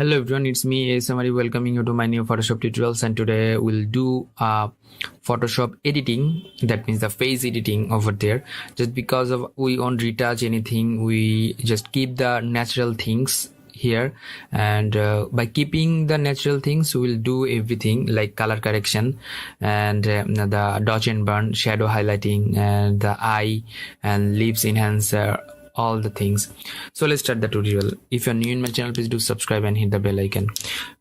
Hello everyone, it's me Samari welcoming you to my new Photoshop tutorials, and today we'll do Photoshop editing. That means the face editing over there. Just because of we won't retouch anything, we just keep the natural things here, and by keeping the natural things we'll do everything like color correction and the dodge and burn, shadow highlighting, and the eye and lips enhancer, all the things. So let's start the tutorial. If you're new in my channel, please do subscribe and hit the bell icon.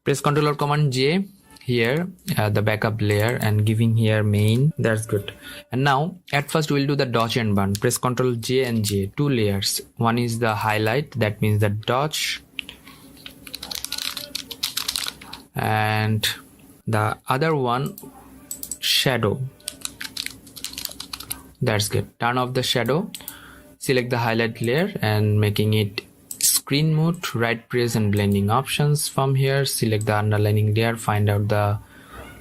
Press Ctrl or Command J here, the backup layer, and giving here main. That's good. And now at first we'll do the dodge and burn. Press Ctrl J and J, two layers. One is the highlight, that means the dodge, and the other one shadow. That's good. Turn off the shadow. Select the highlight layer and making it screen mode, right press and blending options. From here select the underlining layer, find out the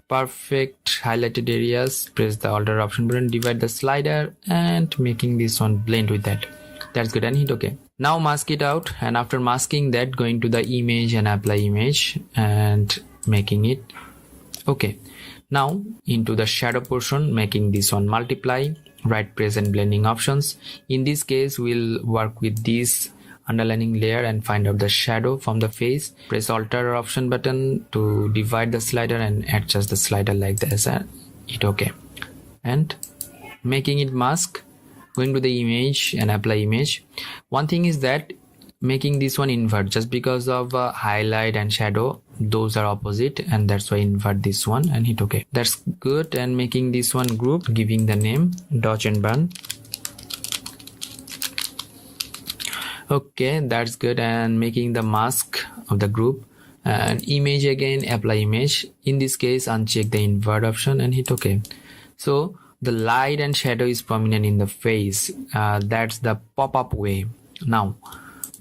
perfect highlighted areas, press the alter option button, divide the slider and making this one blend with that. That's good, and hit OK. Now mask it out, and after masking that, going to the image and apply image and making it OK. Now into the shadow portion, making this one multiply, right press and blending options. In this case we'll work with this underlining layer and find out the shadow from the face. Press alter option button to divide the slider and adjust the slider like this and hit OK. And making it mask, going to the image and apply image. One thing is that making this one invert, just because of highlight and shadow, those are opposite, and that's why invert this one and hit OK. That's good. And making this one group, giving the name dodge and burn. Okay, that's good. And making the mask of the group, and image again, apply image. In this case uncheck the invert option and hit OK. So the light and shadow is prominent in the face. That's the pop-up way. Now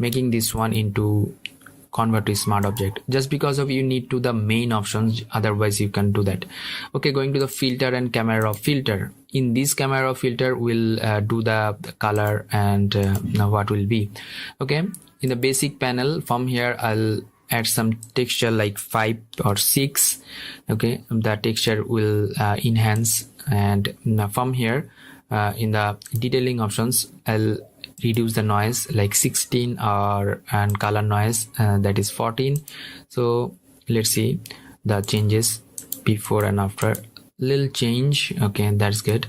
making this one into convert to smart object, just because of you need to the main options, otherwise you can do that. Okay, going to the filter and camera filter. In this camera filter we'll do the color and now what will be. Okay, in the basic panel, from here I'll add some texture like 5 or 6. Okay, the texture will enhance, and now from here in the detailing options I'll reduce the noise like 16 and color noise that is 14. So let's see the changes before and after, little change. Okay, that's good.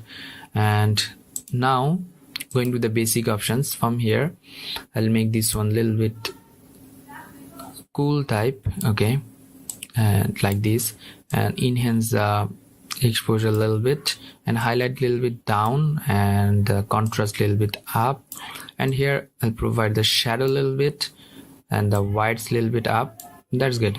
And now going to the basic options, from here I'll make this one little bit cool type. Okay, and like this, and enhance the exposure a little bit, and highlight a little bit down, and the contrast a little bit up. And here I'll provide the shadow a little bit and the whites a little bit up. That's good.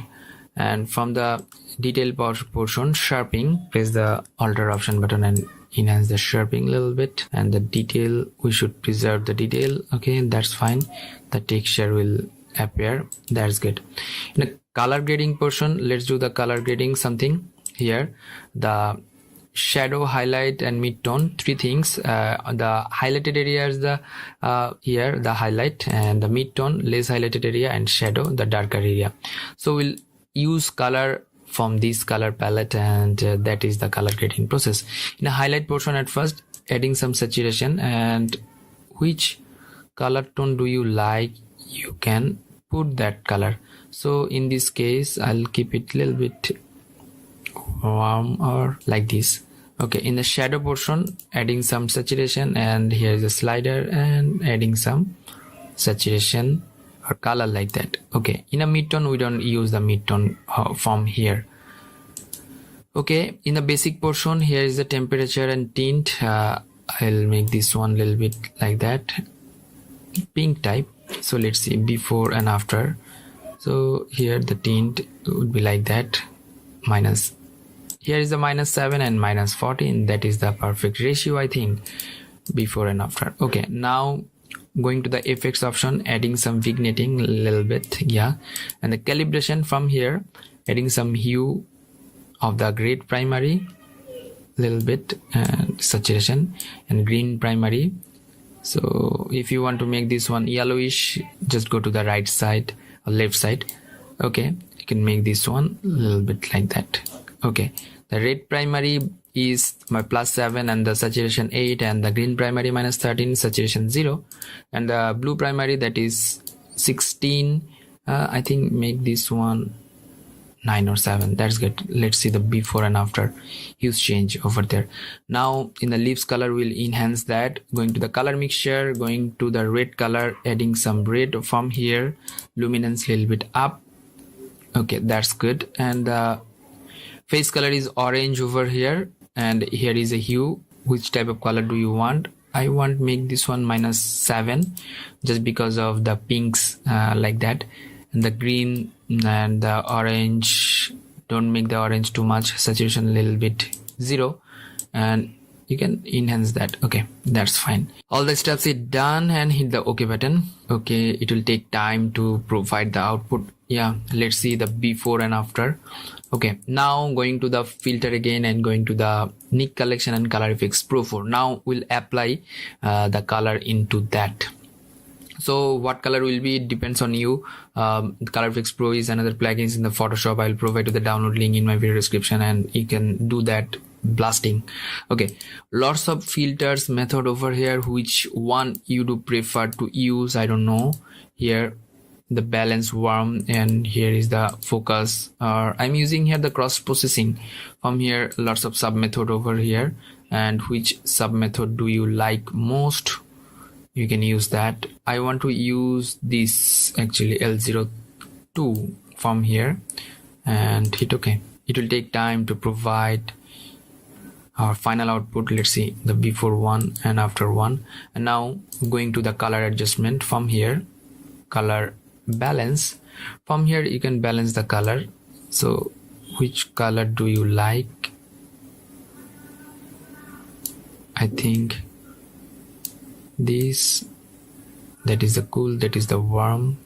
And from the detail portion, sharpening, press the alter option button and enhance the sharpening a little bit. And the detail, we should preserve the detail. Okay, that's fine. The texture will appear. That's good. In the color grading portion, let's do the color grading something. Here the shadow, highlight and mid-tone, three things. The highlighted area is the here the highlight, and the mid-tone less highlighted area, and shadow the darker area. So we'll use color from this color palette, and that is the color grading process. In the highlight portion, at first adding some saturation, and which color tone do you like, you can put that color. So in this case I'll keep it a little bit warm or like this. Okay, in the shadow portion adding some saturation, and here is a slider and adding some saturation or color like that. Okay, in a mid-tone we don't use the mid-tone from here. Okay, in the basic portion, here is the temperature and tint. I'll make this one a little bit like that, pink type. So let's see before and after. So here the tint would be like that, minus. Here is the -7 and -14. That is the perfect ratio, I think, before and after. Okay, now going to the effects option, adding some vignetting a little bit. Yeah, and the calibration, from here adding some hue of the gray primary little bit, and saturation and green primary. So if you want to make this one yellowish, just go to the right side or left side. Okay, you can make this one a little bit like that. Okay, the red primary is my +7 and the saturation 8, and the green primary -13, saturation 0, and the blue primary, that is 16. I think make this one 9 or 7. That's good. Let's see the before and after. Huge change over there. Now in the leaves color, we'll enhance that, going to the color mixture, going to the red color, adding some red from here, luminance a little bit up. Okay, that's good. And the face color is orange over here, and here is a hue. Which type of color do you want? I want make this one -7, just because of the pinks, like that. And the green and the orange, don't make the orange too much, saturation a little bit 0, and you can enhance that. Okay, that's fine. All the steps is done, and hit the OK button. Okay, it will take time to provide the output. Yeah, let's see the before and after. Okay, now going to the filter again and going to the Nik Collection and Color Effects Pro 4. Now we'll apply the color into that. So what color will be depends on you. Color Effects Pro is another plugins in the Photoshop. I'll provide you the download link in my video description, and you can do that blasting. Okay, lots of filters method over here. Which one you do prefer to use? I don't know. Here the balance warm, and here is the focus. I'm using here the cross processing. From here lots of sub method over here, and which sub method do you like most? You can use that. I want to use this actually L02 from here, and hit OK. It will take time to provide our final output. Let's see the before one and after one. And now going to the color adjustment. From here, color balance. From here you can balance the color. So which color do you like? I think this, that is the cool, that is the warm.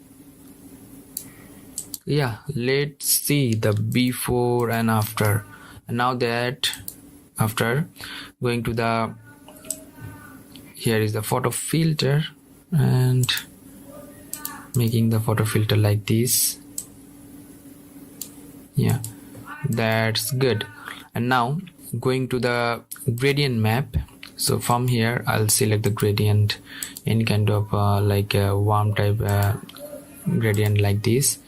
Yeah, let's see the before and after. And now that after, going to the, here is the photo filter, and making the photo filter like this. Yeah, that's good. And now going to the gradient map. So from here I'll select the gradient, any kind of like a warm type gradient like this,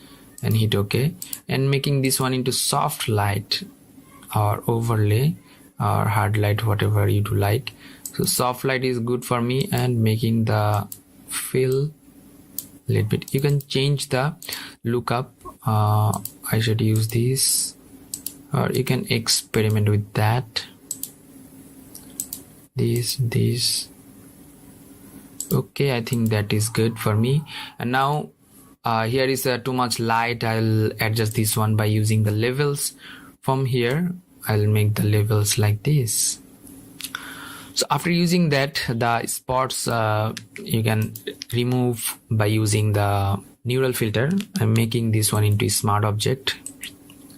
and hit OK, and making this one into soft light or overlay or hard light, whatever you do like. So soft light is good for me, and making the fill a little bit. You can change the lookup. I should use this, or you can experiment with that. This. Okay, I think that is good for me. And now here is too much light. I'll adjust this one by using the levels. From here I'll make the levels like this. So after using that, the spots you can remove by using the neural filter. I'm making this one into a smart object,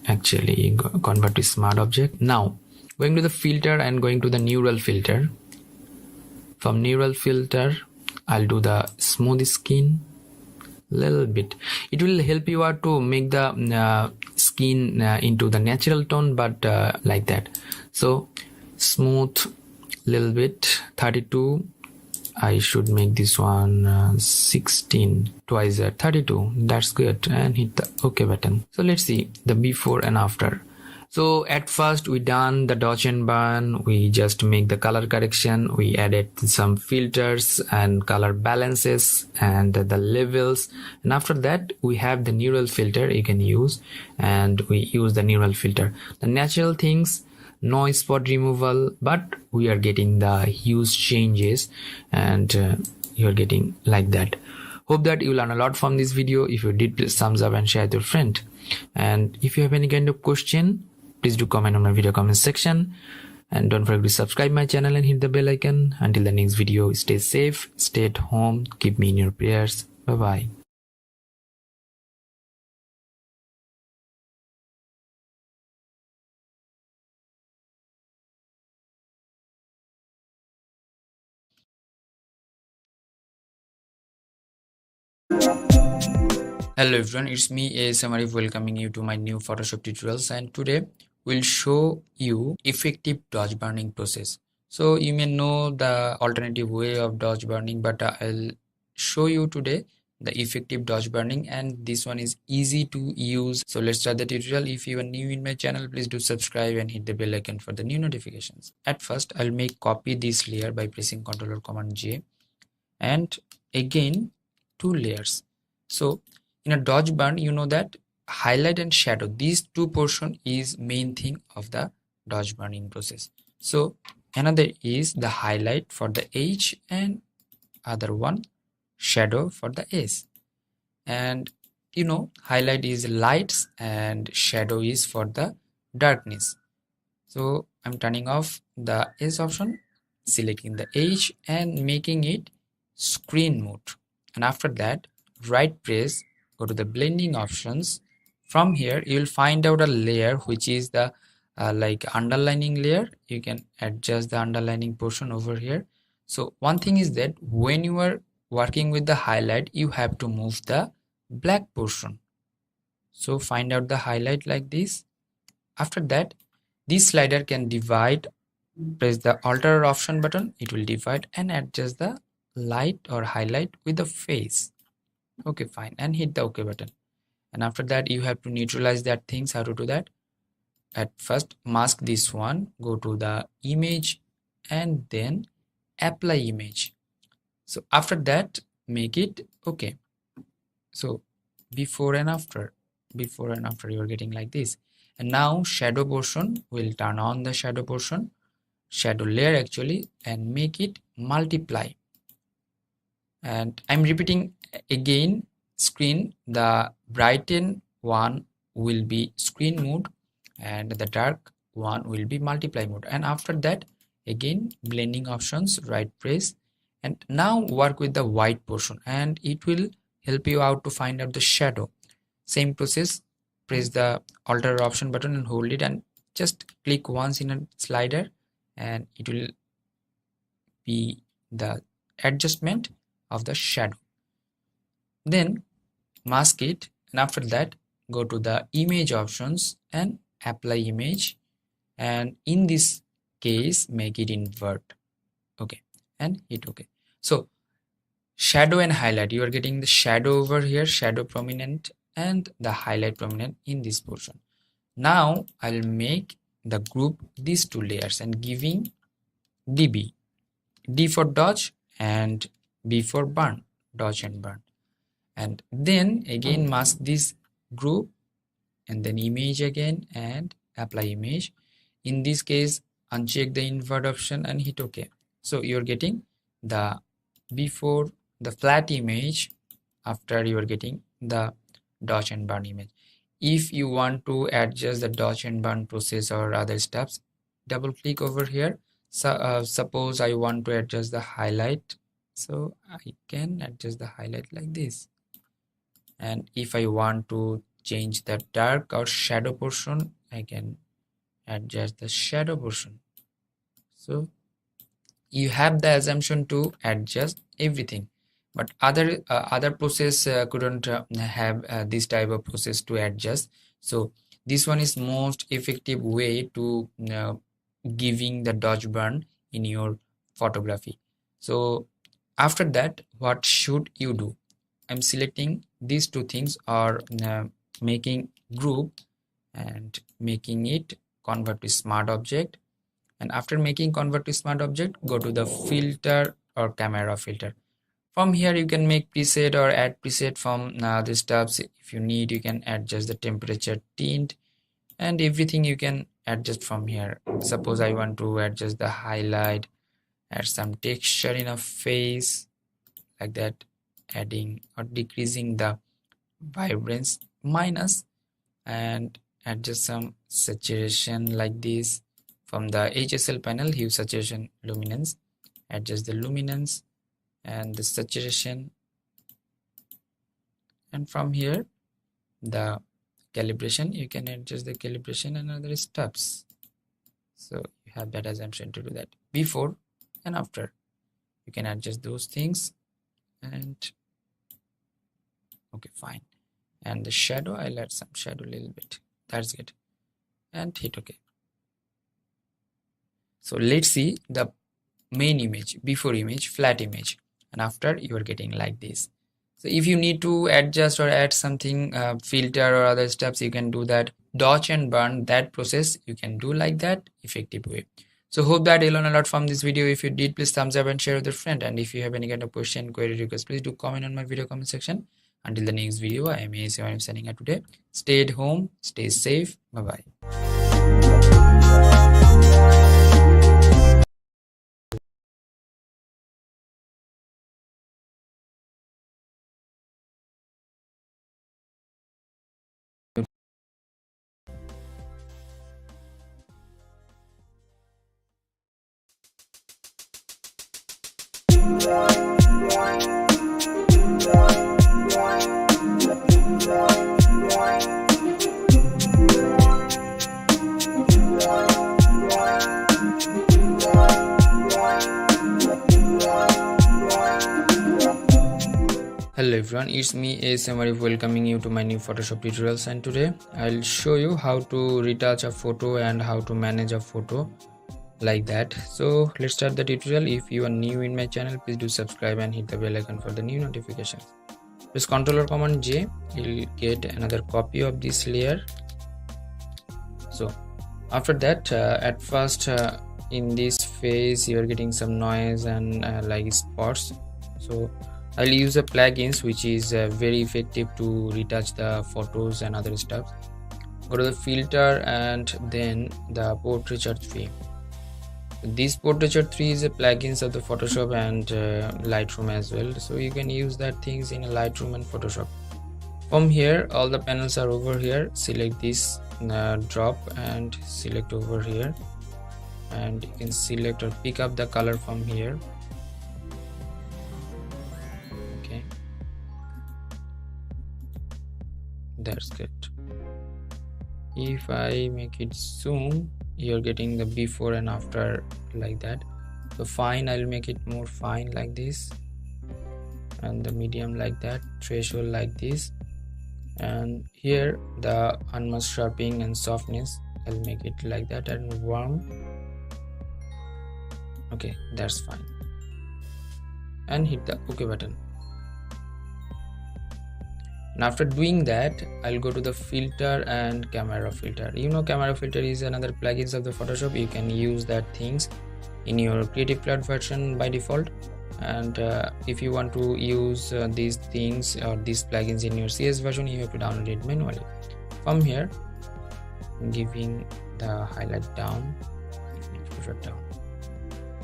actually convert to smart object. Now going to the filter and going to the neural filter. From neural filter I'll do the smooth skin little bit. It will help you out to make the skin into the natural tone, but like that. So smooth little bit, 32. I should make this one 16, twice 32. That's good, and hit the OK button. So let's see the before and after. So at first we done the dodge and burn, we just make the color correction, we added some filters and color balances and the levels, and after that we have the neural filter you can use, and we use the neural filter. The natural things, no spot removal, but we are getting the huge changes, and you're getting like that. Hope that you learn a lot from this video. If you did, please thumbs up and share with your friend. And if you have any kind of question, please do comment on my video comment section, and don't forget to subscribe my channel and hit the bell icon. Until the next video, stay safe, stay at home, keep me in your prayers. Bye bye. Hello everyone, it's me Arif welcoming you to my new Photoshop tutorials, and today we'll show you effective dodge burning process. So you may know the alternative way of dodge burning, but I'll show you today the effective dodge burning, and this one is easy to use. So let's start the tutorial. If you are new in my channel, please do subscribe and hit the bell icon for the new notifications. At first, I'll make copy this layer by pressing Ctrl or Command J, and again 2 layers. So in a dodge burn, you know that highlight and shadow, these two portion is main thing of the dodge burning process. So another is the highlight for the H and other one shadow for the S. And you know, highlight is lights and shadow is for the darkness. So I'm turning off the S option, selecting the H and making it screen mode. And after that, right press, go to the blending options. From here, you'll find out a layer which is the like underlining layer. You can adjust the underlining portion over here. So one thing is that when you are working with the highlight, you have to move the black portion. So find out the highlight like this. After that, this slider can divide. Press the alter option button, it will divide and adjust the light or highlight with the face. Okay, fine, and hit the OK button. And after that, you have to neutralize that things. How to do that? At first, mask this one, go to the image and then apply image. So after that, make it okay. So before and after you are getting like this. And now shadow portion, will turn on the shadow portion, shadow layer actually, and make it multiply. And I'm repeating again, screen, the brighten one will be screen mode and the dark one will be multiply mode. And after that, again blending options, right press, and now work with the white portion and it will help you out to find out the shadow. Same process, press the alter option button and hold it and just click once in a slider and it will be the adjustment of the shadow. Then mask it, and after that go to the image options and apply image, and in this case make it invert. Okay, and hit OK. So shadow and highlight, you are getting the shadow over here, shadow prominent, and the highlight prominent in this portion. Now I'll make the group these 2 layers and giving db, D for dodge and B for burn, dodge and burn. And then again mask this group and then image again and apply image. In this case, uncheck the invert option and hit OK. So you're getting the before the flat image, after you are getting the dodge and burn image. If you want to adjust the dodge and burn process or other steps, double click over here. So suppose I want to adjust the highlight, so I can adjust the highlight like this. And if I want to change the dark or shadow portion, I can adjust the shadow portion. So you have the assumption to adjust everything, but other process couldn't have this type of process to adjust. So this one is most effective way to giving the dodge burn in your photography. So after that, what should you do? I'm selecting these 2 things, or making group and making it convert to smart object. And after making convert to smart object, go to the filter or camera filter. From here you can make preset or add preset from the steps. If you need, you can adjust the temperature, tint, and everything you can adjust from here. Suppose I want to adjust the highlight, add some texture in a face like that, adding or decreasing the vibrance minus, and adjust some saturation like this. From the HSL panel, hue, saturation, luminance, adjust the luminance and the saturation. And from here, the calibration, you can adjust the calibration and other steps. So you have that assumption to do that. Before and after, you can adjust those things. And okay, fine. and the shadow, I'll add some shadow a little bit. That's good, and hit OK. So let's see the main image, before image, flat image, and after you are getting like this. So if you need to adjust or add something, filter or other steps, you can do that. Dodge and burn, that process you can do like that, effective way. So hope that you learn a lot from this video. If you did, please thumbs up and share with your friend. And if you have any kind of question, query, request, please do comment on my video comment section. Until the next video, I am ASM. I'm signing out today. Stay at home, stay safe. Bye bye. Hello everyone, it's me ASM Arif, welcoming you to my new Photoshop tutorials, and today I'll show you how to retouch a photo and how to manage a photo like that. So let's start the tutorial. If you are new in my channel, please do subscribe and hit the bell icon for the new notifications. Press Ctrl or Command J, you'll get another copy of this layer. So after that, at first in this phase you are getting some noise and like spots. So I'll use a plugins which is very effective to retouch the photos and other stuff. Go to the filter and then the portraiture 3. This portraiture 3 is a plugins of the Photoshop and Lightroom as well, so you can use that things in Lightroom and Photoshop. From here, all the panels are over here. Select this drop and select over here, and you can select or pick up the color from here. Okay, that's good. If I make it zoom, you're getting the before and after like that. So fine, I'll make it more fine like this, and the medium like that, threshold like this, and here the unmask sharpening and softness, I'll make it like that, and warm. Okay, that's fine, and hit the OK button. And after doing that, I'll go to the filter and camera filter. You know, camera filter is another plugins of the Photoshop. You can use that things in your Creative Cloud version by default, and if you want to use these things or these plugins in your CS version, you have to download it manually. From here, I'm giving the highlight down,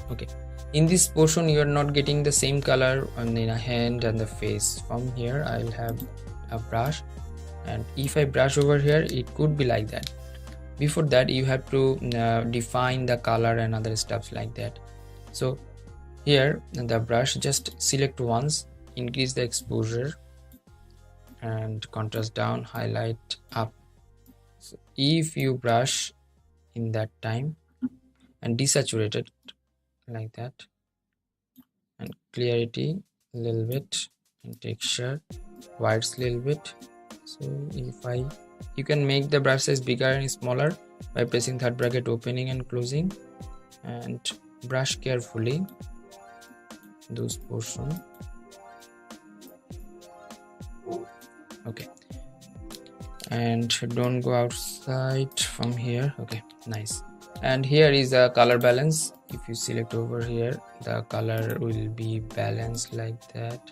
okay. In this portion you are not getting the same color on the hand and the face. From here I'll have a brush, and if I brush over here, it could be like that. Before that, you have to define the color and other stuffs like that. So here the brush, just select once, increase the exposure and contrast down, highlight up. So if you brush in that time and desaturate it like that, and clarity a little bit, and texture whites a little bit. So if you can make the brush size bigger and smaller by pressing third bracket, opening and closing, and brush carefully those portions. Okay, and don't go outside from here. Okay, nice. And here is the color balance. If you select over here, the color will be balanced like that.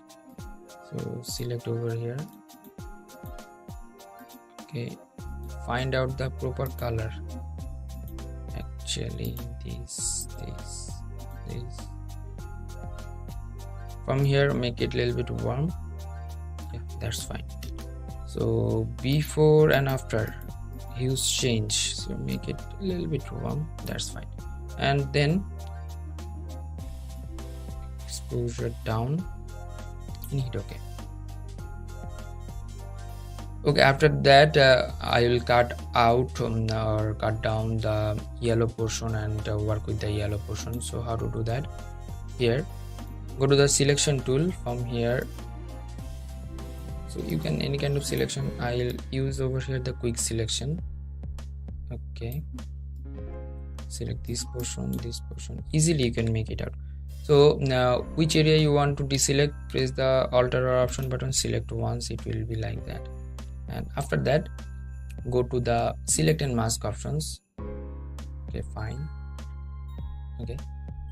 So select over here. Okay, find out the proper color. Actually this. From here, make it a little bit warm. Yeah, that's fine. So before and after, hues change, so make it a little bit warm. That's fine. And then exposure down and hit OK. Okay, after that I will cut out or cut down the yellow portion and work with the yellow portion. So how to do that? Here, go to the selection tool. From here, So you can any kind of selection. I'll use over here the quick selection. Okay, select this portion, easily you can make it out. So now which area you want to deselect, press the Alt or Option button, select once, it will be like that. And after that go to the select and mask options. Okay, fine. Okay,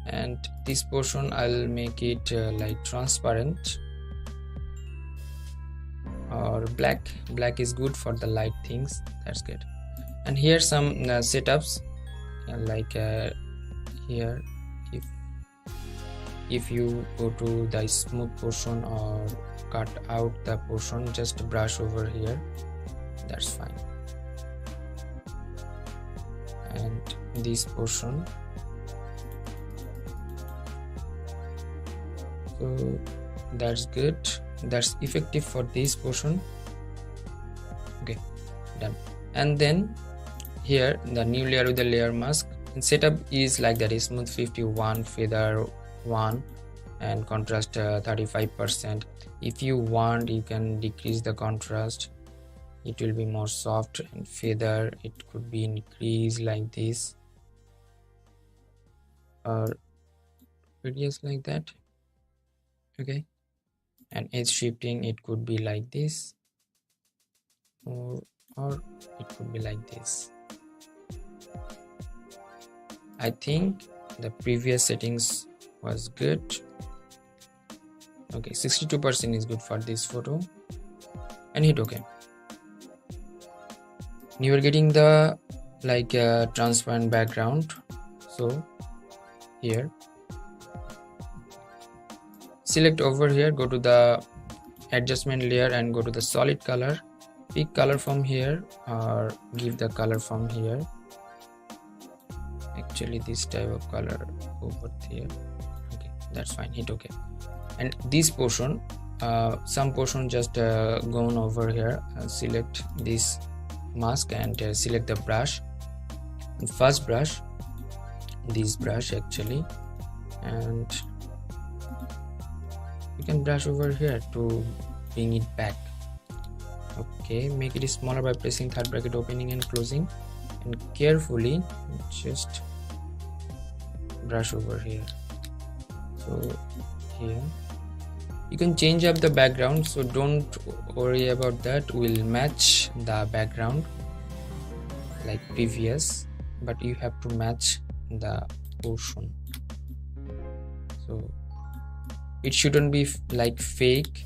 and this portion I'll make it like transparent or black. Black is good for the light things, that's good. And here some setups like here, if you go to the smooth portion or cut out the portion, just brush over here, that's fine. And this portion, so that's good, that's effective for this portion. Okay, done. And then here the new layer with the layer mask, and setup is like that, is smooth 51, feather 1, and contrast 35%. If you want, you can decrease the contrast, it will be more soft, and feather it could be increased like this or reduce like that. Okay, and edge shifting it could be like this, or it could be like this. I think the previous settings was good. Okay, 62% is good for this photo, and hit OK. You are getting the like transparent background. So here select over here, go to the adjustment layer and go to the solid color, pick color from here or give the color from here. Actually this type of color over here. Okay, that's fine, hit OK. And this portion, some portion just gone over here, select this mask and select the brush, and first brush, this brush actually, and you can brush over here to bring it back. Okay, make it smaller by pressing third bracket opening and closing, and carefully just brush over here. So here you can change up the background, so don't worry about that, we'll match the background like previous, but you have to match the portion, so it shouldn't be like fake.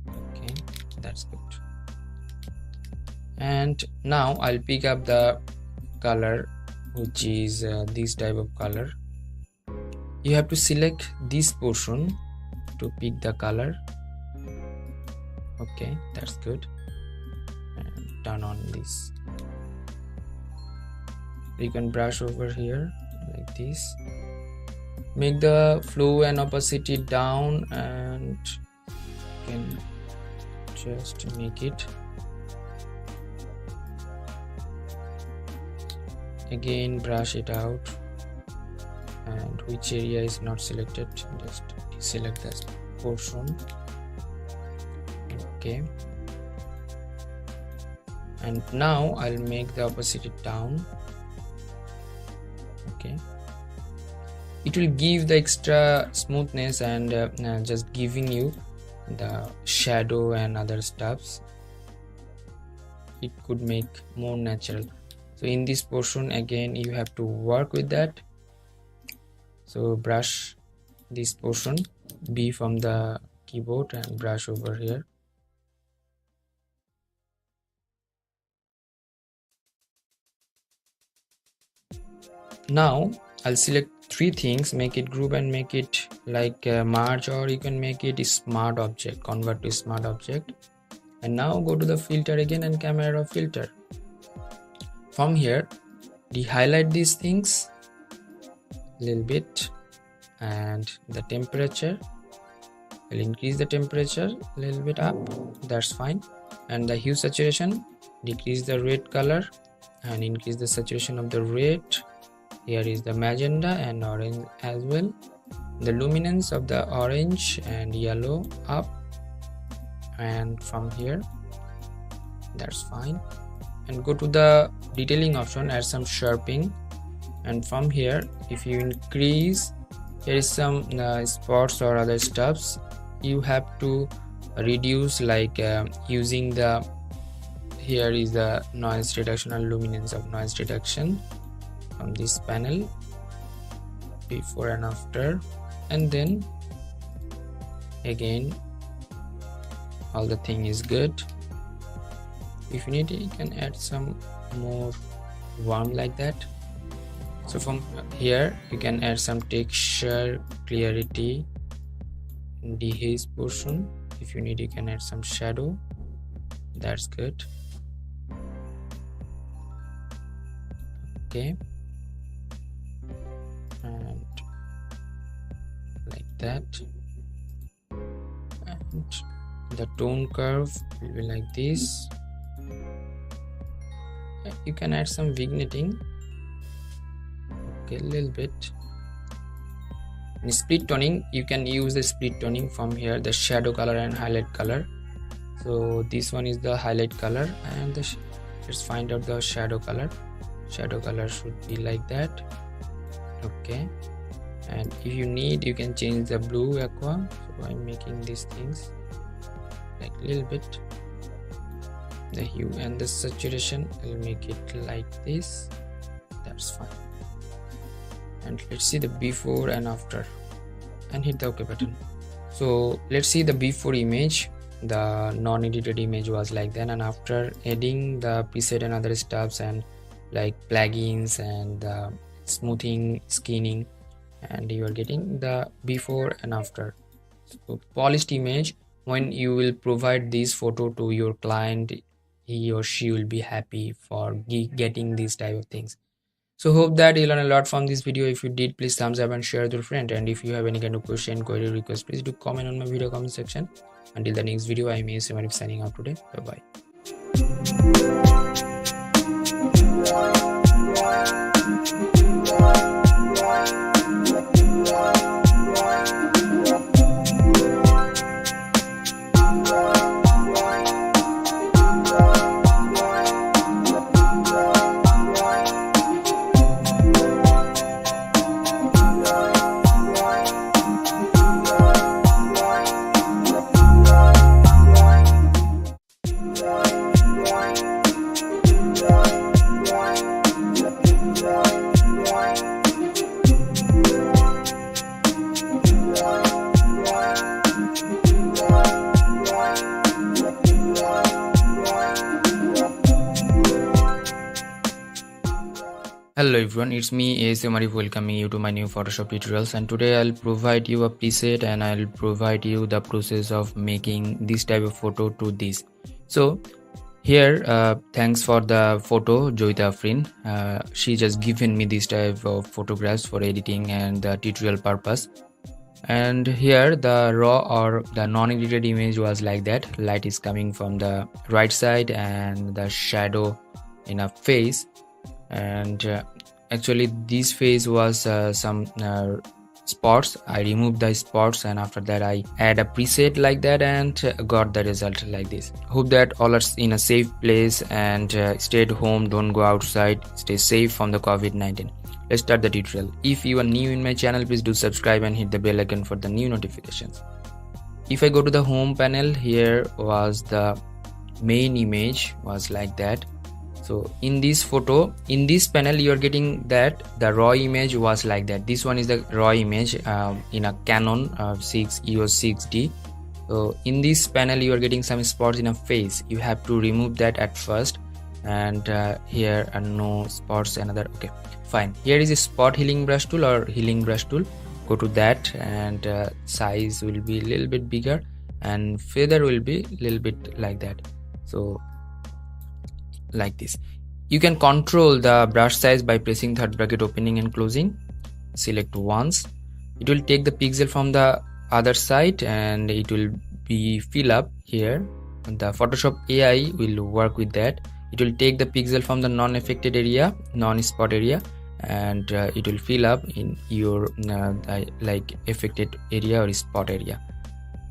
Okay, that's good. And now I'll pick up the color, which is this type of color. You have to select this portion to pick the color. Okay, that's good. And turn on this. You can brush over here like this. Make the flow and opacity down, and you can just make it. Again brush it out, and which area is not selected, just select this portion. Okay, and now I'll make the opacity down. Okay, it will give the extra smoothness and just giving you the shadow and other stuffs. It could make more natural. So in this portion again you have to work with that. So brush this portion, B from the keyboard, and brush over here. Now I'll select three things, make it group and make it like merge, or you can make it a smart object, convert to smart object. And now go to the filter again and camera filter. From here de-highlight these things a little bit, and the temperature, I'll increase the temperature a little bit up, that's fine. And the hue saturation, decrease the red color and increase the saturation of the red. Here is the magenta and orange as well. The luminance of the orange and yellow up, and from here, that's fine. And go to the detailing option, add some sharpening, and from here if you increase, here is some spots or other stuffs, you have to reduce, like using the, here is the noise reduction or luminance of noise reduction from this panel, before and after. And then again all the thing is good. If you need, you can add some more warm like that. So from here you can add some texture, clarity, dehaze portion. If you need, you can add some shadow. That's good. Okay, and like that. And the tone curve will be like this. You can add some vignetting, okay, a little bit. In split toning, you can use the split toning from here, the shadow color and highlight color. So this one is the highlight color, and let's find out the shadow color. Shadow color should be like that. Okay, and if you need, you can change the blue aqua. So I'm making these things like a little bit. The hue and the saturation, I'll make it like this. That's fine. And let's see the before and after, and hit the OK button. So let's see the before image. The non-edited image was like that, and after adding the preset and other stuffs and like plugins and smoothing, skinning, and you are getting the before and after. So polished image, when you will provide this photo to your client, he or she will be happy for getting these type of things. So hope that you learn a lot from this video. If you did, please thumbs up and share with your friend. And if you have any kind of question, query, request, please do comment on my video comment section. Until the next video, I am Arif signing out today. Bye Hello everyone, it's me Arif welcoming you to my new Photoshop tutorials, and today I'll provide you a preset and I'll provide you the process of making this type of photo to this. So here thanks for the photo Joita Afrin, she just given me this type of photographs for editing and the tutorial purpose. And here the raw or the non-edited image was like that. Light is coming from the right side and the shadow in a face, and actually this face was some spots. I removed the spots and after that I add a preset like that and got the result like this. Hope that all are in a safe place and stay at home, don't go outside, stay safe from the COVID-19. Let's start the tutorial. If you are new in my channel, please do subscribe and hit the bell icon for the new notifications. If I go to the home panel, here was the main image was like that. So in this photo, in this panel, you are getting that the raw image was like that. This one is the raw image in a Canon 6 EOS 6D. So in this panel, you are getting some spots in a face. You have to remove that at first, and here are no spots. Another, okay, fine. Here is a spot healing brush tool or healing brush tool. Go to that, and size will be a little bit bigger, and feather will be a little bit like that. So like this. You can control the brush size by pressing third bracket opening and closing. Select once. It will take the pixel from the other side and it will be fill up here. The Photoshop AI will work with that. It will take the pixel from the non-affected area, non-spot area, and it will fill up in your like affected area or spot area.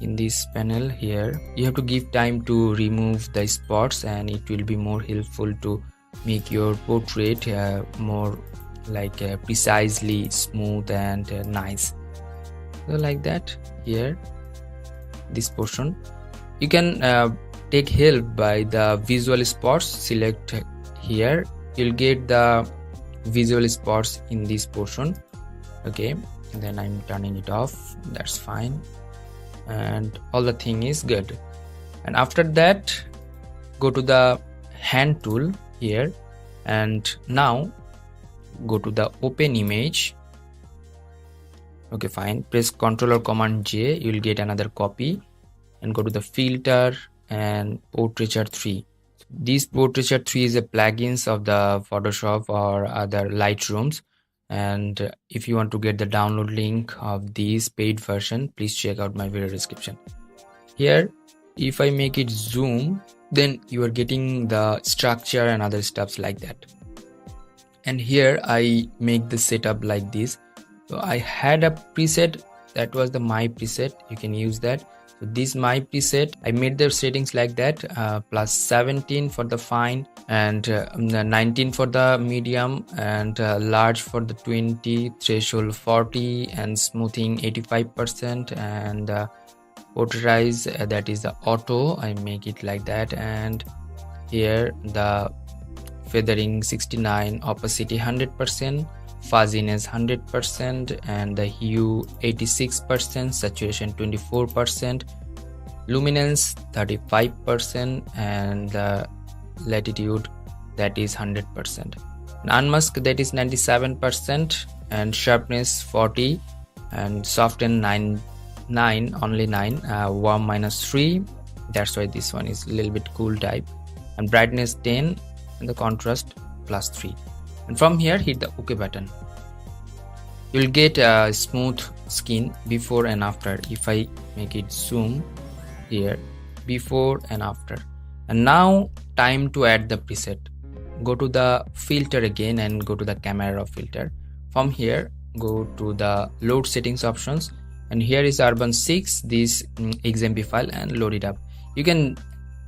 in this panel here, you have to give time to remove the spots, and it will be more helpful to make your portrait more like precisely smooth and nice. So like that, here this portion you can take help by the visual spots. Select here, you'll get the visual spots in this portion. Okay, and then I'm turning it off, that's fine, and all the thing is good. And after that, go to the hand tool here, and now go to the open image. Okay, fine, press Ctrl or Command J, you'll get another copy, and go to the filter and portraiture 3. This portraiture 3 is a plugins of the Photoshop or other Lightrooms, and if you want to get the download link of this paid version, please check out my video description. Here, if I make it zoom, then you are getting the structure and other stuffs like that. And here I make the setup like this. So I had a preset, that was the my preset, you can use that. So this my preset, I made the settings like that, plus 17 for the fine, and 19 for the medium, and large for the 20, threshold 40, and smoothing 85%, and portraitize, that is the auto, I make it like that. And here the feathering 69, opacity 100%, fuzziness 100%, and the hue 86%, saturation 24%, luminance 35%, and the latitude, that is 100%, and unmask, that is 97%, and sharpness 40, and soften 9, only 9, warm -3, that's why this one is a little bit cool type, and brightness 10, and the contrast +3. And from here, hit the OK button. You'll get a smooth skin before and after. If I make it zoom here, before and after. And now time to add the preset. Go to the filter again and go to the camera filter. From here, go to the load settings options, and here is Urban 6, this XMP file, and load it up. You can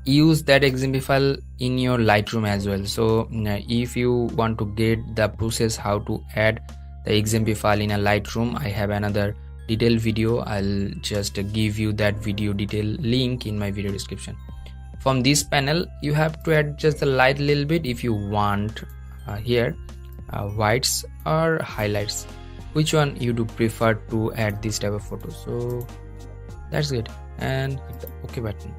use that XMP file in your Lightroom as well. So if you want to get the process how to add the XMP file in a Lightroom, I have another detailed video. I'll just give you that video detail link in my video description. From this panel, you have to adjust the light a little bit if you want. Here whites or highlights, which one you do prefer to add this type of photo. So that's good, and hit the OK button.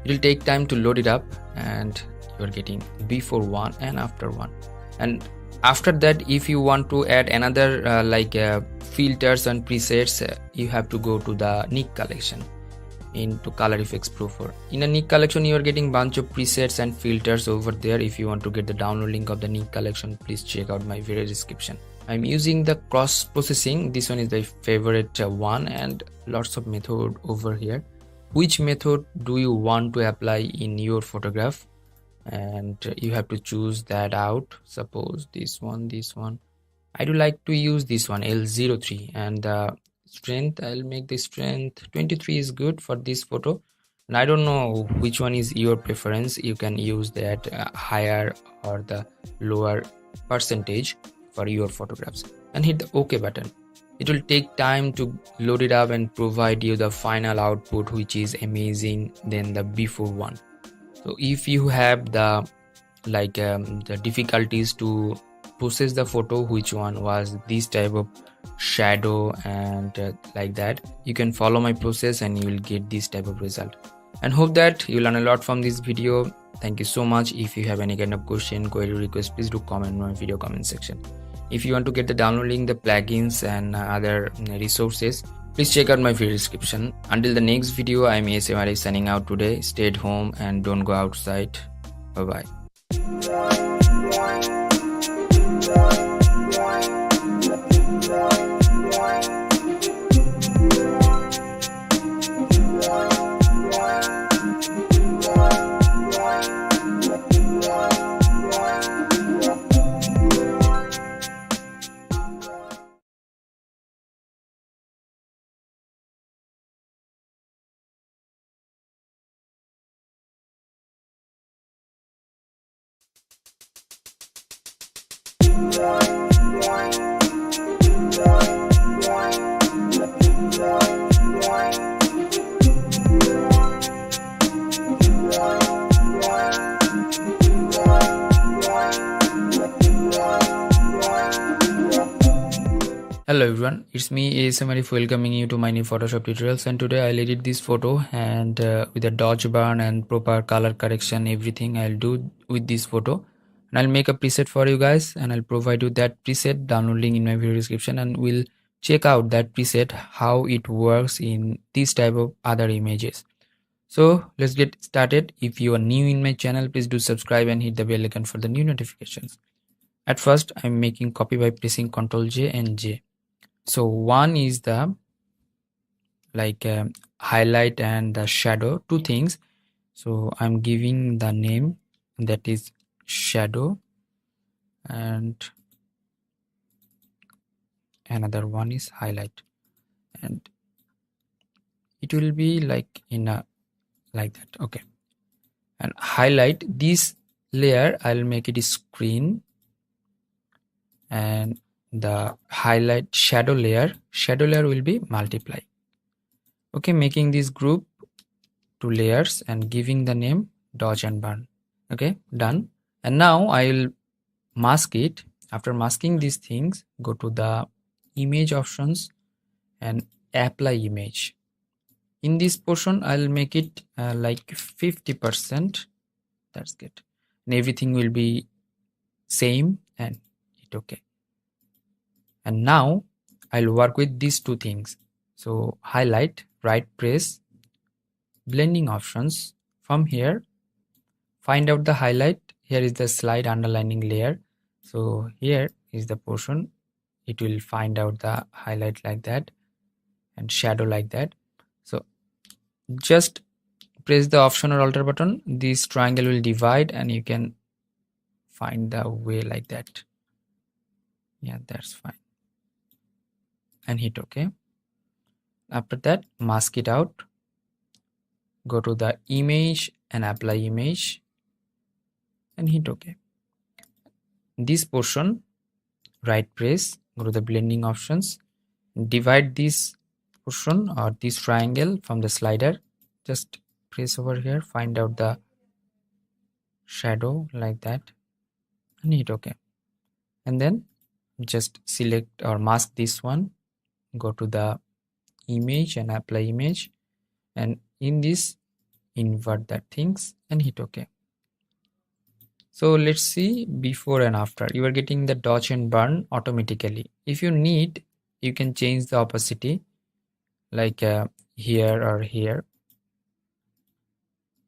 It will take time to load it up, and you are getting before one and after one. And after that, if you want to add another filters and presets, you have to go to the Nik Collection into Color Effects Pro 4. In a Nik Collection, you are getting bunch of presets and filters over there. If you want to get the download link of the Nik Collection, please check out my video description. I'm using the cross processing. This one is my favorite one, and lots of method over here. Which method do you want to apply in your photograph, and you have to choose that out. Suppose this one, I do like to use this one, L03, and strength, I'll make the strength 23 is good for this photo. And I don't know which one is your preference. You can use that higher or the lower percentage for your photographs, and hit the OK button. It will take time to load it up and provide you the final output, which is amazing than the before one. So if you have the the difficulties to process the photo, which one was this type of shadow and like that, you can follow my process and you will get this type of result. And hope that you learn a lot from this video. Thank you so much. If you have any kind of question, query, request, please do comment in my video comment section. If you want to get the downloading the plugins and other resources, please check out my video description. Until the next video, I'm Arif signing out today. Stay at home and don't go outside. Bye bye. Hello everyone, it's me ASM Arif welcoming you to my new Photoshop tutorials, and today I'll edit this photo and with a dodge burn and proper color correction, everything I'll do with this photo, and I'll make a preset for you guys and I'll provide you that preset download link in my video description, and we'll check out that preset how it works in this type of other images. So let's get started. If you are new in my channel, please do subscribe and hit the bell icon for the new notifications. At first I'm making copy by pressing Ctrl J and J. So one is the highlight and the shadow, two things. So I'm giving the name that is shadow, and another one is highlight, and it will be like in a like that. Okay, and highlight this layer, I'll make it a screen, and the highlight shadow layer will be multiply. Okay, making this group two layers and giving the name dodge and burn. Okay, done. And now I'll mask it. After masking these things, go to the image options and apply image. In this portion I'll make it like 50%. That's good, and everything will be same and hit OK. And now I'll work with these two things. So highlight, right press, blending options. From here, find out the highlight. Here is the slide underlining layer. So here is the portion. It will find out the highlight like that and shadow like that. So just press the option or alter button. This triangle will divide and you can find the way like that. Yeah, that's fine. And hit OK. After that, mask it out. Go to the image and apply image and hit OK. This portion, right press, go to the blending options, divide this portion or this triangle from the slider. Just press over here, find out the shadow like that and hit OK. And then just select or mask this one, go to the image and apply image, and in this invert that things and hit OK. So let's see before and after. You are getting the dodge and burn automatically. If you need, you can change the opacity like here or here.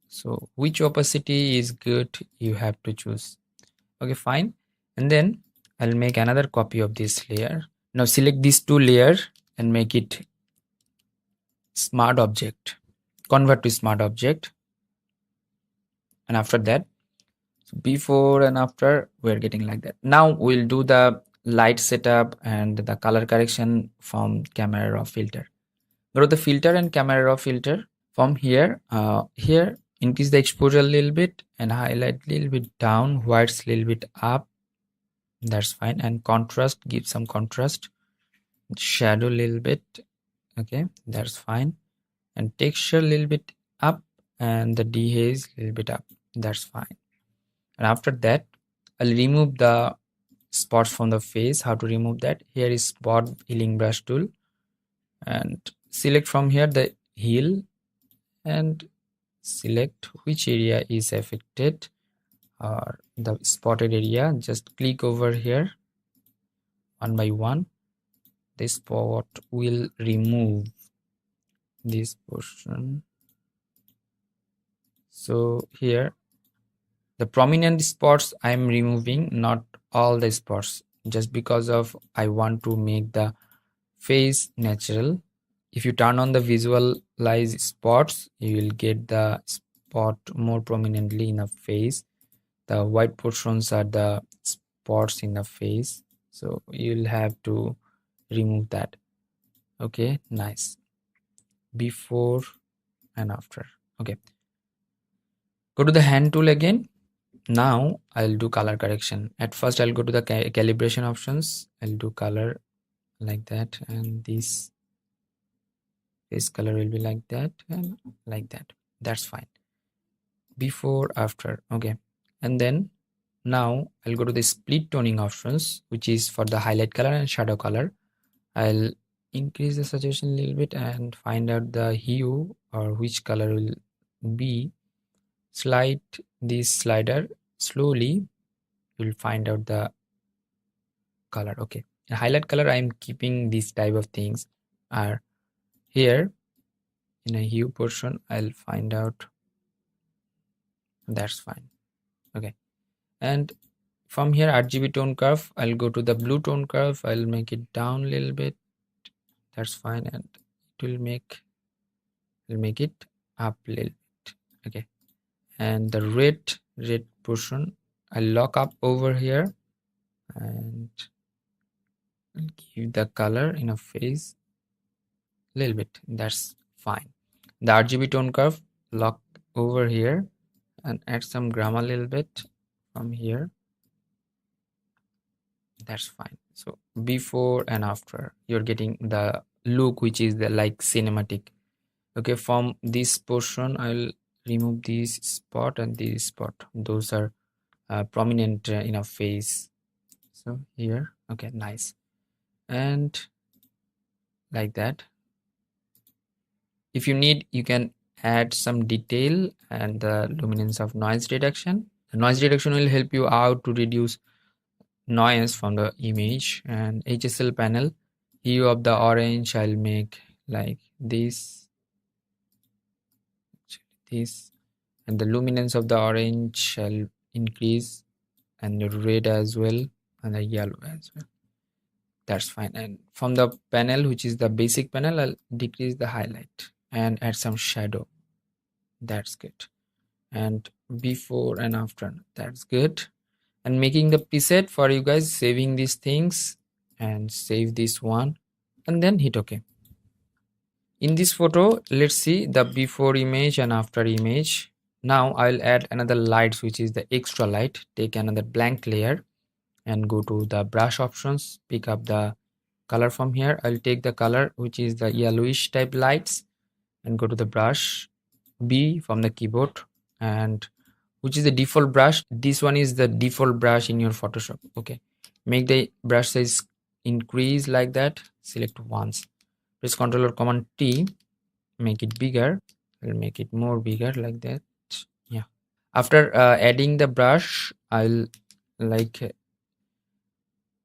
So which opacity is good, you have to choose. Okay, fine. And then I'll make another copy of this layer. Now select these two layers and make it smart object. Convert to smart object. And after that, so before and after, we're getting like that. Now we'll do the light setup and the color correction from camera raw filter. Go to the filter and camera raw filter. From here, here increase the exposure a little bit and highlight a little bit down, whites a little bit up. That's fine. And contrast, give some contrast, shadow a little bit. Okay, that's fine. And texture a little bit up and the dehaze a little bit up. That's fine. And after that, I'll remove the spots from the face. How to remove that? Here is spot healing brush tool, and select from here the heal and select which area is affected or the spotted area. Just click over here one by one. This spot will remove this portion. So here the prominent spots I am removing, not all the spots, just because of I want to make the face natural. If you turn on the visualize spots, you will get the spot more prominently in the face. The white portions are the spots in the face, so you'll have to remove that. Okay, nice. Before and after. Okay, go to the hand tool again Now I'll do color correction. At first I'll go to the calibration options. I'll do color like that, and this color will be like that and like that. That's fine. Before, after. Okay. And then now I'll go to the split toning options, which is for the highlight color and shadow color. I'll increase the saturation a little bit and find out the hue or which color will be. Slide this slider slowly, you'll find out the color. Okay, the highlight color, I'm keeping these type of things are here in a hue portion. I'll find out. That's fine. Okay, and from here RGB tone curve, I'll go to the blue tone curve. I'll make it down a little bit. That's fine, and it will make it up a little bit. Okay, and the red portion, I'll lock up over here and give the color in a phase a little bit. That's fine. The RGB tone curve, lock over here and add some gamma a little bit from here. That's fine. So before and after, you're getting the look which is the like cinematic. Okay, from this portion I'll remove this spot and this spot. Those are prominent in a face. So here, okay, nice. And like that. If you need, you can add some detail and the luminance of noise reduction. The noise reduction will help you out to reduce noise from the image. And HSL panel, hue of the orange, I'll make like this, and the luminance of the orange shall increase, and the red as well, and the yellow as well. That's fine. And from the panel, which is the basic panel, I'll decrease the highlight and add some shadow. That's good. And before and after, that's good. And making the preset for you guys, saving these things and save this one and then hit OK. In this photo, let's see the before image and after image. Now I'll add another light, which is the extra light. Take another blank layer and go to the brush options, pick up the color from here. I'll take the color which is the yellowish type lights and go to the brush B from the keyboard, and which is the default brush. This one is the default brush in your Photoshop. Okay, make the brush size increase like that. Select once, press Ctrl or Command T, make it bigger. I'll make it more bigger like that. Yeah, after adding the brush, I'll like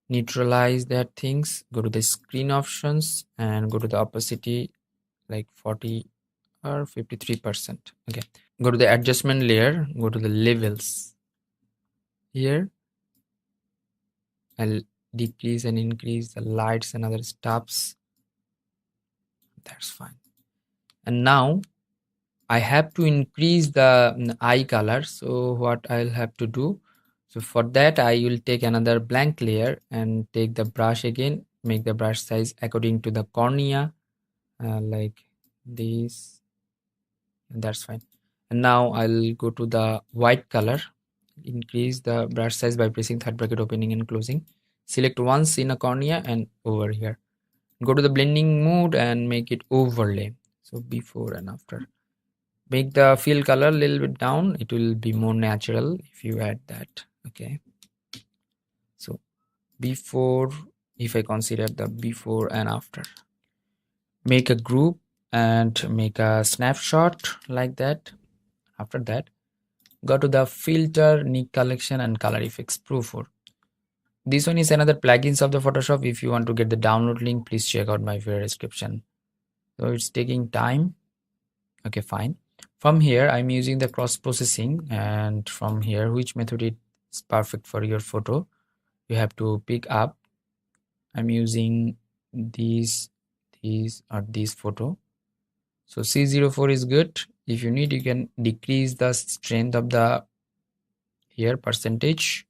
neutralize that things. Go to the screen options and go to the opacity like 40 or 53%. Okay, go to the adjustment layer, go to the levels. Here I'll decrease and increase the lights and other stuffs. That's fine. And now I have to increase the eye color. So what I'll have to do, so for that I will take another blank layer and take the brush again, make the brush size according to the cornea, like this. And that's fine. And now I'll go to the white color, increase the brush size by pressing third bracket opening and closing. Select once in a cornea and over here. Go to the blending mode and make it overlay. So before and after. Make the fill color a little bit down. It will be more natural if you add that. Okay. So before, if I consider the before and after. Make a group and make a snapshot like that. After that, go to the filter, Nik Collection and color effects Pro 4. This one is another plugins of the Photoshop. If you want to get the download link, please check out my video description. So it's taking time. Okay, fine. From here, I'm using the cross processing, and from here, which method is perfect for your photo, you have to pick up. I'm using these or this photo. So C04 is good. If you need, you can decrease the strength of the here percentage.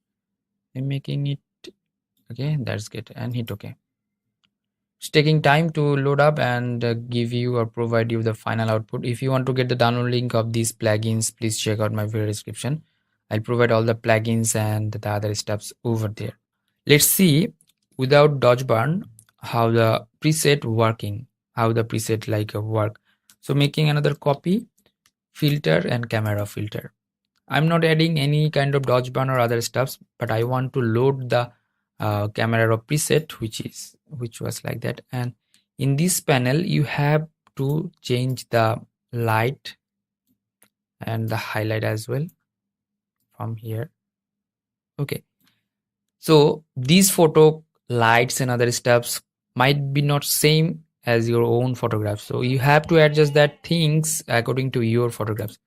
I'm making it okay. That's good, and hit OK. It's taking time to load up and give you or provide you the final output. If you want to get the download link of these plugins, please check out my video description. I'll provide all the plugins and the other stuffs over there. Let's see without dodge burn how the preset working, how the preset like work. So making another copy, filter and camera filter. I'm not adding any kind of dodge burn or other stuffs, but I want to load the camera preset, which was like that. And in this panel, you have to change the light and the highlight as well from here. Okay, so these photo lights and other stuffs might be not same as your own photographs, so you have to adjust that things according to your photographs.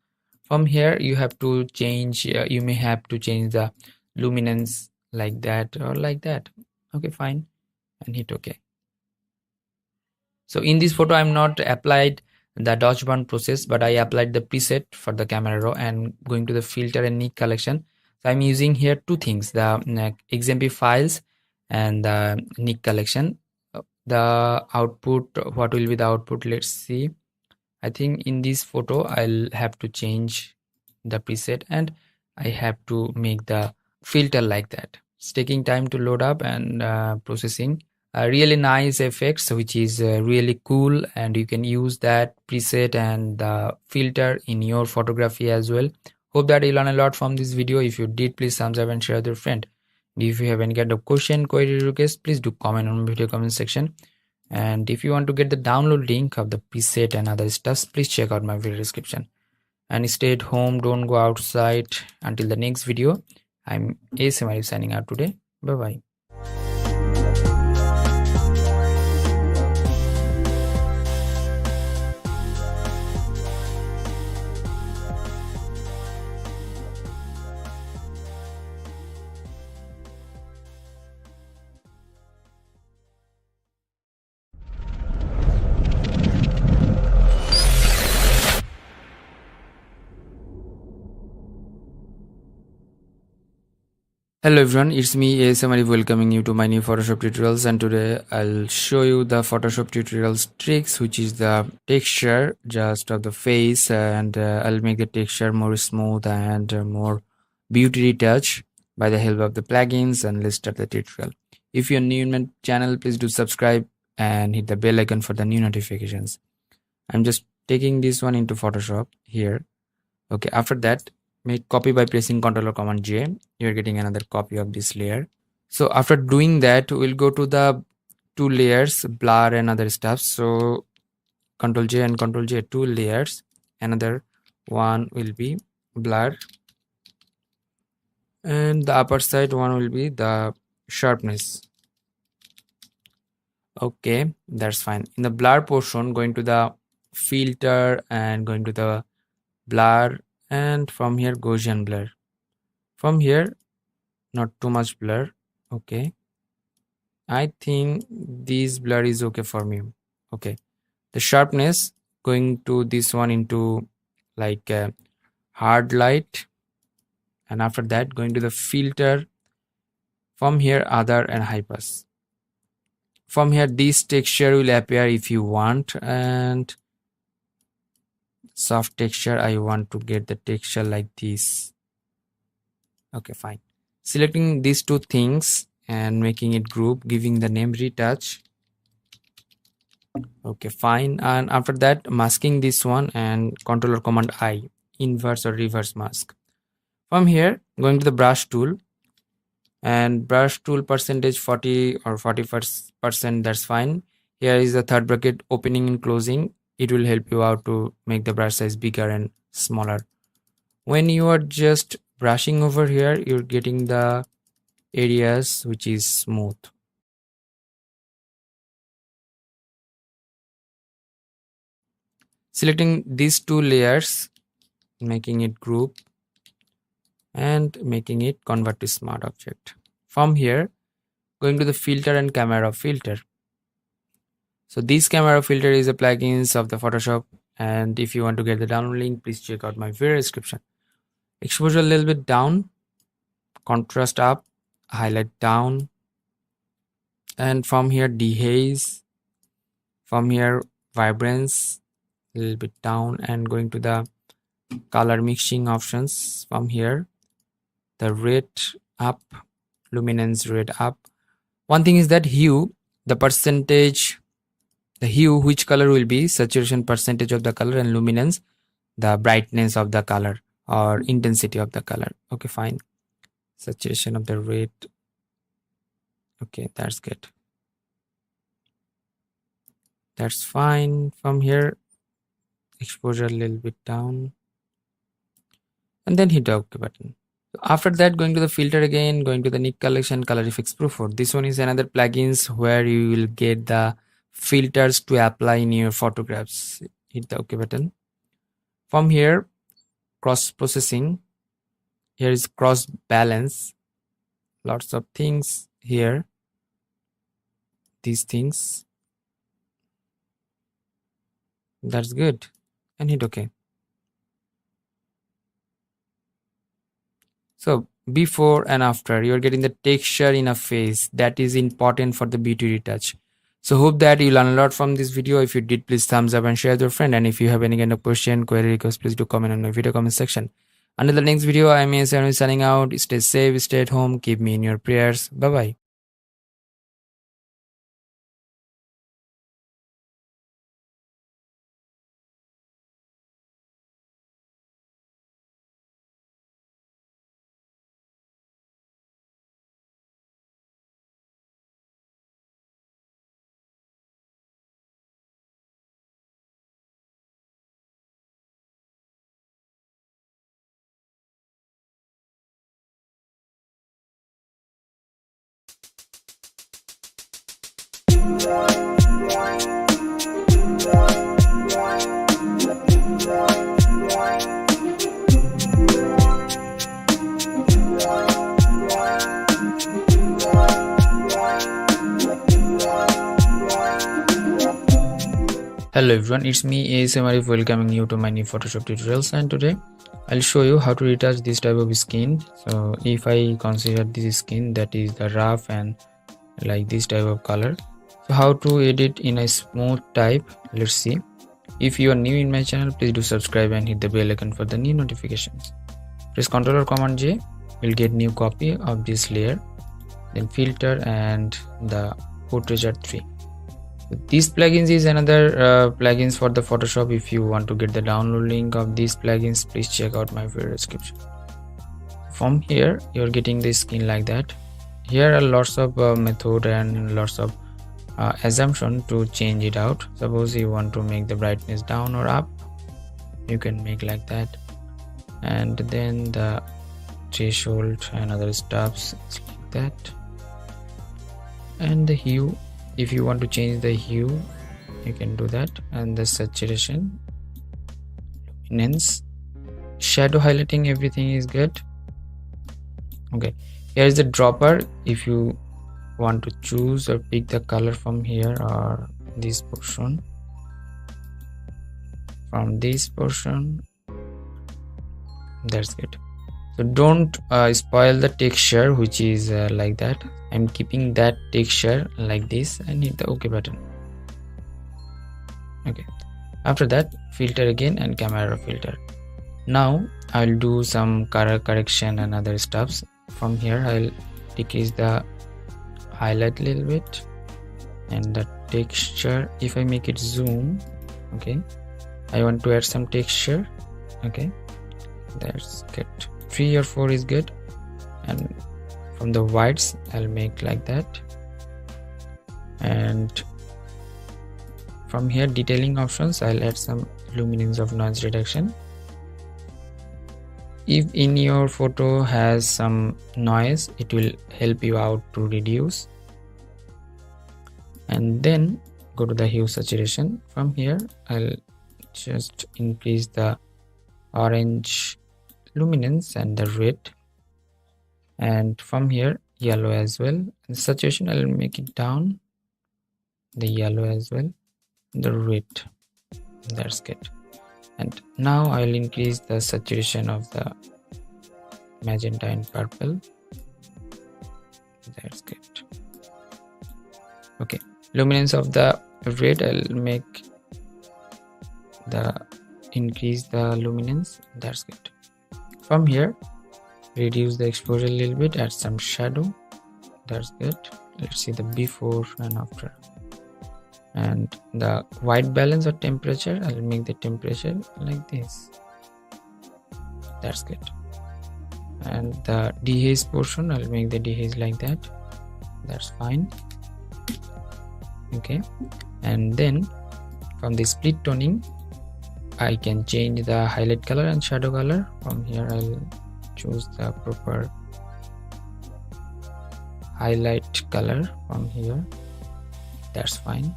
From here you have to change, you may have to change the luminance like that or like that. Okay, fine, and hit OK. So in this photo I'm not applied the dodge burn process, but I applied the preset for the camera raw and going to the filter and Nik Collection. So I'm using here two things, the XMP files and the Nik Collection. The output, what will be the output? Let's see. I think in this photo I'll have to change the preset and I have to make the filter like that. It's taking time to load up and processing. Really nice effects, which is really cool, and you can use that preset and the filter in your photography as well. Hope that you learn a lot from this video. If you did, please thumbs up and share with your friend. If you have any kind of question, query, request, please do comment on the video comment section. And if you want to get the download link of the preset and other stuff, please check out my video description. And stay at home, don't go outside. Until the next video, I'm Arif signing out today. Bye bye. Hello everyone, it's me Arif welcoming you to my new Photoshop tutorials, and today I'll show you the Photoshop tutorials tricks, which is the texture just of the face, and I'll make the texture more smooth and more beauty retouch by the help of the plugins. And let's start the tutorial. If you're new in my channel, please do subscribe and hit the bell icon for the new notifications. I'm just taking this one into Photoshop here. Okay, after that, make copy by pressing Ctrl or Command J. You're getting another copy of this layer. So after doing that, we'll go to the two layers, blur and other stuff. So Ctrl J and Ctrl J, two layers. Another one will be blur, and the upper side one will be the sharpness. Okay, that's fine. In the blur portion, going to the filter and going to the blur, and from here Gaussian blur. From here, not too much blur. Okay, I think this blur is okay for me. Okay, the sharpness, going to this one into like hard light, and after that going to the filter. From here other and high pass. From here this texture will appear if you want, and soft texture, I want to get the texture like this. Okay, fine. Selecting these two things and making it group, giving the name retouch. Okay, fine. And after that, masking this one and Ctrl or Command I, inverse or reverse mask. From here, going to the brush tool, and brush tool percentage 40 or 40%, that's fine. Here is the third bracket opening and closing. It will help you out to make the brush size bigger and smaller. When you are just brushing over here, you're getting the areas which is smooth. Selecting these two layers, making it group and making it convert to smart object. From here, going to the filter and camera filter. So this camera filter is a plugins of the Photoshop, and if you want to get the download link, please check out my video description. Exposure a little bit down, contrast up, highlight down, and from here dehaze. From here vibrance a little bit down, and going to the color mixing options. From here the red up, luminance red up. One thing is that hue, the percentage, the hue, which color will be saturation percentage of the color, and luminance, the brightness of the color or intensity of the color. Okay, fine. Saturation of the red. Okay, that's good. That's fine. From here, exposure a little bit down, and then hit the OK button. After that, going to the filter again, going to the Nik Collection Color Effects Proof. This one is another plugins where you will get the filters to apply in your photographs. Hit the OK button. From here, cross processing. Here is cross balance. Lots of things here. These things. That's good. And hit OK. So before and after, you're getting the texture in a face. That is important for the beauty retouch. So hope that you learn a lot from this video. If you did, please thumbs up and share with your friend. And if you have any kind of question, query, request, please do comment on my video comment section. Until the next video, I'm Arif signing out. Stay safe, stay at home, keep me in your prayers. Bye bye. Hello everyone, it's me Arif, welcoming you to my new Photoshop tutorials, and today I'll show you how to retouch this type of skin. So if I consider this skin, that is the rough and like this type of color, so how to edit in a smooth type, let's see. If you are new in my channel, please do subscribe and hit the bell icon for the new notifications. Press Ctrl or Command J, we'll get new copy of this layer, then filter and the portraiture 3. This plugins is another plugins for the Photoshop. If you want to get the download link of these plugins, please check out my video description. From here, you're getting this skin like that. Here are lots of method and lots of assumption to change it out. Suppose you want to make the brightness down or up, you can make like that, and then the threshold and other stuffs like that, and the hue. If you want to change the hue, you can do that, and the saturation, luminance, shadow highlighting, everything is good. Okay, here is the dropper. If you want to choose or pick the color from here or this portion, from this portion, that's good. So don't spoil the texture, which is like that. I'm keeping that texture like this and hit the OK button. Okay, after that, filter again and camera filter. Now I'll do some color correction and other stuffs. From here, I'll decrease the highlight a little bit and the texture. If I make it zoom, okay, I want to add some texture. Okay, that's good. 3 or 4 is good, and from the whites I'll make like that, and from here detailing options I'll add some luminance of noise reduction. If in your photo has some noise, it will help you out to reduce. And then go to the hue saturation. From here I'll just increase the orange luminance and the red, and from here yellow as well. And saturation I'll make it down, the yellow as well, the red. That's good. And now I'll increase the saturation of the magenta and purple. That's good. Okay, luminance of the red I'll make the increase the luminance. That's good. From here reduce the exposure a little bit, add some shadow. That's good. Let's see the before and after. And the white balance or temperature, I'll make the temperature like this. That's good. And the dehaze portion, I'll make the dehaze like that. That's fine. Okay, and then from the split toning, I can change the highlight color and shadow color. From here I'll choose the proper highlight color from here. That's fine.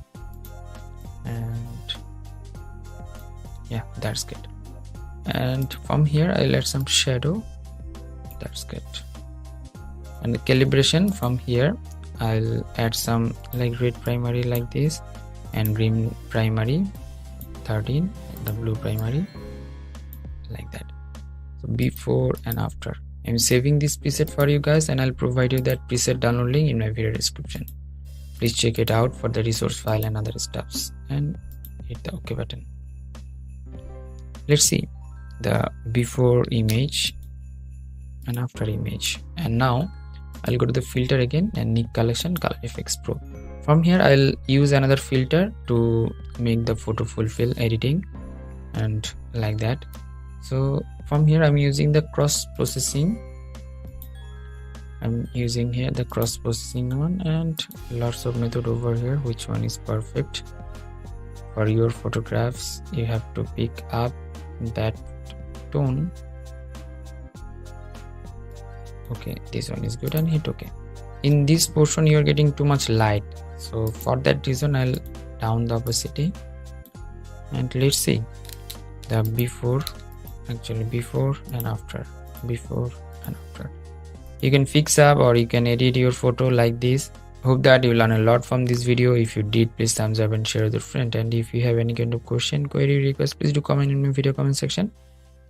And yeah, that's good. And from here I'll add some shadow. That's good. And the calibration, from here I'll add some like red primary like this, and green primary 13, the blue primary like that. So before and after. I'm saving this preset for you guys, and I'll provide you that preset download link in my video description. Please check it out for the resource file and other stuffs, and hit the OK button. Let's see the before image and after image. And now I'll go to the filter again and Nik Collection Color Effects Pro. From here I'll use another filter to make the photo fulfill editing, and like that. So from here I'm using the cross processing. I'm using here the cross processing one, and lots of method over here. Which one is perfect for your photographs? You have to pick up that tone. Okay, this one is good, and hit OK. In this portion you are getting too much light, so for that reason I'll down the opacity. And let's see the before, actually before and after. Before and after. You can fix up or you can edit your photo like this. Hope that you learn a lot from this video. If you did, please thumbs up and share with your friend. And if you have any kind of question, query, request, please do comment in my video comment section.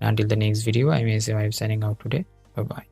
Until the next video, I'm signing out today. Bye bye.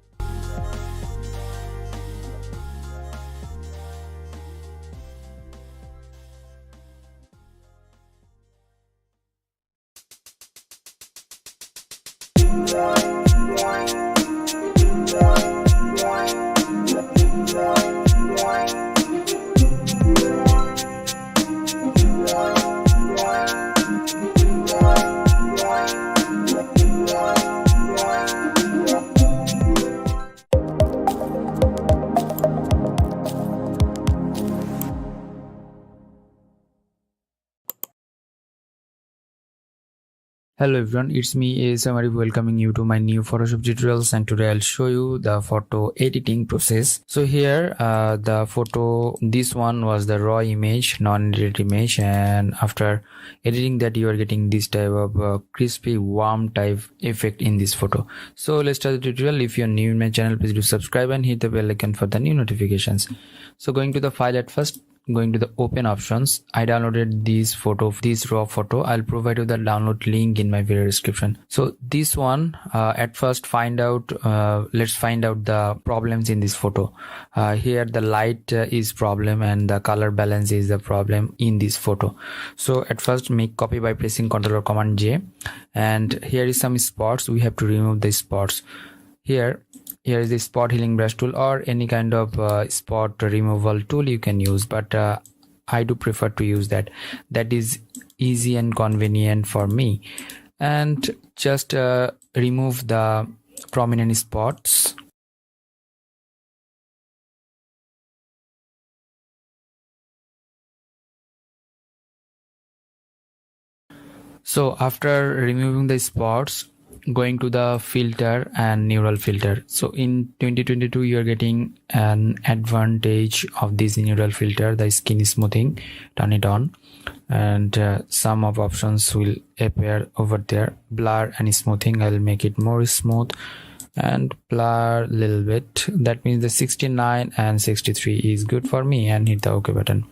Hello everyone, it's me Arif, welcoming you to my new Photoshop tutorials, and today I'll show you the photo editing process. So here the photo, this one was the raw image, non-edited image, and after editing that you are getting this type of crispy warm type effect in this photo. So let's start the tutorial. If you're new in my channel, please do subscribe and hit the bell icon for the new notifications. So going to the file at first, going to the open options, I downloaded this raw photo. I'll provide you the download link in my video description. So this one, at first let's find out the problems in this photo. Here the light is problem and the color balance is the problem in this photo. So at first make copy by pressing Ctrl or Command J, and here is some spots. We have to remove the spots. Here is the spot healing brush tool or any kind of spot removal tool you can use, but I do prefer to use that. That is easy and convenient for me. And just remove the prominent spots. So after removing the spots, going to the filter and neural filter. So in 2022 you are getting an advantage of this neural filter, the skin smoothing. Turn it on, and some of options will appear over there. Blur and smoothing, I'll make it more smooth, and blur a little bit. That means the 69 and 63 is good for me, and hit the OK button.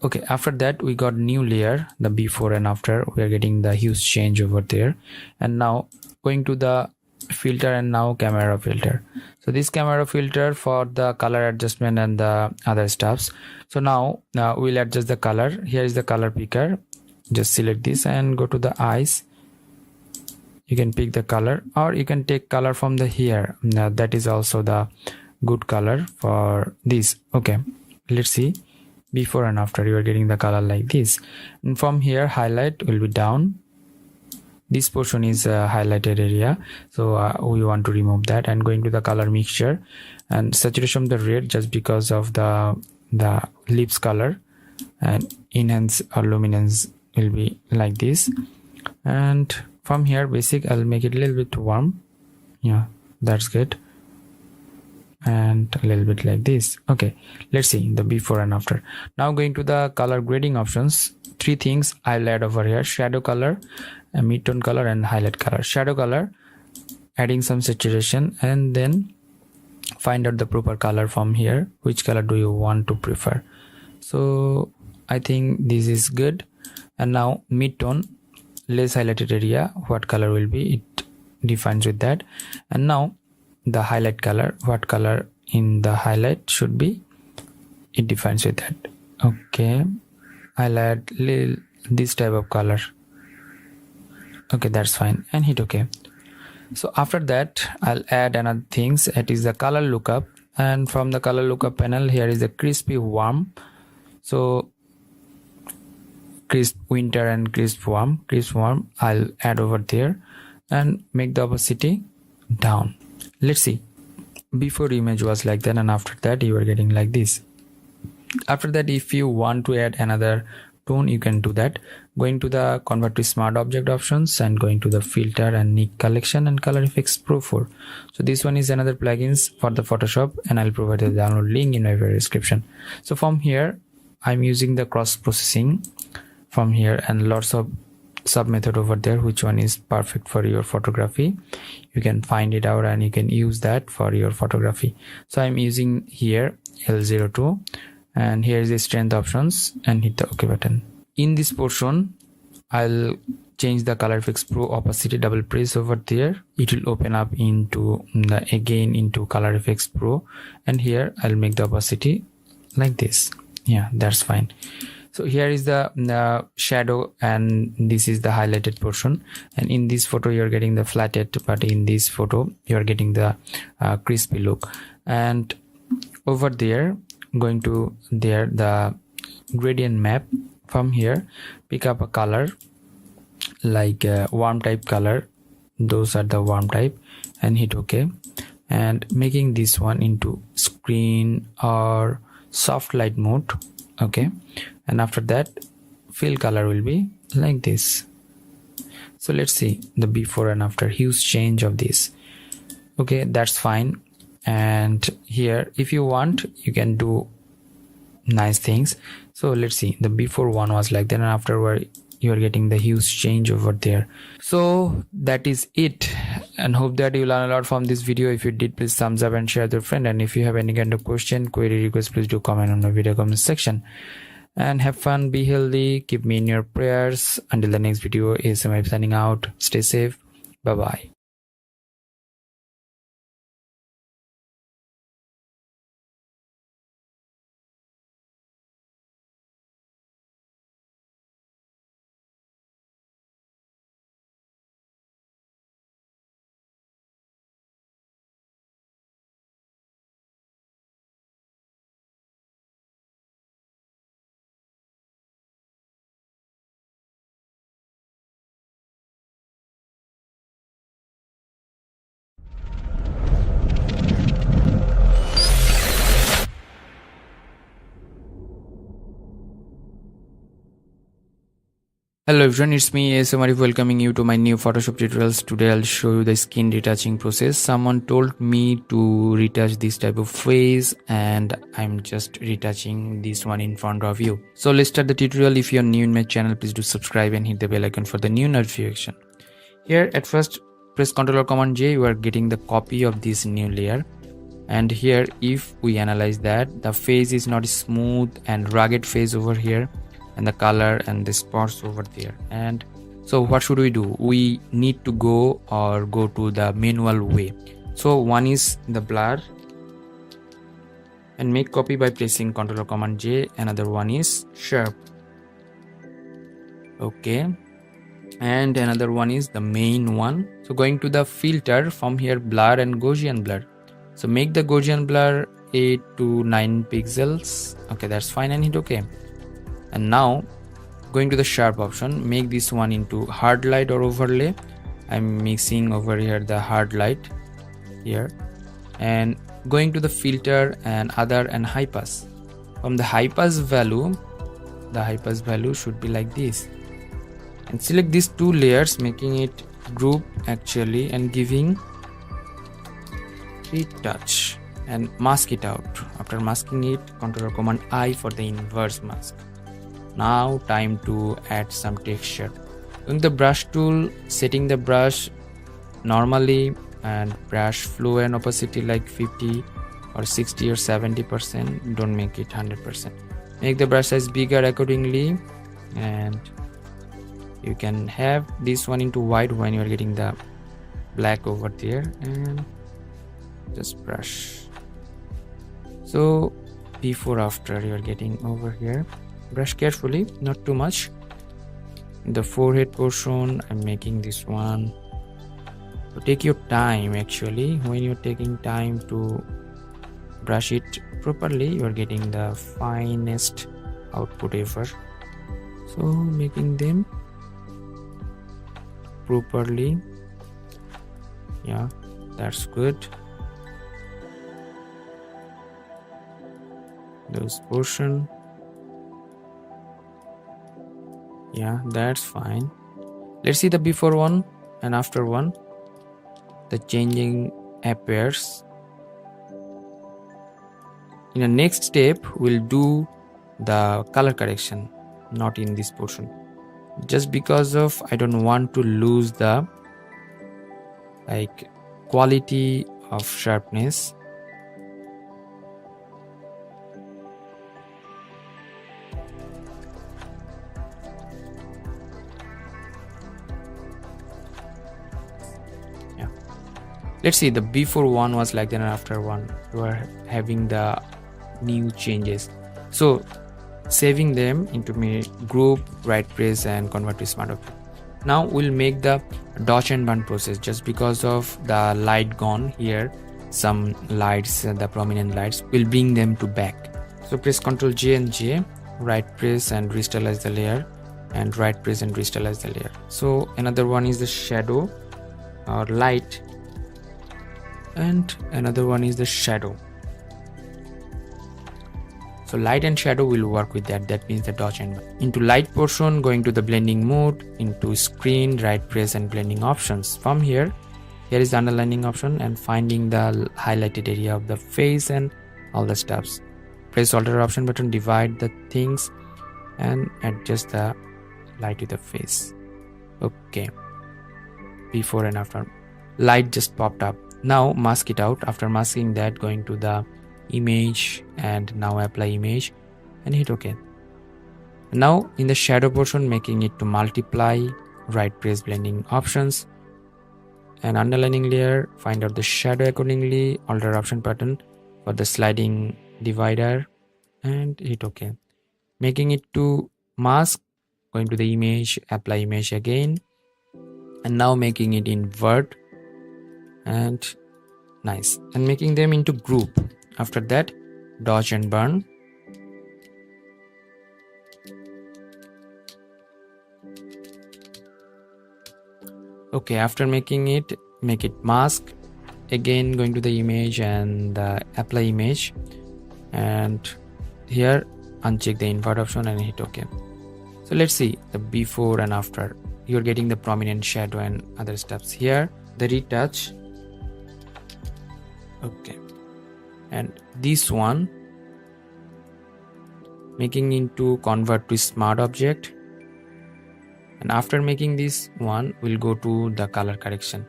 Okay, after that we got new layer, the before and after. We are getting the huge change over there. And now going to the filter and now camera filter. So this camera filter for the color adjustment and the other stuffs. So now we'll adjust the color. Here is the color picker. Just select this and go to the eyes. you can pick the color, or you can take color from the here. Now that is also the good color for this. Okay, let's see before and after. You are getting the color like this, and from here highlight will be down. This portion is a highlighted area, so we want to remove that, and going to the color mixture and saturation of the red just because of the lips color, and enhance or luminance will be like this. And from here basic, I'll make it a little bit warm. Yeah, that's good. And a little bit like this. Okay, let's see the before and after. Now going to the color grading options, three things I'll add over here: shadow color, a mid-tone color, and highlight color. Shadow color, adding some saturation, and then find out the proper color from here. Which color do you want to prefer? So I think this is good. And now mid-tone, less highlighted area, what color will be, it defines with that. And now the highlight color, what color in the highlight should be, it defines with that. Okay, I'll add this type of color. Okay, that's fine, and hit OK. So after that I'll add another things, it is the color lookup, and from the color lookup panel here is the crispy warm. So crisp winter and crisp warm I'll add over there, and make the opacity down. Let's see, before image was like that, and after that you are getting like this. After that, if you want to add another tone, you can do that. Going to the convert to smart object options, and going to the filter and Nik Collection and Color Effects Pro 4. So this one is another plugins for the Photoshop, and I'll provide the download link in my video description. So from here I'm using the cross processing from here, and lots of sub method over there, which one is perfect for your photography. You can find it out and you can use that for your photography. So I'm using here L02, and here is the strength options, and hit the OK button. In this portion I'll change the Color Effects Pro opacity, double press over there, it will open up into into Color Effects Pro, and here I'll make the opacity like this. Yeah, that's fine. So here is the shadow, and this is the highlighted portion, and in this photo you're getting the flatted, but in this photo you're getting the crispy look. And over there, going to there, the gradient map, from here pick up a color like warm type color, those are the warm type, and hit OK, and making this one into screen or soft light mode. Okay, and after that fill color will be like this. So let's see the before and after, huge change of this. Okay, that's fine. And here if you want you can do nice things. So let's see, the before one was like that, and afterward you are getting the huge change over there. So that is it, and hope that you learn a lot from this video. If you did, please thumbs up and share with your friend, and if you have any kind of question, query, request, please do comment on the video comment section. And have fun, be healthy, keep me in your prayers. Until the next video, ASMR signing out. Stay safe, bye bye. Hello everyone, it's me Arif welcoming you to my new Photoshop tutorials. Today I'll show you the skin retouching process. Someone told me to retouch this type of face, and I'm just retouching this one in front of you. So let's start the tutorial. If you're new in my channel, please do subscribe and hit the bell icon for the new notification. Here at first press Ctrl or Command J, you are getting the copy of this new layer. And here if we analyze that, the face is not smooth and rugged face over here, and the color and the spots over there. And so what should we do? We need to go to the manual way. So one is the blur, and make copy by pressing Ctrl or Command J. Another one is sharp. Okay, and another one is the main one. So going to the filter, from here blur and Gaussian blur. So make the Gaussian blur 8 to 9 pixels. Okay, that's fine, and hit OK. And now going to the sharp option, make this one into hard light or overlay. I'm mixing over here the hard light here, and going to the filter and other and high pass. From the high pass value, the high pass value should be like this, and select these two layers, making it group actually, and giving retouch and mask it out. After masking it, Ctrl or Command I for the inverse mask. Now time to add some texture. Going the brush tool, setting the brush normally, and brush flow and opacity like 50 or 60 or 70%. Don't make it 100%. Make the brush size bigger accordingly, and you can have this one into white when you are getting the black over there, and just brush. So before after you are getting over here, brush carefully, not too much. The forehead portion, I'm making this one. So take your time actually. When you're taking time to brush it properly, you are getting the finest output ever. So making them properly, yeah, that's good. Those portion, yeah, that's fine. Let's see the before one and after one. The changing appears. In the next step, we'll do the color correction, not in this portion, just because of I don't want to lose the quality of sharpness. Let's see, the before one was like that, and after one you are having the new changes. So saving them into my group, right press and convert to smart object. Now we'll make the dodge and burn process, just because of the light gone here, some lights, the prominent lights, will bring them to back. So press Ctrl J and J, right press and restylize the layer, and right press and restylize the layer. So another one is the shadow or light, and another one is the shadow. So light and shadow will work with that. That means the dodge and burn. Into light portion, going to the blending mode, into screen, right press and blending options. From here is the underlining option, and finding the highlighted area of the face and all the stuffs. Press Alt or Option button, divide the things and adjust the light to the face. Okay, before and after, light just popped up. Now mask it out. After masking that, going to the image and now apply image and hit OK. Now in the shadow portion, making it to multiply, right press blending options and underlining layer, find out the shadow accordingly, alter option button for the sliding divider and hit OK. Making it to mask, going to the image, apply image again, and now making it invert and nice, and making them into group. After that, dodge and burn. Okay, after making it, make it mask again, going to the image and apply image, and here uncheck the invert option and hit OK. So let's see the before and after. You're getting the prominent shadow and other steps. Here the retouch. Okay, and this one making into convert to smart object, and after making this one we'll go to the color correction.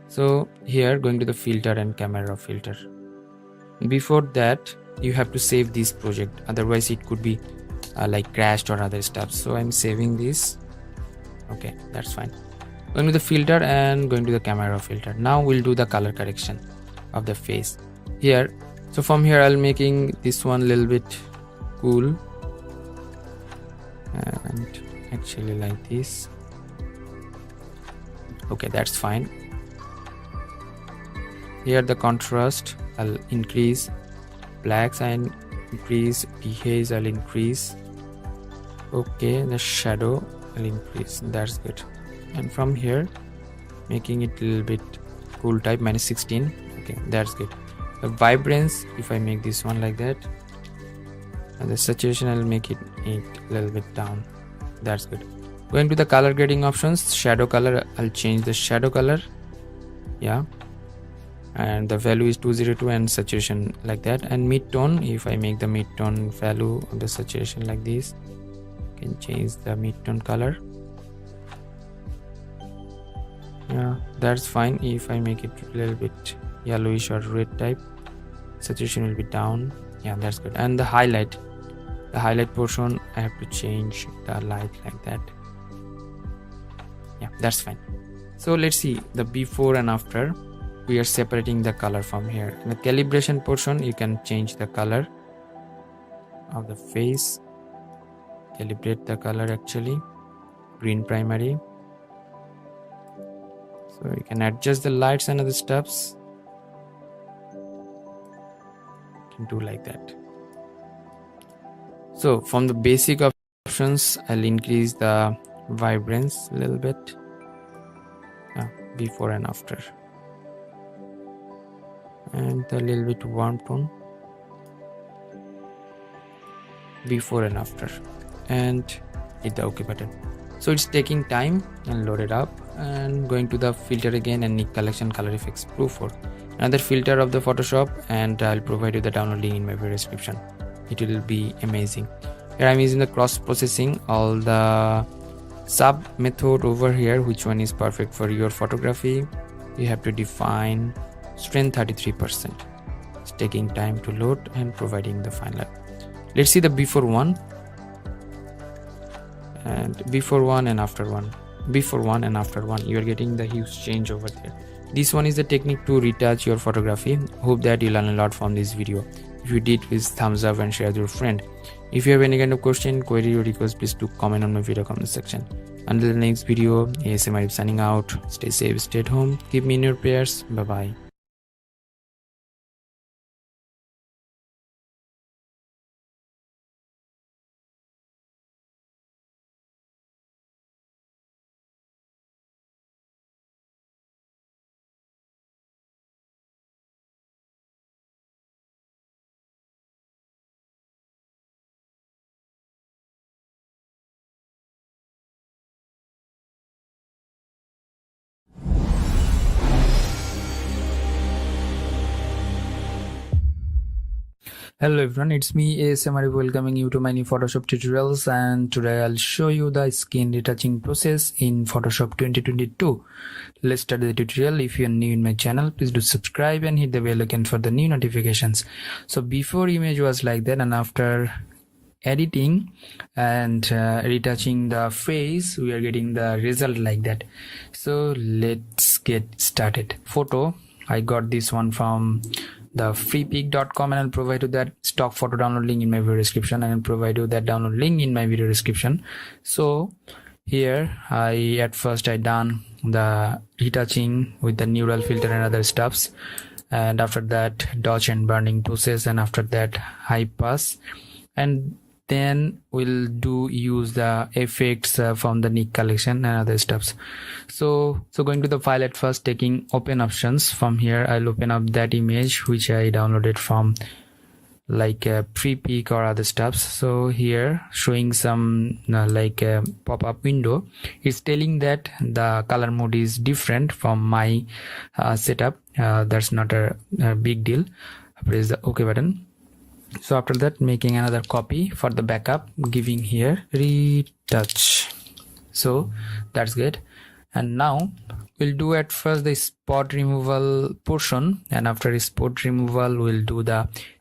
So here going to the filter and camera filter. Before that you have to save this project, otherwise it could be like crashed or other stuff. So I'm saving this. Okay, that's fine. Going to the filter and going to the camera filter. Now we'll do the color correction of the face here. So from here I'll making this one a little bit cool, and actually like this. Okay, that's fine. Here the contrast I'll increase, blacks and increase, dehaze I'll increase. Okay, the shadow I'll increase. That's good. And from here making it a little bit cool type, -16. Okay, that's good. The vibrance, if I make this one like that, and the saturation I'll make it a little bit down. That's good. Going to the color grading options, shadow color, I'll change the shadow color. Yeah, and the value is 202 and saturation like that. And mid-tone, if I make the mid-tone value of the saturation like this, I can change the mid-tone color. Yeah, that's fine. If I make it a little bit yellowish or red type, saturation will be down. Yeah, that's good. And the highlight portion, I have to change the light like that. Yeah, that's fine. So let's see the before and after. We are separating the color from here. In the calibration portion, you can change the color of the face, calibrate the color actually, green primary. So you can adjust the lights and other stuffs. You can do like that. So from the basic options, I'll increase the vibrance a little bit. Before and after. And a little bit warm tone. Before and after. And hit the OK button. So it's taking time and load it up. And going to the filter again and Nik Collection Color Effects Pro 4. Another filter of the Photoshop, and I'll provide you the download link in my video description. It will be amazing. Here I'm using the cross processing, all the sub method over here, which one is perfect for your photography. You have to define strength 33%. It's taking time to load and providing the final. Let's see the before one, and before one and after one. Before one and after one, you are getting the huge change over there. This one is the technique to retouch your photography. Hope that you learn a lot from this video. If you did, please thumbs up and share with your friend. If you have any kind of question, query or request, please do comment on my video comment section. Until the next video, ASM Arif signing out. Stay safe, stay at home, keep me in your prayers. Bye bye. Hello everyone, it's me ASM Arif welcoming you to my new Photoshop tutorials, and today I'll show you the skin retouching process in Photoshop 2022. Let's start the tutorial. If you're new in my channel, please do subscribe and hit the bell icon for the new notifications. So before image was like that, and after editing and retouching the face, we are getting the result like that. So let's get started. Photo, I got this one from the freepik.com, and I'll provide you that stock photo download link in my video description, and I'll provide you that download link in my video description. So here at first I done the retouching with the neural filter and other stuffs, and after that dodge and burning process, and after that high pass, and then we'll use the effects from the Nik Collection and other stuffs. So going to the file at first, taking open options. From here I'll open up that image which I downloaded from like a pre-pick or other stuffs. So here showing some like a pop-up window. It's telling that the color mode is different from my setup. That's not a big deal. Press the OK button. So after that, making another copy for the backup, giving here retouch. So that's good. And now we'll do at first the spot removal portion, and after spot removal we'll do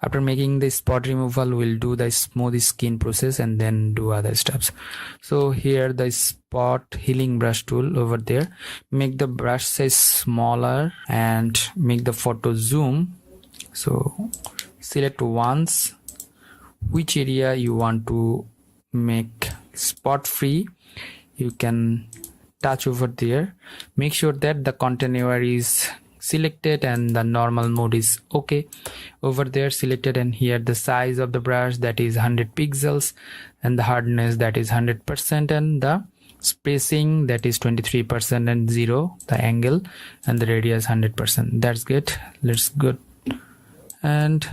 after making the spot removal we'll do the smooth skin process and then do other steps. So here the spot healing brush tool over there, make the brush size smaller and make the photo zoom. So select once which area you want to make spot free. You can touch over there. Make sure that the container is selected and the normal mode is okay over there selected, and here the size of the brush, that is 100 pixels, and the hardness, that is 100%, and the spacing, that is 23%, and 0 the angle, and the radius 100%. That's good. Let's go, and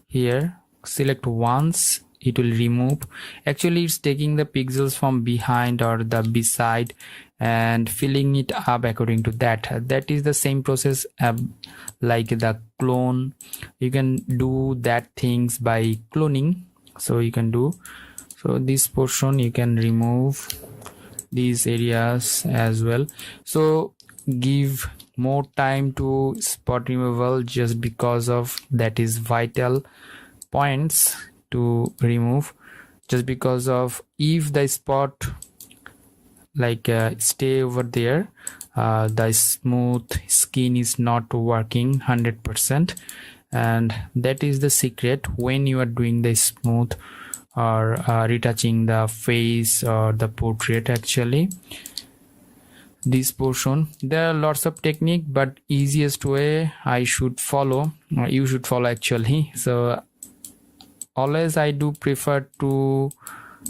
here select once, it will remove. Actually it's taking the pixels from behind or the beside and filling it up according to that. That is the same process like the clone. You can do that things by cloning. So you can do, so this portion you can remove, these areas as well. So give more time to spot removal just because of that is vital points to remove, just because of if the spot like stay over there, the smooth skin is not working 100%, and that is the secret when you are doing the smooth or retouching the face or the portrait. Actually this portion, there are lots of technique, but easiest way I should follow, you should follow actually. So always I do prefer to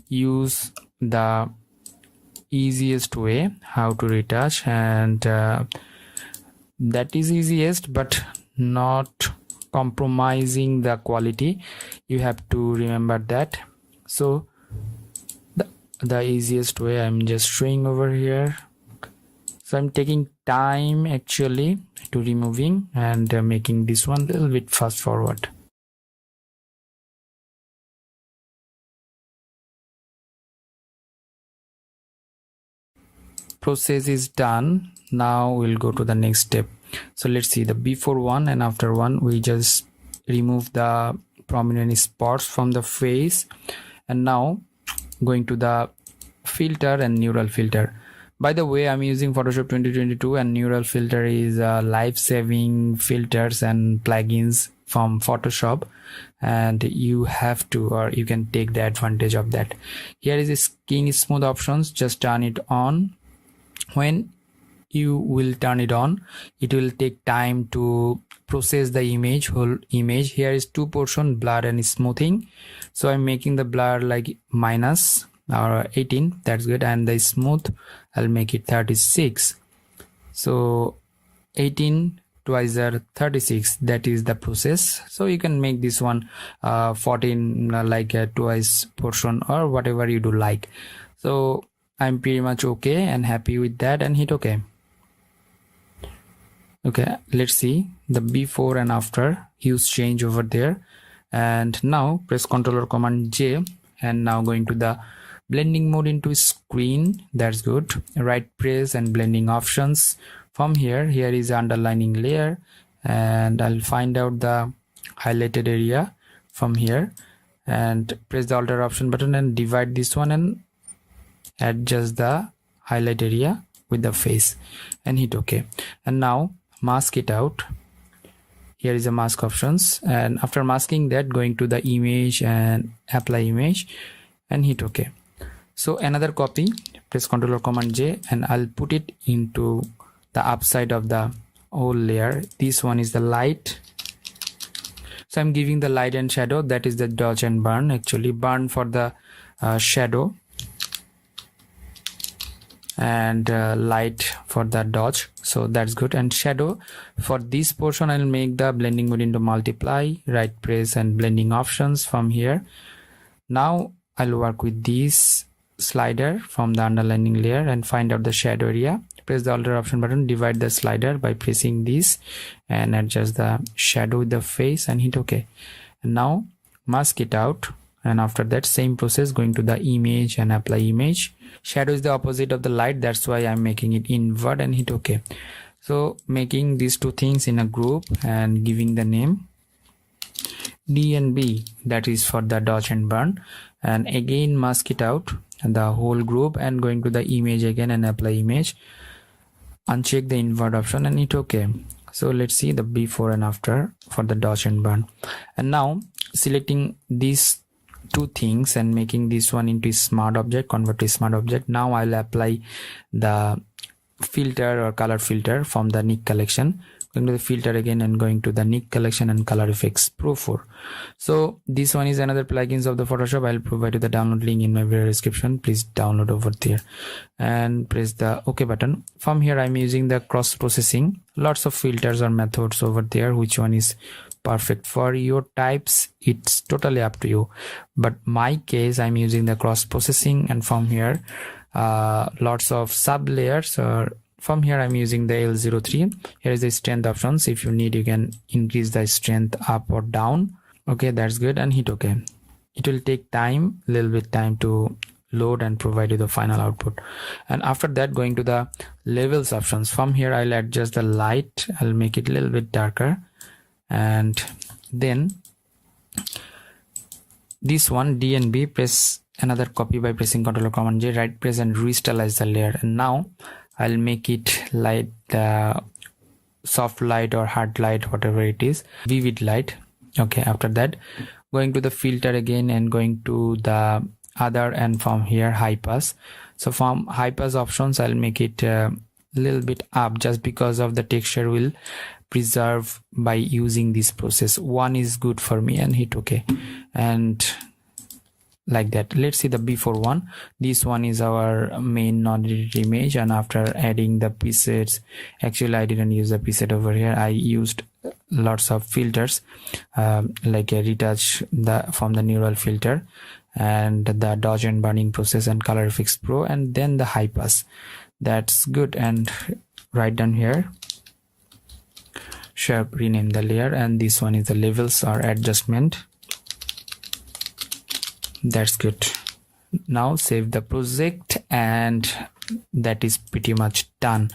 use the easiest way how to retouch, and that is easiest but not compromising the quality. You have to remember that. So the easiest way I'm just showing over here. So I'm taking time actually to removing and making this one a little bit fast forward. Process is done. Now we'll go to the next step. So let's see the before one and after one. We just remove the prominent spots from the face, and now going to the filter and neural filter. By the way, I'm using Photoshop 2022, and neural filter is life-saving filters and plugins from Photoshop, and you have to, or you can take the advantage of that. Here is the skin smooth options. Just turn it on. When you will turn it on, it will take time to process the image, whole image. Here is two portion, blur and smoothing. So I'm making the blur like minus or 18, that's good, and the smooth I'll make it 36. So 18 twice 36, that is the process. So you can make this one 14 like twice portion or whatever you do like. So I'm pretty much okay and happy with that, and hit OK. Okay, let's see the before and after. Huge change over there. And now press Ctrl or Command J, and now going to the blending mode into screen. That's good. Right press and blending options. From here is the underlining layer, and I'll find out the highlighted area from here, and press the Alt option button and divide this one and adjust the highlight area with the face, and hit OK. And now mask it out. Here is the mask options, and after masking that, going to the image and apply image and hit OK. So another copy, press Ctrl or Command J, and I'll put it into the upside of the whole layer. This one is the light, so I'm giving the light and shadow, that is the dodge and burn. Actually burn for the shadow, and light for the dodge, so that's good. And shadow for this portion, I'll make the blending mode into multiply, right press and blending options from here. Now I'll work with this slider from the underlining layer and find out the shadow area. Press the Alt option button, divide the slider by pressing this and adjust the shadow with the face and hit OK. And now mask it out, and after that same process, going to the image and apply image. Shadow is the opposite of the light, that's why I'm making it invert and hit OK. So making these two things in a group and giving the name D and B, that is for the dodge and burn, and again mask it out and the whole group, and going to the image again and apply image, uncheck the invert option and hit OK. So let's see the before and after for the dodge and burn. And now selecting this two things and making this one into a smart object, convert to a smart object. Now I'll apply the filter or color filter from the Nik Collection. Going to the filter again and going to the Nik Collection and Color Effects Pro 4. So this one is another plugins of the Photoshop. I'll provide you the download link in my video description. Please download over there and press the OK button. From here I'm using the cross processing. Lots of filters or methods over there. Which one is perfect for your types, it's totally up to you, but my case I'm using the cross processing, and from here lots of sub layers. Or from here I'm using the L03. Here is the strength options. If you need, you can increase the strength up or down. Okay, that's good, and hit OK. It will take time, little bit time to load and provide you the final output. And after that, going to the levels options. From here I'll adjust the light, I'll make it a little bit darker, and then this one D and B, press another copy by pressing Ctrl or Command J, right press and restylize the layer. And now I'll make it like the soft light or hard light, whatever it is, vivid light. Okay, after that going to the filter again and going to the other, and from here high pass. So from high pass options I'll make it a little bit up, just because of the texture will preserve by using this process. One is good for me, and hit OK. And like that. Let's see the before one. This one is our main non-edited image, and after adding the presets, actually I didn't use the preset over here. I used lots of filters like a retouch from the neural filter, and the dodge and burning process, and Color Effects Pro, and then the high pass. That's good. And right down here sharp, rename the layer, and this one is the levels or adjustment. That's good. Now save the project, and that is pretty much done.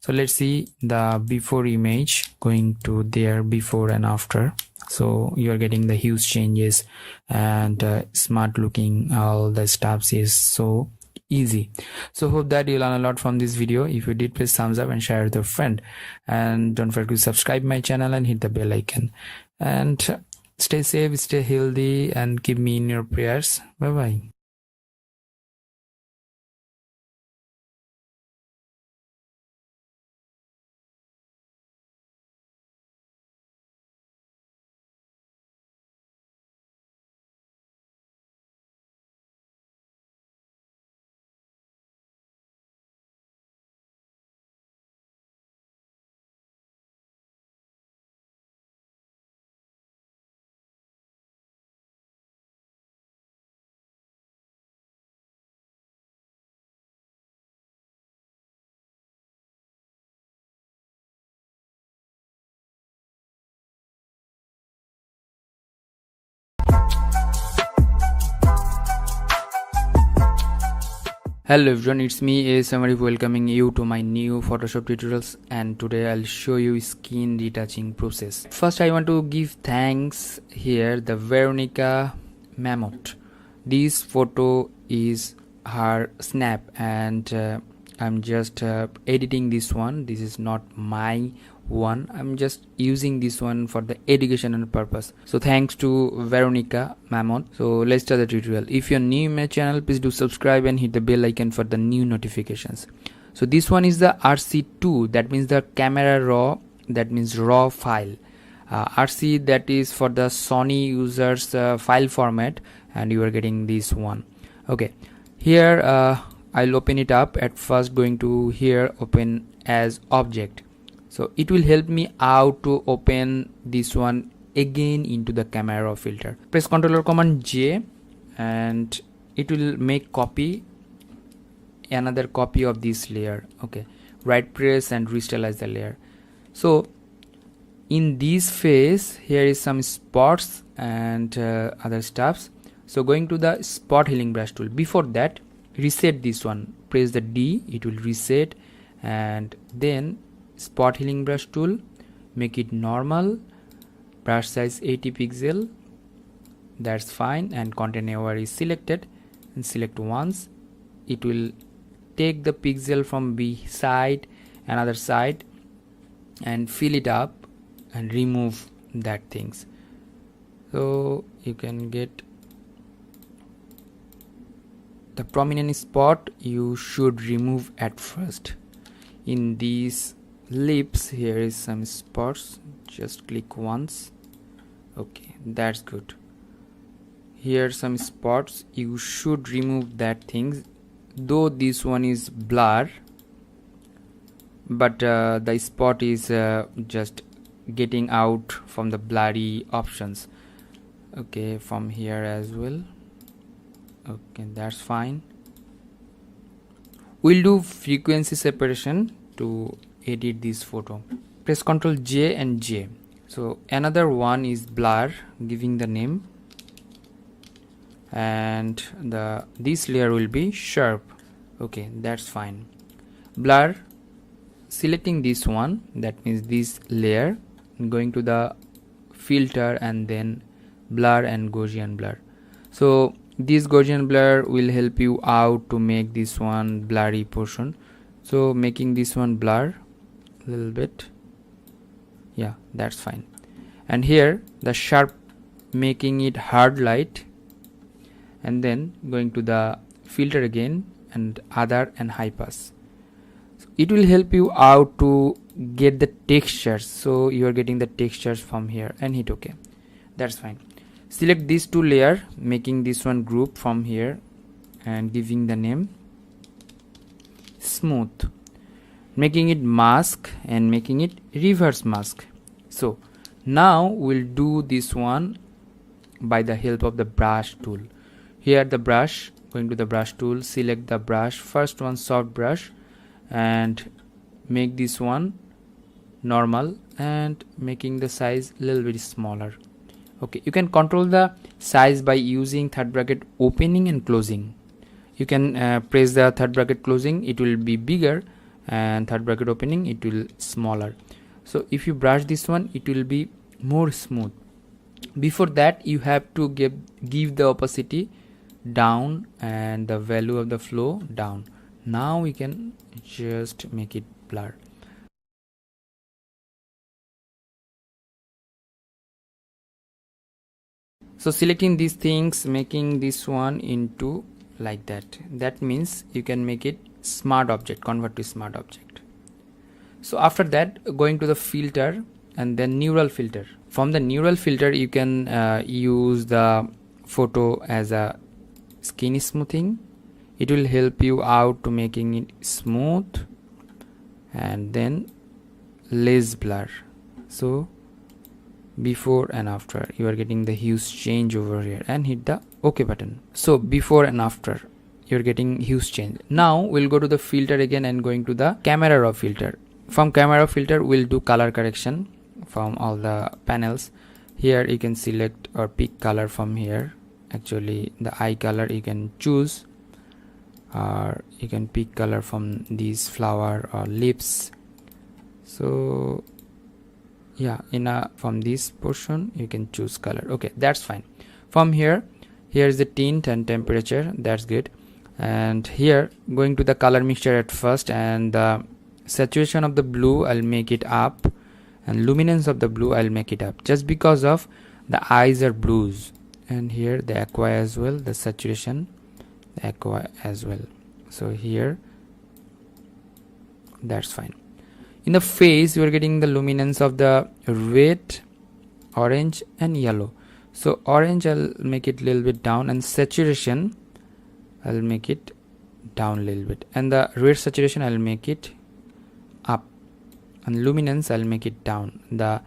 So let's see the before image, going to there, before and after. So you are getting the huge changes, and smart looking, all the stuffs is so easy. So hope that you learn a lot from this video. If you did, please thumbs up and share with your friend, and don't forget to subscribe my channel and hit the bell icon. And stay safe, stay healthy, and keep me in your prayers. Bye bye. Hello everyone, it's me Arif, welcoming you to my new Photoshop tutorials, and today I'll show you skin retouching process. First I want to give thanks here the Veronica Mammoth. This photo is her snap, and I'm just editing this one. This is not my one, I'm just using this one for the educational purpose. So thanks to Veronica Mammoth. So let's start the tutorial. If you're new in my channel, please do subscribe and hit the bell icon for the new notifications. So this one is the RC2, that means the camera raw, that means raw file. RC, that is for the Sony users file format, and you are getting this one. Okay, here I'll open it up. At first going to here, open as object. So it will help me out to open this one again into the camera filter. Press Ctrl or Command J, and it will make another copy of this layer. Okay, right press and restylize the layer. So in this phase, here is some spots and other stuffs. So going to the spot healing brush tool. Before that, reset this one. Press the D, it will reset, and then spot healing brush tool, make it normal, brush size 80 pixel, that's fine, and content aware is selected, and select once. It will take the pixel from B side, another side, and fill it up and remove that things. So you can get the prominent spot you should remove at first. In these lips here is some spots, just click once. Okay, that's good. Here some spots, you should remove that things, though this one is blur, but the spot is just getting out from the blurry options. Okay, from here as well. Okay, that's fine. We'll do frequency separation to edit this photo. Press Ctrl J and J. So another one is blur, giving the name, and this layer will be sharp. Okay, that's fine. Blur, selecting this one, that means this layer, going to the filter and then blur and Gaussian blur. So this Gaussian blur will help you out to make this one blurry portion. So making this one blur a little bit. Yeah, that's fine. And here the sharp, making it hard light, and then going to the filter again and other and high pass. So it will help you out to get the textures. So you are getting the textures from here, and hit OK. That's fine. Select these two layers, making this one group from here and giving the name smooth, making it mask and making it reverse mask. So now we'll do this one by the help of the brush tool. Here the brush, going to the brush tool, select the brush, first one soft brush, and make this one normal and making the size a little bit smaller. Okay, you can control the size by using third bracket opening and closing. You can press the third bracket closing, it will be bigger, and third bracket opening, it will smaller. So if you brush this one, it will be more smooth. Before that, you have to give the opacity down and the value of the flow down. Now we can just make it blur. So selecting these things, making this one into like that. That means you can make it smart object, convert to smart object. So after that, going to the filter and then neural filter. From the neural filter, you can use the photo as a skin smoothing. It will help you out to making it smooth and then less blur. So before and after, you are getting the huge change over here, and hit the OK button. So before and after, you're getting huge change. Now we'll go to the filter again and going to the camera raw filter. From camera raw filter, we'll do color correction from all the panels. Here you can select or pick color from here. Actually the eye color you can choose, or you can pick color from these flower or lips. So yeah, from this portion you can choose color. Okay, that's fine. From here is the tint and temperature, that's good. And here going to the color mixture at first, and the saturation of the blue I'll make it up, and luminance of the blue I'll make it up, just because of the eyes are blues. And here the aqua as well, the saturation, the aqua as well. So here, that's fine. In the face, you are getting the luminance of the red, orange and yellow. So orange I'll make it a little bit down, and saturation I'll make it down a little bit, and the red saturation I'll make it up, and luminance I'll make it down. The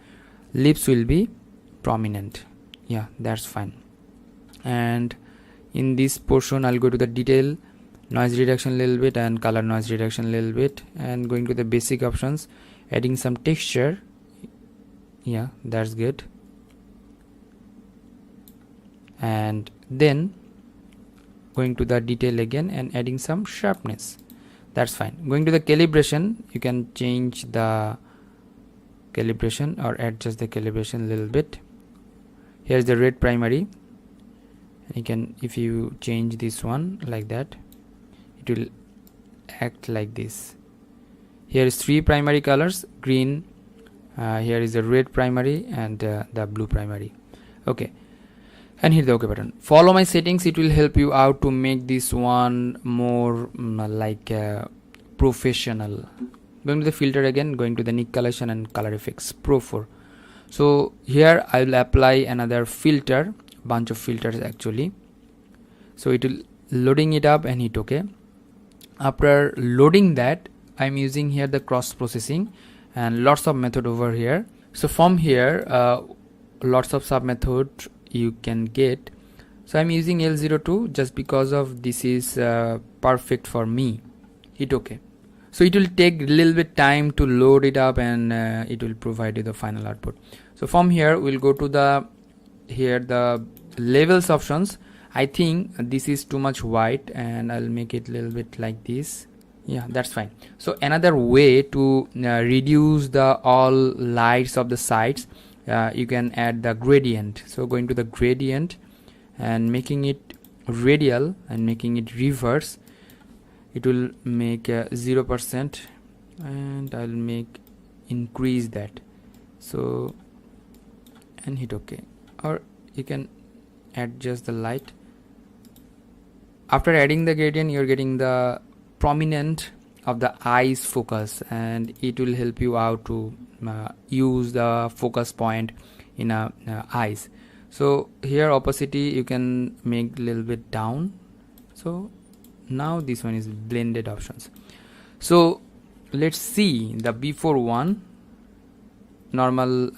lips will be prominent. Yeah, that's fine. And in this portion I'll go to the detail, noise reduction a little bit, and color noise reduction a little bit, and going to the basic options, adding some texture. Yeah, that's good. And then going to the detail again and adding some sharpness. That's fine. Going to the calibration, you can change the calibration or adjust the calibration a little bit. Here's the red primary. You can, if you change this one like that, it will act like this. Here is 3 primary colors, green, here is the red primary and the blue primary. Okay, and hit the OK button. Follow my settings, it will help you out to make this one more professional. Going to the filter again, going to the Nik Collection and color effects Pro 4. So here I will apply another filter, bunch of filters actually. So it will loading it up and hit OK. After loading that, I'm using here the cross processing and lots of method over here. So from here lots of sub method you can get. So I'm using L02 just because of this is perfect for me. Hit OK. So it will take a little bit time to load it up and it will provide you the final output. So from here we'll go to the levels options. I think this is too much white and I'll make it a little bit like this. Yeah, that's fine. So another way to reduce the all lights of the sides, you can add the gradient. So going to the gradient and making it radial and making it reverse, it will make 0% and I'll make increase that. So and hit OK, or you can adjust the light. After adding the gradient, you're getting the prominent of the eyes focus, and it will help you out to use the focus point in eyes. So here opacity you can make a little bit down. So now this one is blended options. So let's see the before one, normal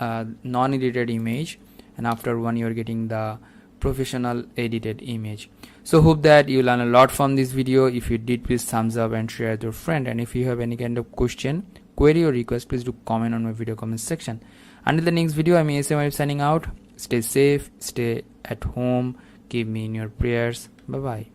non-edited image, and after one you're getting the professional edited image. So hope that you learn a lot from this video. If you did, please thumbs up and share with your friend, and if you have any kind of question, query or request, please do comment on my video comment section. Until the next video, I'm Arif signing out. Stay safe, stay at home, keep me in your prayers. Bye bye.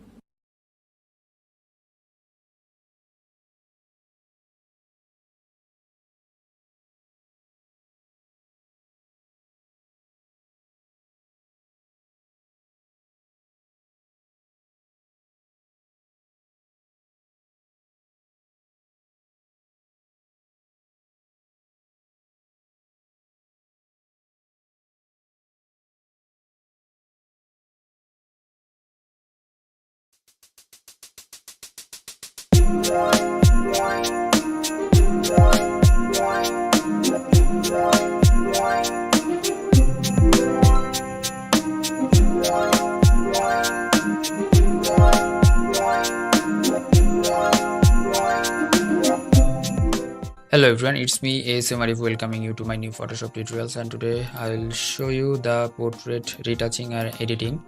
Hello everyone, it's me Arif welcoming you to my new Photoshop tutorials, and today I'll show you the portrait retouching and editing.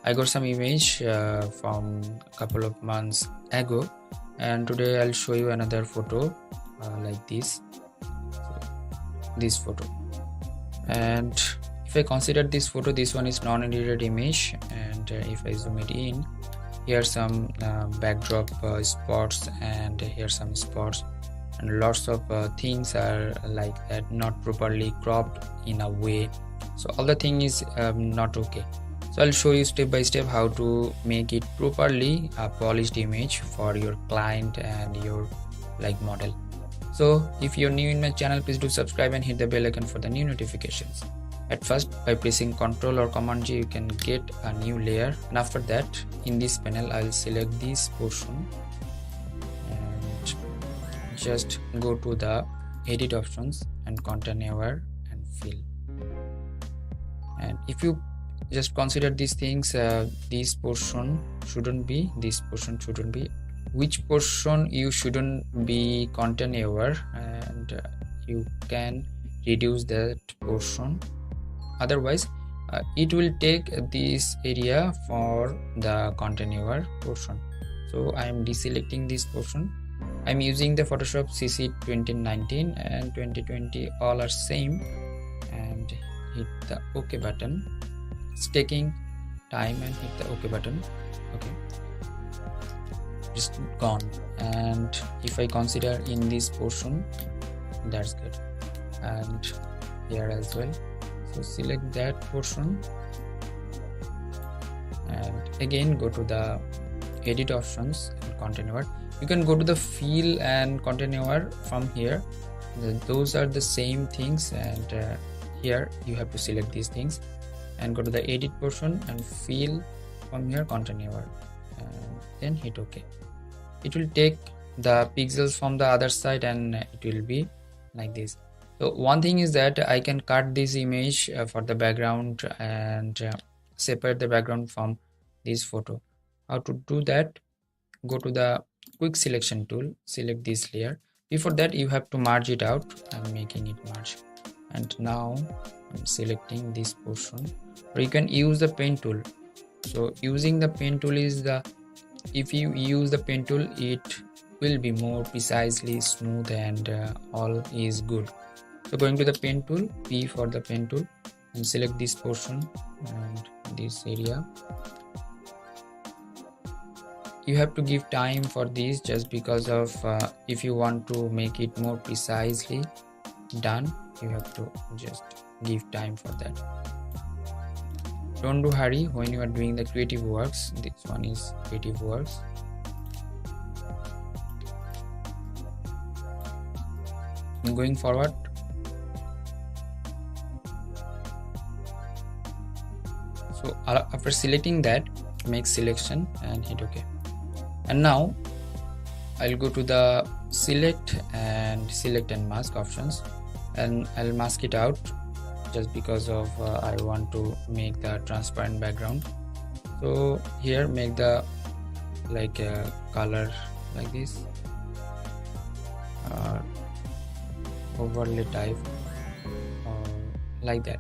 I got some image from a couple of months ago, and today I'll show you another photo like this. This photo, and if I consider this photo, this one is non-edited image, and if I zoom it in, here some backdrop spots, and here some spots, and lots of things are like that, not properly cropped in a way. So all the thing is not okay. So I'll show you step by step how to make it properly a polished image for your client and your model. So if you're new in my channel, please do subscribe and hit the bell icon for the new notifications. At first, by pressing Ctrl or Command G, you can get a new layer, and after that in this panel I'll select this portion and just go to the edit options and content aware and fill. And if you just consider these things, this portion shouldn't be, this portion shouldn't be, which portion you shouldn't be content aware, and you can reduce that portion. Otherwise it will take this area for the content aware portion. So I am deselecting this portion. I'm using the Photoshop CC 2019 and 2020, all are same, and hit the OK button. It's taking time, and hit the OK button. Okay, just gone. And if I consider in this portion, that's good, and here as well. So select that portion and again go to the edit options and content aware. You can go to the fill and content aware from here. Those are the same things, and here you have to select these things and go to the edit portion and fill from here content aware, and then hit OK. It will take the pixels from the other side and it will be like this. So one thing is that I can cut this image for the background and separate the background from this photo. How to do that? Go to the quick selection tool, select this layer. Before that you have to merge it out. I'm making it merge, and now I'm selecting this portion, or you can use the pen tool. So using the pen tool is if you use the pen tool, it will be more precisely smooth and all is good. So going to the pen tool, P for the pen tool, and select this portion and this area. You have to give time for this, just because of if you want to make it more precisely done, you have to just give time for that. Don't do hurry when you are doing the creative works. This one is creative works. Going forward, so after selecting that, make selection and hit OK. And now I'll go to the select and mask options, and I'll mask it out, just because of I want to make the transparent background. So here make the color like this, overlay type, or like that.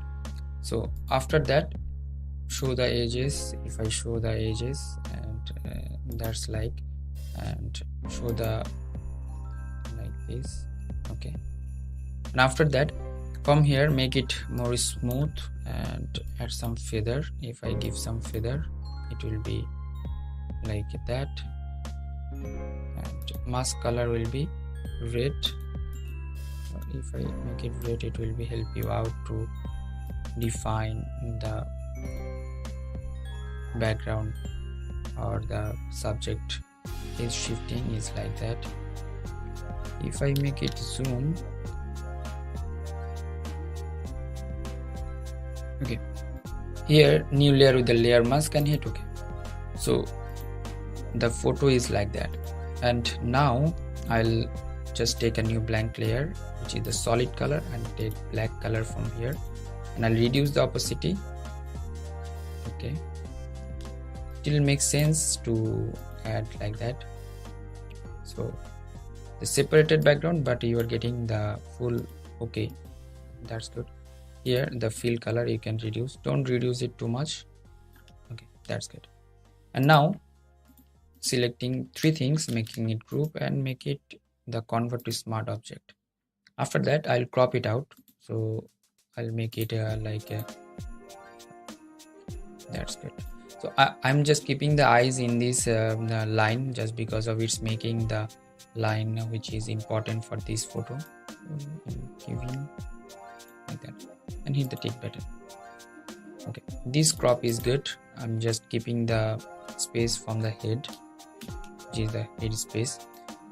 So after that, show the edges. If I show the edges, and that's and show the like this. Okay, and after that, from here make it more smooth and add some feather. If I give some feather, it will be like that, and mask color will be red. If I make it red, it will be help you out to define the background, or the subject is shifting is like that. If I make it zoom, okay, here new layer with the layer mask and hit OK. So the photo is like that. And now I'll just take a new blank layer, which is the solid color, and take black color from here, and I'll reduce the opacity. Okay, it will make sense to add like that. So the separated background, but you are getting the full. Okay, that's good. Here the fill color you can reduce, don't reduce it too much. Okay, that's good. And now selecting three things, making it group and make it the convert to smart object. After that I'll crop it out, so I'll make it that's good. So I'm just keeping the eyes in this line, just because of it's making the line which is important for this photo. Giving like that and hit the tick button. Okay, this crop is good. I'm just keeping the space from the head, which is the head space,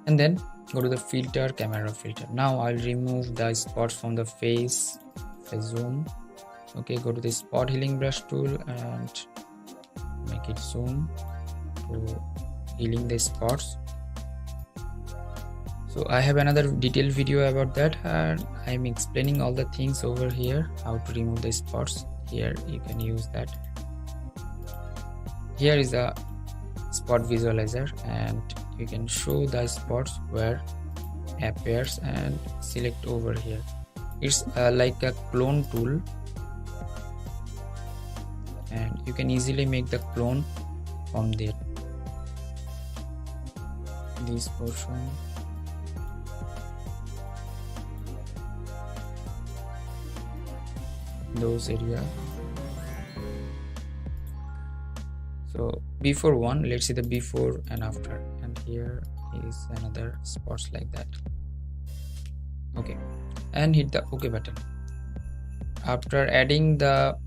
and then go to the filter, camera filter. Now I'll remove the spots from the face. If I zoom, okay, go to the spot healing brush tool and make it zoom to healing the spots. So I have another detailed video about that, and I'm explaining all the things over here, how to remove the spots. Here you can use that. Here is a spot visualizer, and you can show the spots where appears and select over here. It's like a clone tool, and you can easily make the clone from there. This portion, those area. So before one, let's see the before and after, and here is another spots like that. Okay, and hit the OK button. After adding the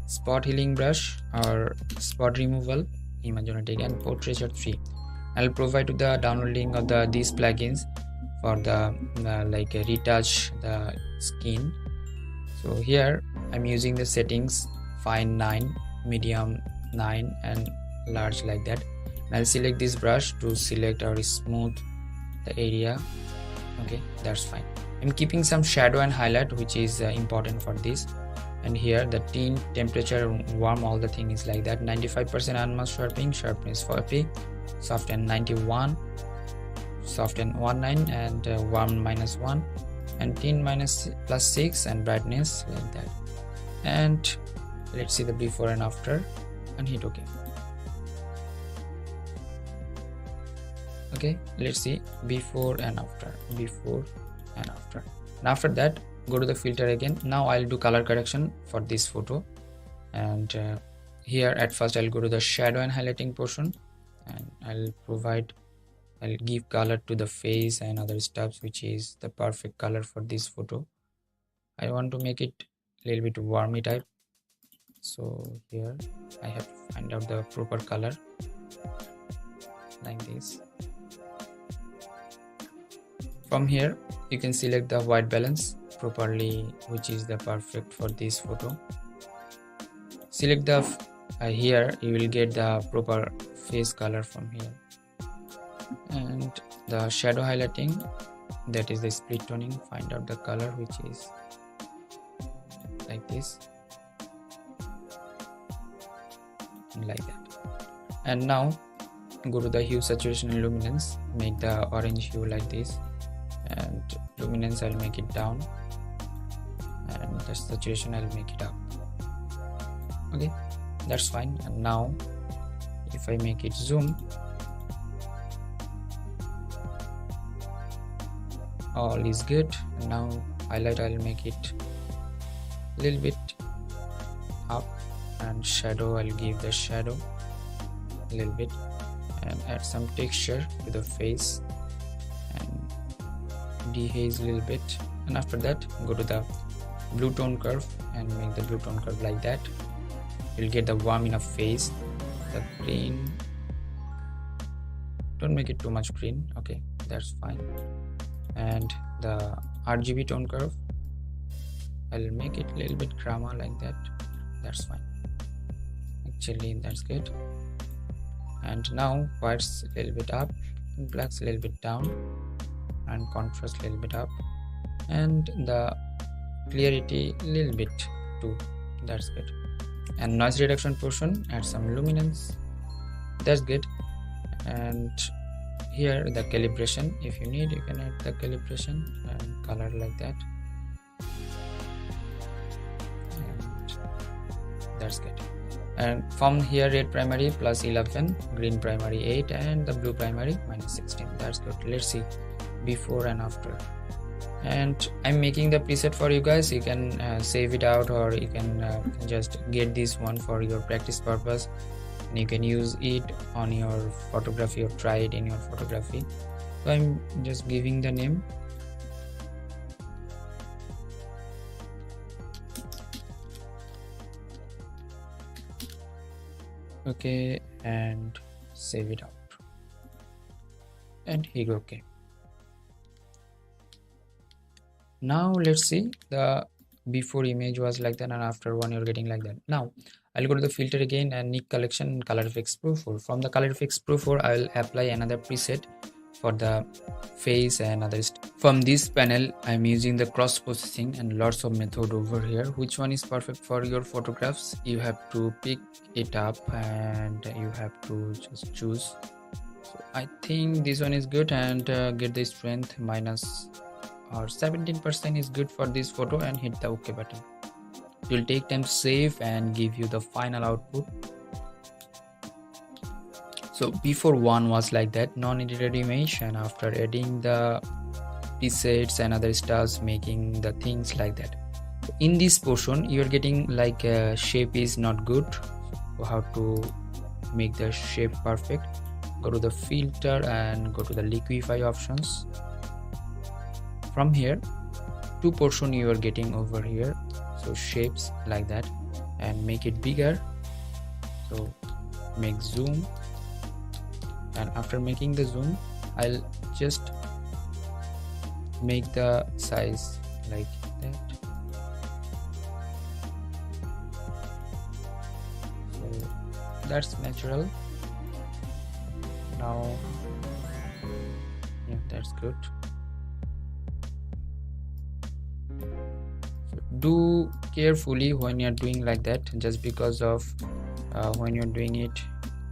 spot healing brush or spot removal, imagenetic and portraiture 3, I'll provide to the download link of these plugins for the retouch the skin. So here I'm using the settings fine 9, medium 9 and large like that. And I'll select this brush to select or smooth the area. Okay, that's fine. I'm keeping some shadow and highlight, which is important for this. And here the tint, temperature, warm, all the thing is like that. 95% unmasked sharpening, sharpness 40, soften 91, soften 19, and warm -1, and tint +6, and brightness like that. And let's see the before and after, and hit OK. Okay, let's see before and after, before and after. And after that, go to the filter again. Now I'll do color correction for this photo, and here at first I'll go to the shadow and highlighting portion, and I'll give color to the face and other stuffs, which is the perfect color for this photo. I want to make it a little bit warmy type, so here I have to find out the proper color like this. From here you can select the white balance properly, which is the perfect for this photo. Select the here you will get the proper face color from here, and the shadow highlighting, that is the split toning. Find out the color, which is like this and like that. And now go to the hue, saturation and luminance. Make the orange hue like this, and luminance I'll make it down, and the saturation I'll make it up. Okay, that's fine. And now if I make it zoom, all is good. And now highlight, I'll make it a little bit up, and shadow, I'll give the shadow a little bit, and add some texture to the face, and dehaze a little bit. And after that, go to the blue tone curve and make the blue tone curve like that. You'll get the warm enough face. The green, don't make it too much green. Okay, that's fine. And the RGB tone curve, I'll make it a little bit chroma like that. That's fine. Actually, that's good. And now white's a little bit up, and black's a little bit down, and contrast a little bit up, and the clarity a little bit too. That's good. And noise reduction portion, add some luminance. That's good. And here the calibration, if you need, you can add the calibration and color like that. And that's good. And from here, red primary +11, green primary 8, and the blue primary -16. That's good. Let's see before and after. And I'm making the preset for you guys. You can save it out, or you can just get this one for your practice purpose, and you can use it on your photography or try it in your photography. So I'm just giving the name. Okay, and save it out and hit OK. Now let's see, the before image was like that, and after one you're getting like that. Now I'll go to the filter again, and Nik Collection Color Effects Pro 4. From the Color Effects Pro 4, I will apply another preset for the face and other stuff. From this panel, I'm using the cross processing and lots of method over here. Which one is perfect for your photographs? You have to pick it up and you have to just choose. So I think this one is good, and get the strength minus or 17% is good for this photo, and hit the OK button. It will take time to save and give you the final output. So before one was like that, non-edited image, and after adding the presets and other stuff, making the things like that. In this portion, you're getting like shape is not good. So how to make the shape perfect? Go to the filter and go to the liquify options. From here, two portion you are getting over here, so shapes like that, and make it bigger. So make zoom, and after making the zoom, I'll just make the size like that. that's natural. Now yeah, that's good. So do carefully when you're doing like that, just because of when you're doing it,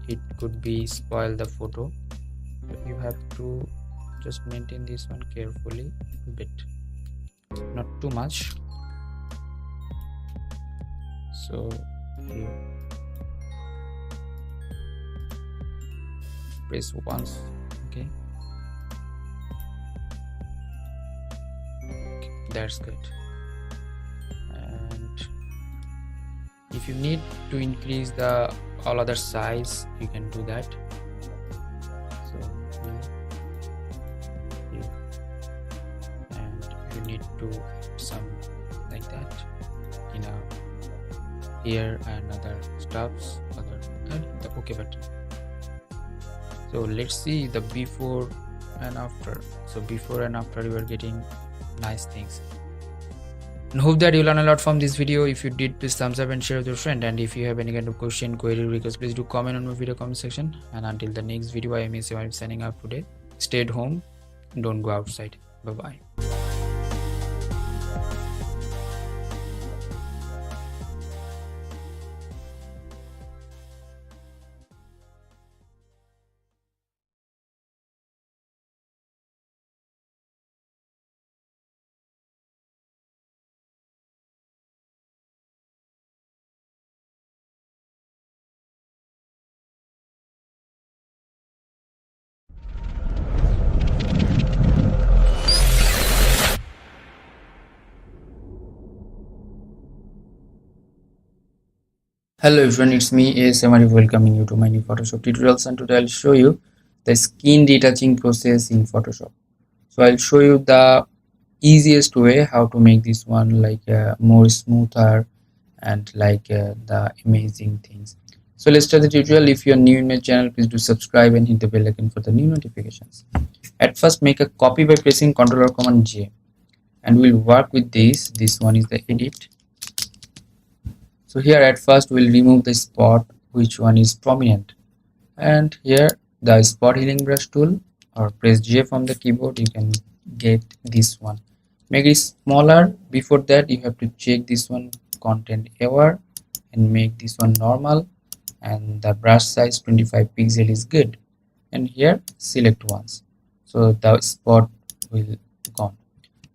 it could be spoil the photo. So you have to just maintain this one carefully a bit, not too much. So here, press once. Okay, that's good. And if you need to increase the all other size, you can do that. So here, and you need to some like that, you know, here and other stuffs, other, and the OK button. So let's see the before and after. So before and after, you are getting nice things. And hope that you learn a lot from this video. If you did, please thumbs up and share with your friend. And if you have any kind of question, query, request, please do comment on my video comment section. And until the next video, I am Arif signing out today. Stay at home, don't go outside. Bye bye. Hello everyone, it's me Arif, welcoming you to my new Photoshop tutorials, and today I'll show you the skin retouching process in Photoshop. So I'll show you the easiest way how to make this one like more smoother and like the amazing things. So let's start the tutorial. If you're new in my channel, please do subscribe and hit the bell icon for the new notifications. At first, make a copy by pressing Ctrl or Command J, and we'll work with this. This one is the edit. So here at first we'll remove the spot which one is prominent, and here the spot healing brush tool, or press J from the keyboard, you can get this one. Make it smaller. Before that you have to check this one content error and make this one normal, and the brush size 25 pixel is good, and here select once, so the spot will gone.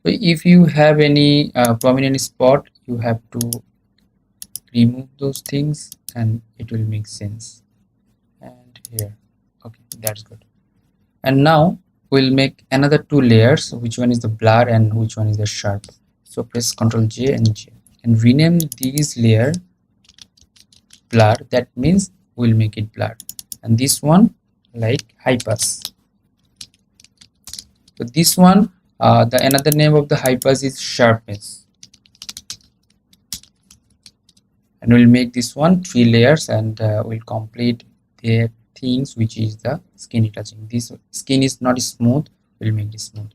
So if you have any prominent spot, you have to remove those things and it will make sense. And here, okay, that's good. And now we'll make another two layers, which one is the blur and which one is the sharp. So press Ctrl J and J and rename these layer blur. That means we'll make it blur, and this one like high pass. So this one, the another name of the high pass is sharpness. And we'll make this one 3 layers, and we'll complete the things which is the skin retouching. This skin is not smooth, we'll make it smooth.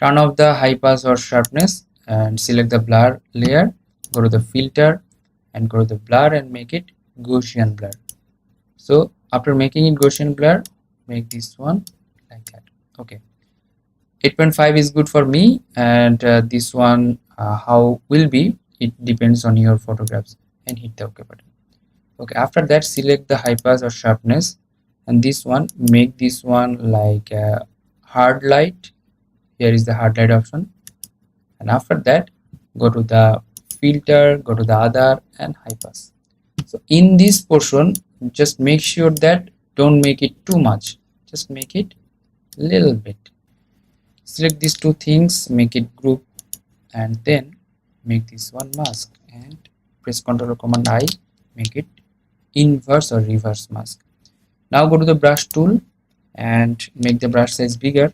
Turn off the high pass or sharpness and select the blur layer, go to the filter and go to the blur and make it Gaussian blur. So after making it Gaussian blur, make this one like that. Okay, 8.5 is good for me, and this one how will be, it depends on your photographs, and hit the OK button. Okay, after that select the high pass or sharpness, and this one make this one like hard light. Here is the hard light option, and after that go to the filter, go to the other and high pass. So in this portion, just make sure that don't make it too much, just make it little bit. Select these two things, make it group, and then make this one mask and press Ctrl or Command I, make it inverse or reverse mask. Now go to the brush tool and make the brush size bigger.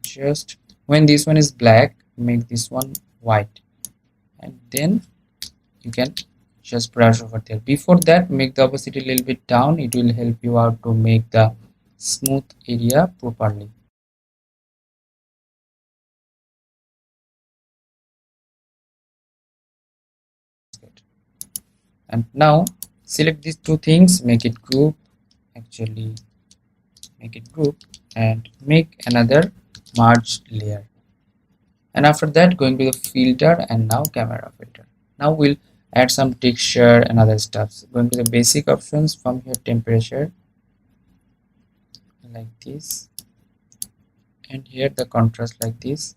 Just when this one is black, make this one white, and then you can just brush over there. Before that, make the opacity a little bit down, it will help you out to make the smooth area properly. And now select these two things, make it group, actually make it group, and make another merged layer. And after that, going to the filter and now camera filter. Now we'll add some texture and other stuffs. Going to the basic options, from here temperature like this, and here the contrast like this,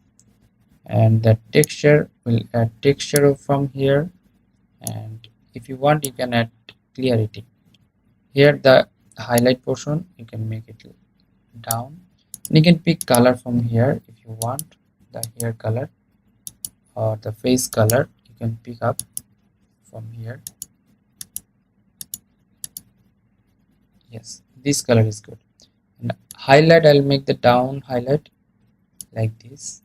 and the texture will add texture from here, and if you want you can add clarity. Here the highlight portion you can make it down, and you can pick color from here if you want, the hair color or the face color you can pick up from here. Yes, this color is good. And highlight, I'll make the down highlight like this.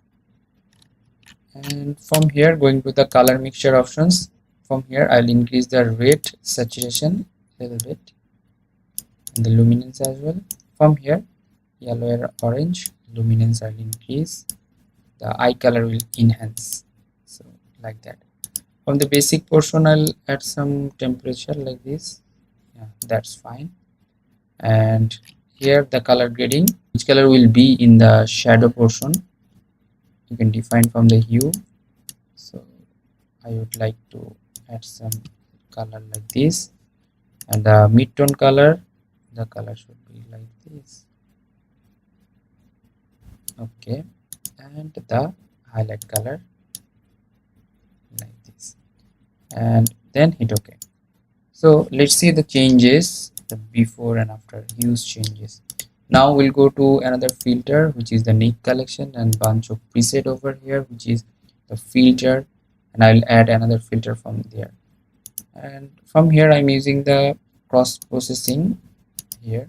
And from here, going to the color mixture options, from here I'll increase the red saturation a little bit and the luminance as well. From here, yellow or orange, luminance I'll increase, the eye color will enhance, so like that. From the basic portion I'll add some temperature like this. Yeah, that's fine. And here the color grading, which color will be in the shadow portion, you can define from the hue. So I would like to add some color like this, and the mid-tone color, the color should be like this. Okay, and the highlight color like this, and then hit OK. So let's see the changes, the before and after, huge changes. Now we'll go to another filter, which is the Nik Collection, and bunch of preset over here, which is the filter, and I'll add another filter from there. And from here I'm using the cross processing here.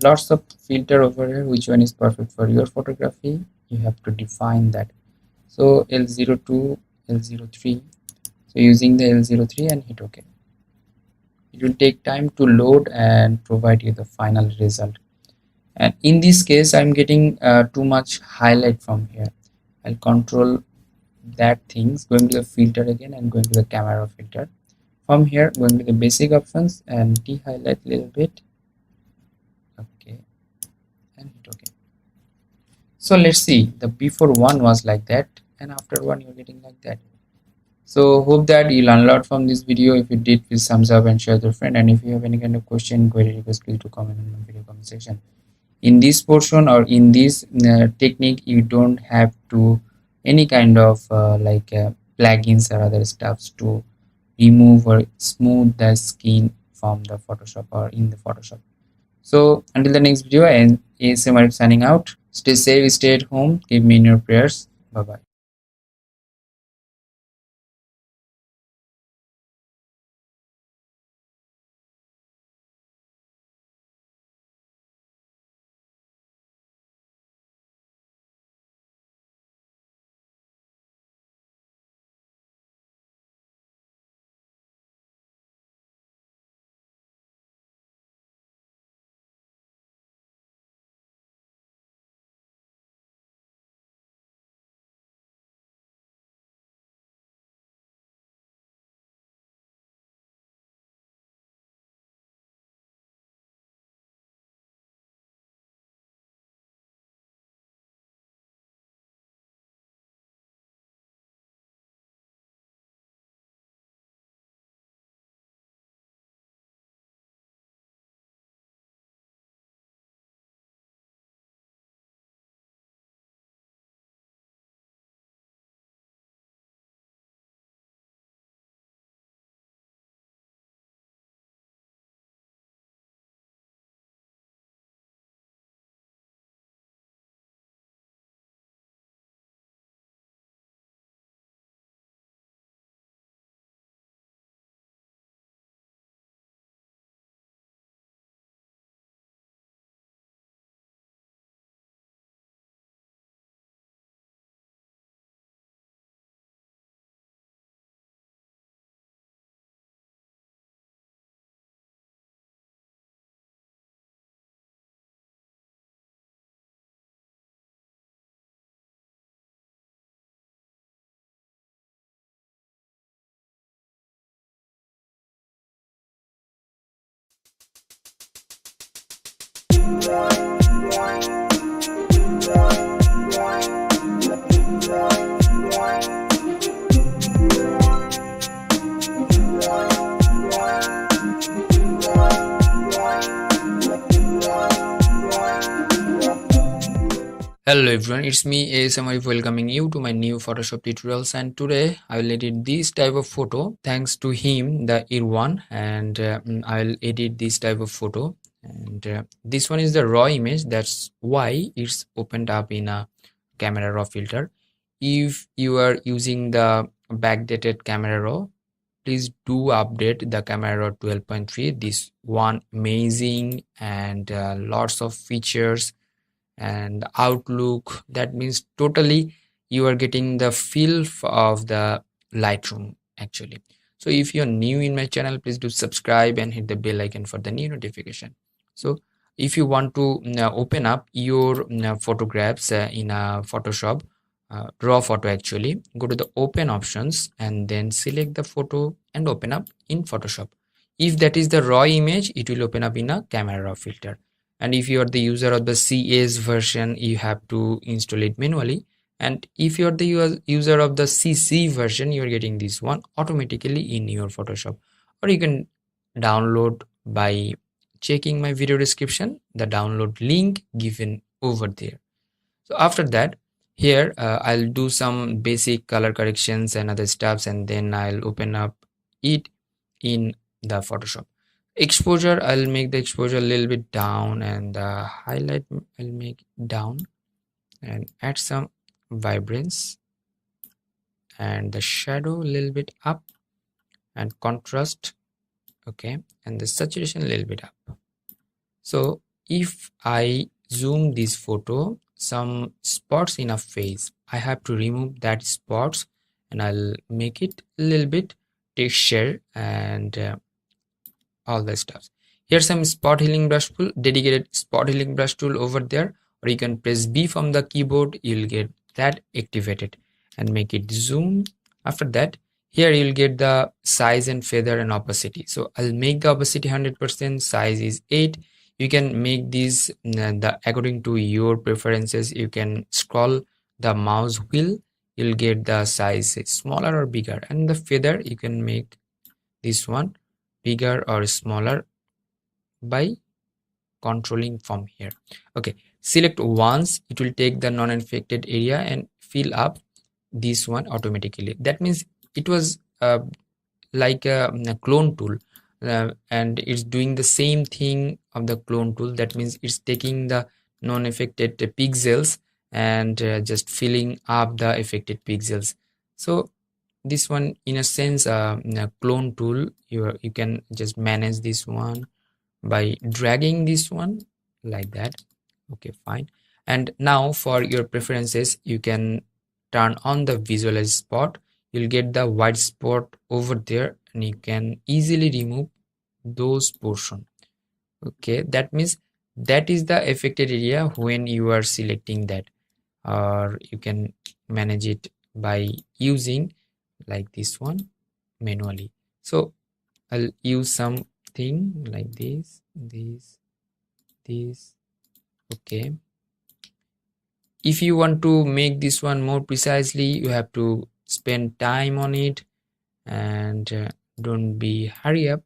Lots of filter over here, which one is perfect for your photography, you have to define that. So L02, L03, so using the L03 and hit OK. It will take time to load and provide you the final result. And in this case I'm getting too much highlight from here. I'll control that things, going to the filter again and going to the camera filter. From here, going to the basic options and de-highlight a little bit. Okay, and hit OK. So let's see, the before one was like that and after one you're getting like that. So hope that you learn a lot from this video. If you did, please thumbs up and share with your friend. And if you have any kind of question, query, request, please to comment in the video comment section. In this portion or in this technique, you don't have to any kind of plugins or other stuffs to remove or smooth the skin from the Photoshop or in the Photoshop. So until the next video, and ASM Arif signing out. Stay safe, stay at home, keep me in your prayers. Bye bye. Hello everyone, it's me Arif welcoming you to my new Photoshop tutorials, and today I will edit this type of photo thanks to him, the Irwan, and I'll edit this type of photo, and this one is the raw image. That's why it's opened up in a camera raw filter. If you are using the backdated camera raw, please do update the camera raw 12.3. This one amazing and lots of features and outlook. That means totally you are getting the feel of the Lightroom actually. So if you're new in my channel, please do subscribe and hit the bell icon for the new notification. So if you want to open up your photographs in a Photoshop, raw photo actually, go to the open options and then select the photo and open up in Photoshop. If that is the raw image, it will open up in a camera raw filter. And if you are the user of the CS version, you have to install it manually. And if you're the user of the CC version, you're getting this one automatically in your Photoshop. Or you can download by checking my video description, the download link given over there. So after that, here I'll do some basic color corrections and other stuffs, and then I'll open up it in the Photoshop. Exposure, I'll make the exposure a little bit down, and the highlight I'll make down and add some vibrance, and the shadow a little bit up, and contrast, okay, and the saturation a little bit up. So if I zoom this photo, some spots in a face, I have to remove that spots, and I'll make it a little bit texture and all the stuff. Here's some spot healing brush tool, dedicated spot healing brush tool over there, or you can press B from the keyboard, you'll get that activated and make it zoom. After that, here you'll get the size and feather and opacity. So I'll make the opacity 100%, size is 8. You can make these according to your preferences. You can scroll the mouse wheel, you'll get the size smaller or bigger, and the feather you can make this one bigger or smaller by controlling from here. Okay, select once, it will take the non-infected area and fill up this one automatically. That means it was like a clone tool, and it's doing the same thing of the clone tool. That means it's taking the non-affected pixels and just filling up the affected pixels. So this one, in a sense, a clone tool, you can just manage this one by dragging this one like that. Okay, fine. And now for your preferences, you can turn on the visualize spot. You'll get the white spot over there, and you can easily remove those portion. Okay, that means that is the affected area when you are selecting that, or you can manage it by using like this one manually. So I'll use something like this. Okay, if you want to make this one more precisely, you have to spend time on it, and don't be hurry up,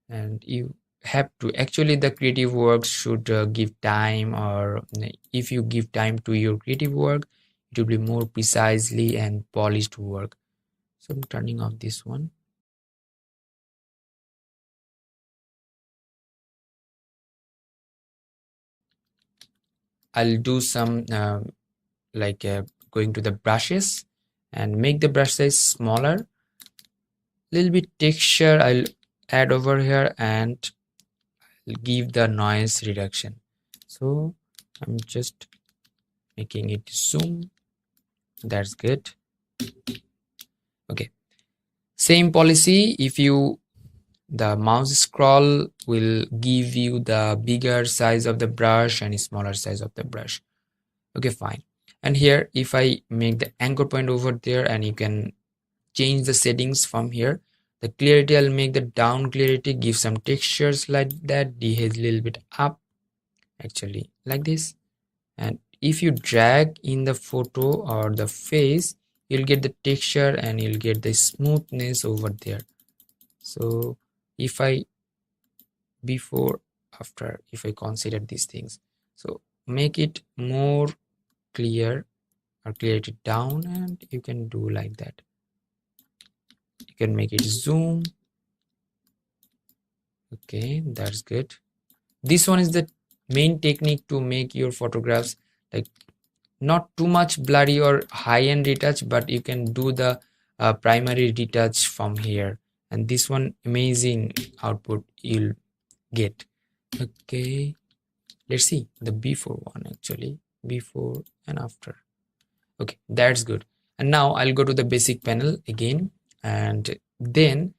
and you have to actually, the creative work should give time, or if you give time to your creative work, it will be more precisely and polished work. So I'm turning off this one. I'll do some going to the brushes and make the brush size smaller, little bit texture I'll add over here, and I'll give the noise reduction. So I'm just making it zoom. That's good. Okay, same policy. If you the mouse scroll will give you the bigger size of the brush and smaller size of the brush. Okay, fine. And here, if I make the anchor point over there, and you can change the settings from here. The clarity, I'll make the down clarity, give some textures like that, dehaze a little bit up, actually like this. And if you drag in the photo or the face, you'll get the texture and you'll get the smoothness over there. So if I before after, if I consider these things, so make it more clear or clear it down, and you can do like that. You can make it zoom. Okay, that's good. This one is the main technique to make your photographs like not too much blurry or high-end retouch, but you can do the primary retouch from here, and this one amazing output you'll get. Okay, let's see the before one, actually before and after. Okay, that's good. And now I'll go to the basic panel again, and then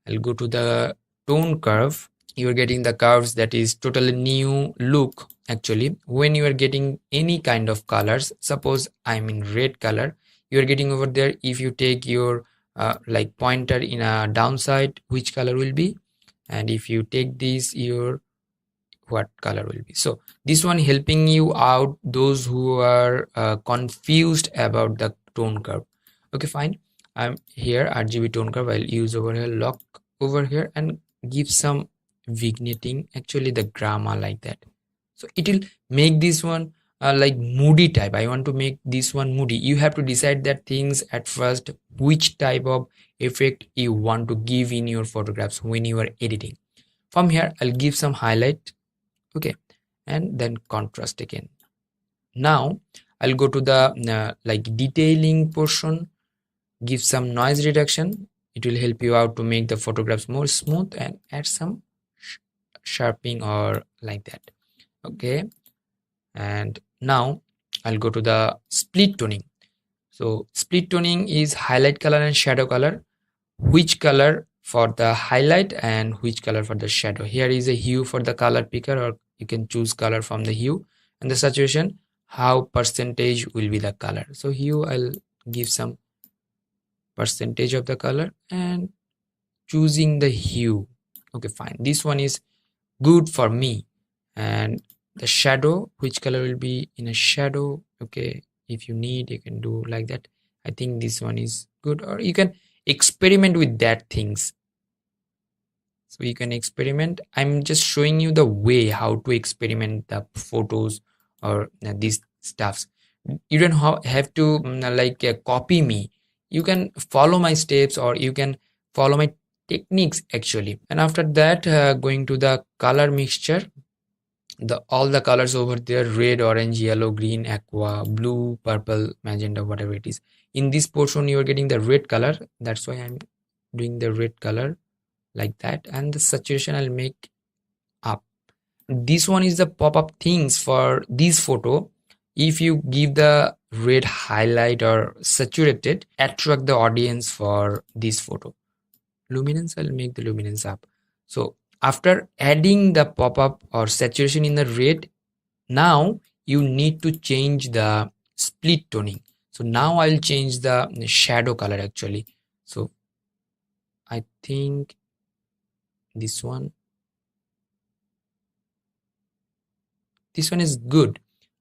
I'll go to the tone curve. You're getting the curves, that is totally new look. Actually, when you are getting any kind of colors, suppose I'm in red color, you're getting over there. If you take your like pointer in a downside, which color will be, and if you take this, your what color will be. So this one helping you out, those who are confused about the tone curve. Okay, fine. I'm here RGB tone curve. I'll use over here, lock over here, and give some vignetting, actually the grammar like that. So it will make this one like moody type. I want to make this one moody. You have to decide that things at first, which type of effect you want to give in your photographs when you are editing. From here I'll give some highlight. Okay, and then contrast again. Now I'll go to the like detailing portion, give some noise reduction. It will help you out to make the photographs more smooth, and add some sharpening or like that. Okay, and now I'll go to the split toning. So split toning is highlight color and shadow color. Which color for the highlight and which color for the shadow. Here is a hue for the color picker, or you can choose color from the hue, and the saturation, how percentage will be the color. So hue, I'll give some percentage of the color and choosing the hue. Okay, fine, this one is good for me. And the shadow, which color will be in a shadow. Okay, if you need, you can do like that. I think this one is good, or you can experiment with that things. So you can experiment. I'm just showing you the way how to experiment the photos or these stuffs. You don't have to like copy me. You can follow my steps, or you can follow my techniques actually. And after that, going to the color mixture, all the colors over there, red, orange, yellow, green, aqua, blue, purple, magenta, whatever it is. In this portion you are getting the red color, that's why I'm doing the red color like that. And the saturation I'll make up. This one is the pop-up things for this photo. If you give the red highlight or saturated, attract the audience for this photo. Luminance, I'll make the luminance up. So after adding the pop-up or saturation in the red, now you need to change the split toning. So now I'll change the shadow color actually. So I think this one is good,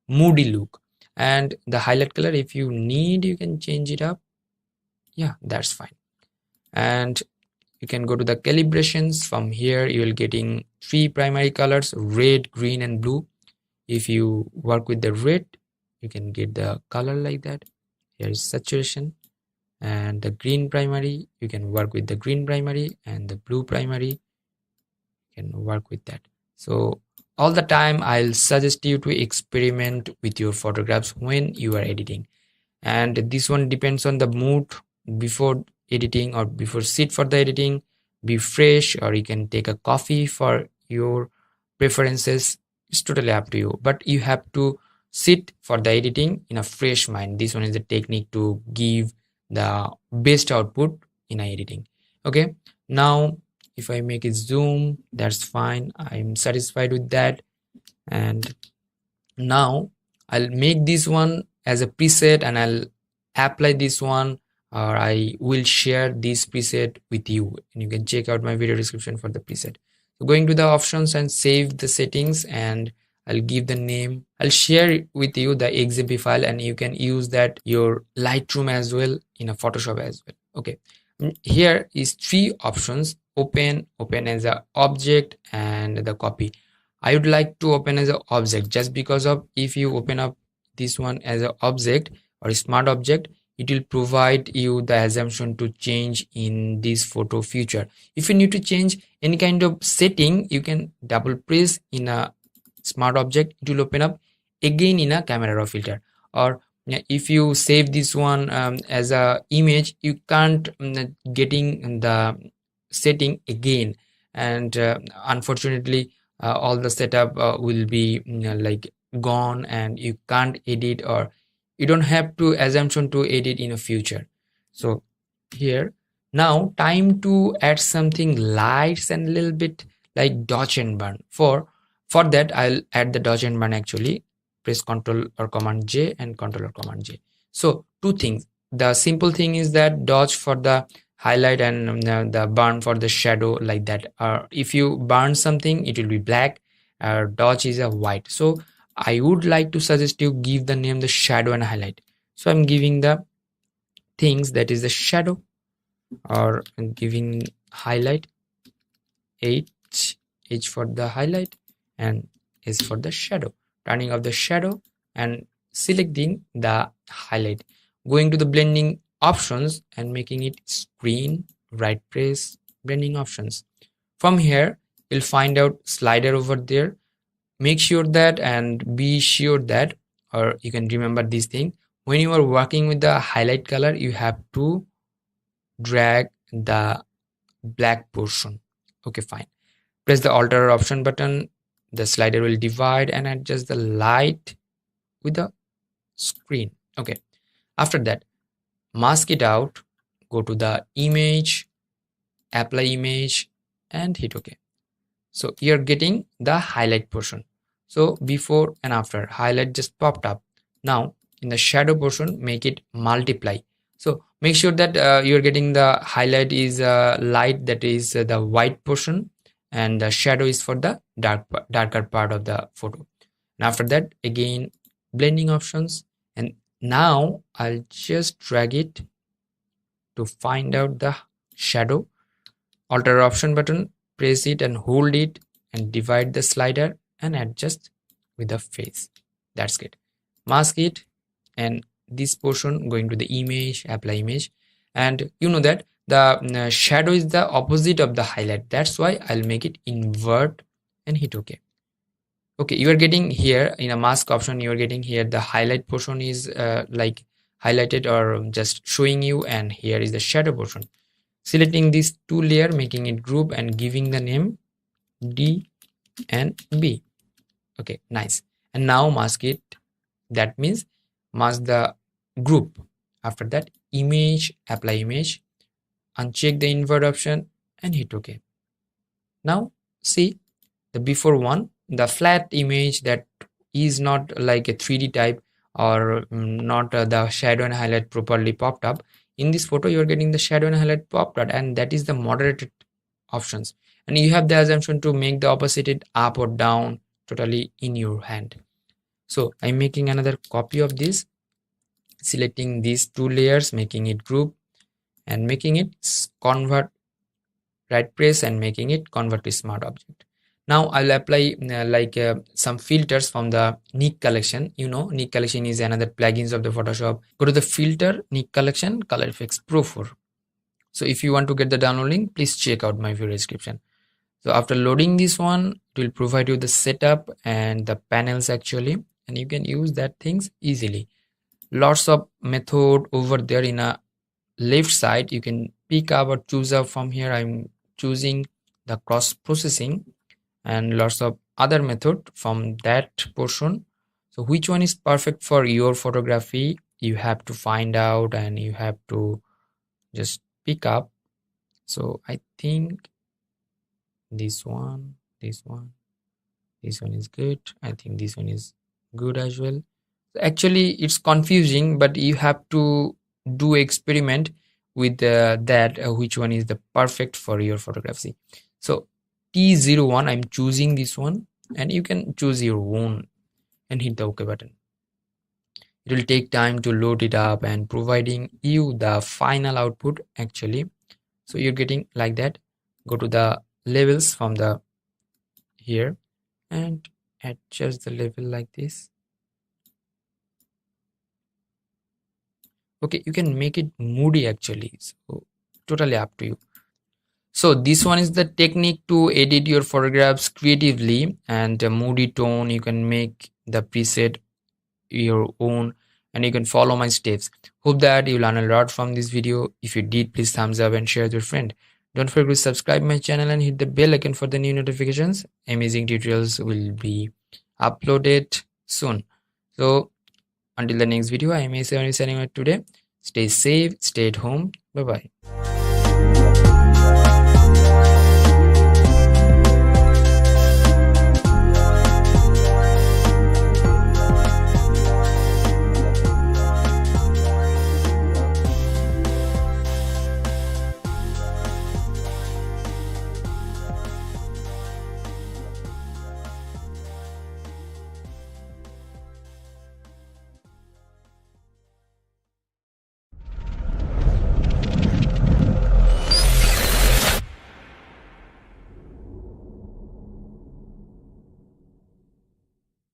moody look. And the highlight color, if you need, you can change it up. Yeah, that's fine. And you can go to the calibrations. From here you will getting 3 primary colors, red, green, and blue. If you work with the red, you can get the color like that. Here is saturation. And the green primary, you can work with the green primary, and the blue primary, you can work with that. So all the time I'll suggest you to experiment with your photographs when you are editing. And this one depends on the mood before editing or before sit for the editing. Be fresh, or you can take a coffee for your preferences. It's totally up to you, but you have to sit for the editing in a fresh mind. This one is the technique to give the best output in editing. Okay, now if I make it zoom, that's fine, I'm satisfied with that. And now I'll make this one as a preset, and I'll apply this one, or I will share this preset with you, and you can check out my video description for the preset. So going to the options and save the settings, and I'll give the name. I'll share with you the XMP file, and you can use that your Lightroom as well, in a Photoshop as well. Okay, here is 3 options: open as a object, and the copy. I would like to open as an object, just because of if you open up this one as an object or a smart object, it will provide you the assumption to change in this photo future. If you need to change any kind of setting, you can double press in a smart object, it will open up again in a camera raw filter. Or if you save this one as a image, you can't getting the setting again, and unfortunately all the setup will be like gone, and you can't edit, or you don't have to assumption to edit in the future. So here, now time to add something lights and a little bit like dodge and burn. For that, I'll add the dodge and burn. Actually, press Ctrl or Command J and Ctrl or Command J. So two things. The simple thing is that dodge for the highlight and the burn for the shadow, like that. Or if you burn something, it will be black. Dodge is a white. So I would like to suggest you give the name the shadow and highlight. So I'm giving the things that is the shadow, or I'm giving highlight, H for the highlight and S for the shadow. Turning off the shadow and selecting the highlight, going to the blending options and making it screen, right press, blending options. From here you'll find out slider over there. Make sure that and be sure that, or you can remember this thing, when you are working with the highlight color, you have to drag the black portion. Okay, fine. Press the alter option button. The slider will divide and adjust the light with the screen. Okay, after that, mask it out, go to the image, apply image and hit OK. So you're getting the highlight portion. So before and after, highlight just popped up. Now in the shadow portion, make it multiply. So make sure that you're getting the highlight is light, that is the white portion, and the shadow is for the darker part of the photo. And after that, again blending options, and now I'll just drag it to find out the shadow. Alter option button, press it and hold it and divide the slider and adjust with the face. That's it. Mask it, and this portion going to the image, apply image, and you know that the shadow is the opposite of the highlight. That's why I'll make it invert and hit OK. Okay, you are getting here in a mask option, you are getting here the highlight portion is like highlighted or just showing you, and here is the shadow portion. Selecting these two layer, making it group and giving the name D and B. Okay, nice. And now mask it. That means mask the group. After that, image, apply image, uncheck the invert option and hit OK. Now see the before one, the flat image that is not like a 3D type, or not the shadow and highlight properly popped up. In this photo, you are getting the shadow and highlight popped out, and that is the moderated options. And you have the assumption to make the opposite up or down totally in your hand. So I'm making another copy of this, selecting these two layers, making it group and making it convert, right press and making it convert to smart object. Now I'll apply some filters from the Nik Collection. You know, Nik Collection is another plugins of the Photoshop. Go to the filter, Nik Collection, Color Effects Pro 4. So if you want to get the download link, please check out my video description. So after loading this one, it will provide you the setup and the panels actually, and you can use that things easily. Lots of method over there in a left side. You can pick up or choose up from here. I'm choosing the cross processing, and lots of other method from that portion. So which one is perfect for your photography, you have to find out and you have to just pick up. So I think this one is good. I think this one is good as well. Actually it's confusing, but you have to do experiment with that which one is the perfect for your photography. So T01, I'm choosing this one, and you can choose your own and hit the OK button. It will take time to load it up and providing you the final output actually. So you're getting like that. Go to the levels from the here and adjust the level like this. Okay, you can make it moody actually, so totally up to you. So this one is the technique to edit your photographs creatively, and the moody tone you can make the preset your own, and you can follow my steps. Hope that you learn a lot from this video. If you did, please thumbs up and share with your friend. Don't forget to subscribe my channel and hit the bell icon for the new notifications. Amazing tutorials will be uploaded soon. So until the next video, I am A7 signing out today. Stay safe, stay at home. Bye bye.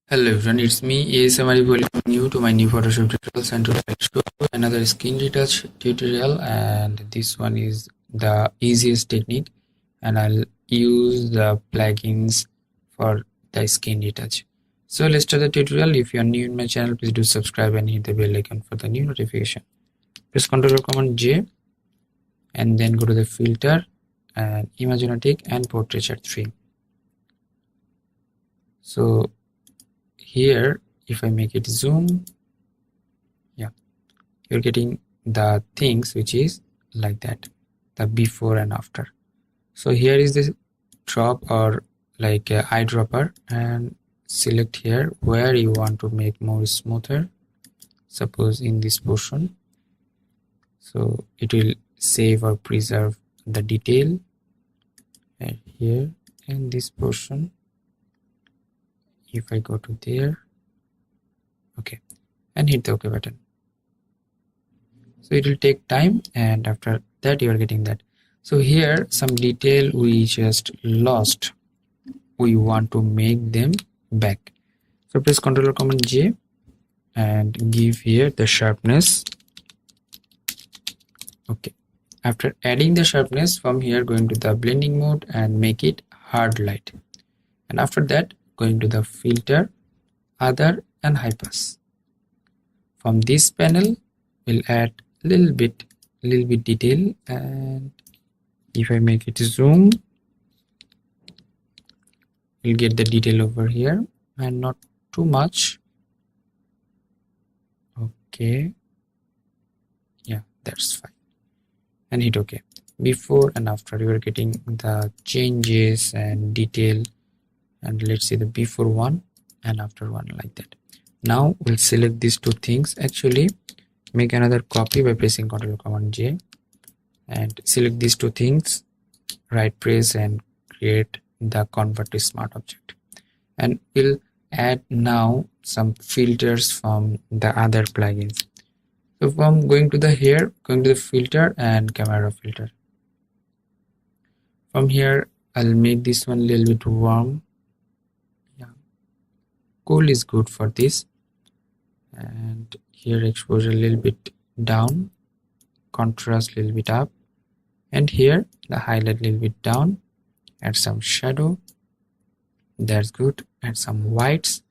Hello everyone, it's me ASM Arif, welcoming you to my new Photoshop tutorials, and today let's go to another skin retouch tutorial, and this one is the easiest technique and I'll use the plugins for the skin retouch. So let's start the tutorial. If you are new in my channel, please do subscribe and hit the bell icon for the new notification. Press Ctrl or Command J and then go to the filter and Imagenetic and Portraiture 3. So here, if I make it zoom, yeah, you're getting the things which is like that, the before and after. So here is the drop or like a eyedropper, and select here where you want to make more smoother, suppose in this portion. So it will save or preserve the detail, and here in this portion, if I go to there, okay, and hit the OK button. So it will take time, and after that you are getting that. So here some detail we just lost, we want to make them back. So press Ctrl or Command J and give here the sharpness. Okay, after adding the sharpness, from here going to the blending mode and make it hard light, and after that going to the filter, other and high pass. From this panel we'll add little bit detail, and if I make it zoom, you'll get the detail over here and not too much. Okay, yeah, that's fine, and hit OK. Before and after, you are getting the changes and detail, and let's see the before one and after one, like that. Now we'll select these two things. Actually, make another copy by pressing Ctrl Command J and select these two things, right press and create the convert to smart object, and we'll add now some filters from the other plugins. So from going to the here, going to the filter and camera filter, from here I'll make this one a little bit warm. Yeah, cool is good for this, and here exposure a little bit down, contrast a little bit up, and here the highlight a little bit down, add some shadow, that's good, add some whites,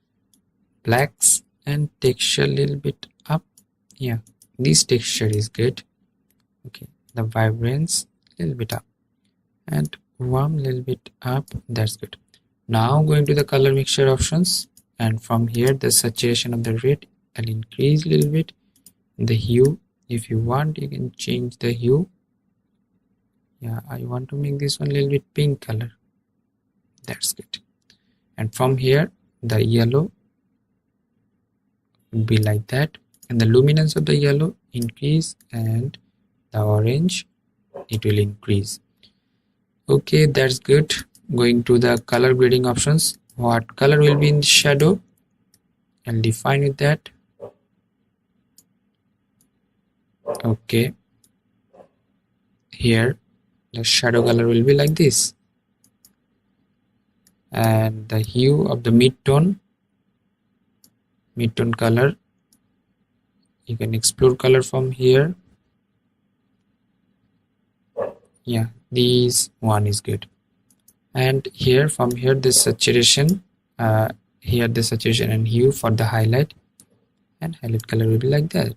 blacks, and texture a little bit up. Yeah, this texture is good. Okay, the vibrance a little bit up and warm a little bit up, that's good. Now going to the color mixture options, and from here the saturation of the red I'll increase a little bit. The hue, if you want you can change the hue. Yeah, I want to make this one a little bit pink color, that's good. And from here the yellow will be like that, and the luminance of the yellow increase, and the orange it will increase. Okay, that's good. Going to the color grading options, what color will be in the shadow, I'll define with that. Okay, here the shadow color will be like this, and the hue of the mid-tone color you can explore color from here. Yeah, this one is good. And here, from here, this saturation, here the saturation and hue for the highlight, and highlight color will be like that.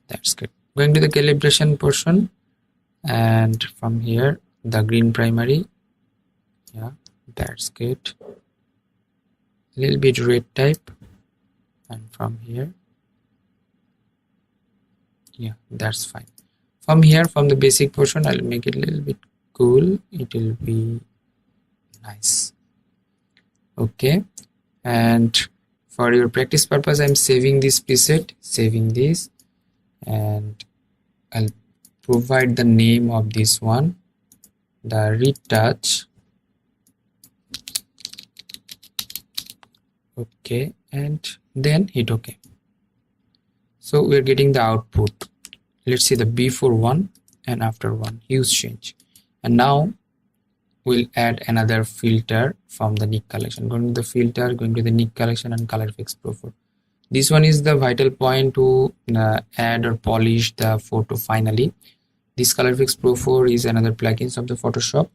That's good. Going to the calibration portion, and from here the green primary. Yeah, that's good. A little bit red type, and from here, yeah, that's fine. From here, from the basic portion, I'll make it a little bit cool. It will be nice. Okay, and for your practice purpose, I'm saving this preset, saving this, and I'll provide the name of this one, the retouch. Okay, and then hit OK. So we're getting the output. Let's see the before one and after one, huge change. And now we'll add another filter from the Nik collection. Going to the filter, going to the Nik collection and color fix pro 4. This one is the vital point to add or polish the photo finally. This color fix pro 4 is another plugin of the Photoshop,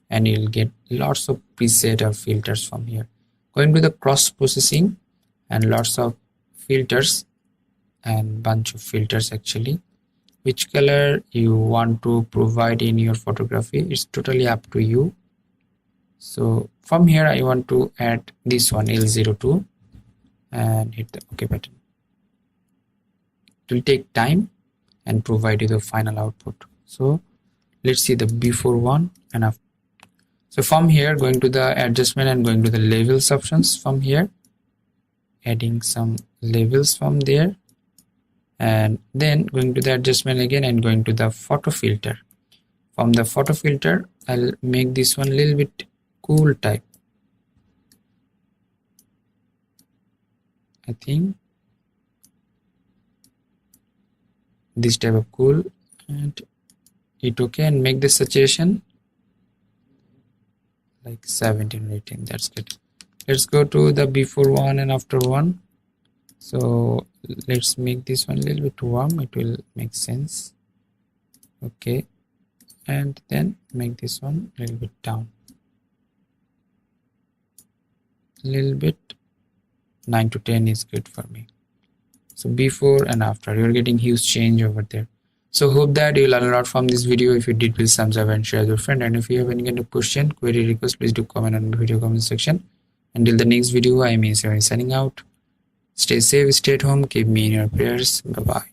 and you'll get lots of preset or filters from here. Going to the cross processing and lots of filters and bunch of filters actually. Which color you want to provide in your photography, it's totally up to you. So from here I want to add this one, L02, and hit the OK button. It will take time and provide you the final output. So let's see the before one and after. So from here, going to the adjustment and going to the levels options from here, adding some levels from there, and then going to the adjustment again and going to the photo filter. From the photo filter, I'll make this one a little bit cool type. I think this type of cool, and hit OK and make the saturation like 17 or 18. That's good. Let's go to the before one and after one. So let's make this one a little bit warm, it will make sense. Okay, and then make this one a little bit down, a little bit. 9 to 10 is good for me. So before and after, you're getting huge change over there. So hope that you learn a lot from this video. If you did, please thumbs up and share with your friend. And if you have any kind of question, query, request, please do comment on the video comment section. Until the next video, I am signing out. Stay safe, stay at home, keep me in your prayers. Bye bye.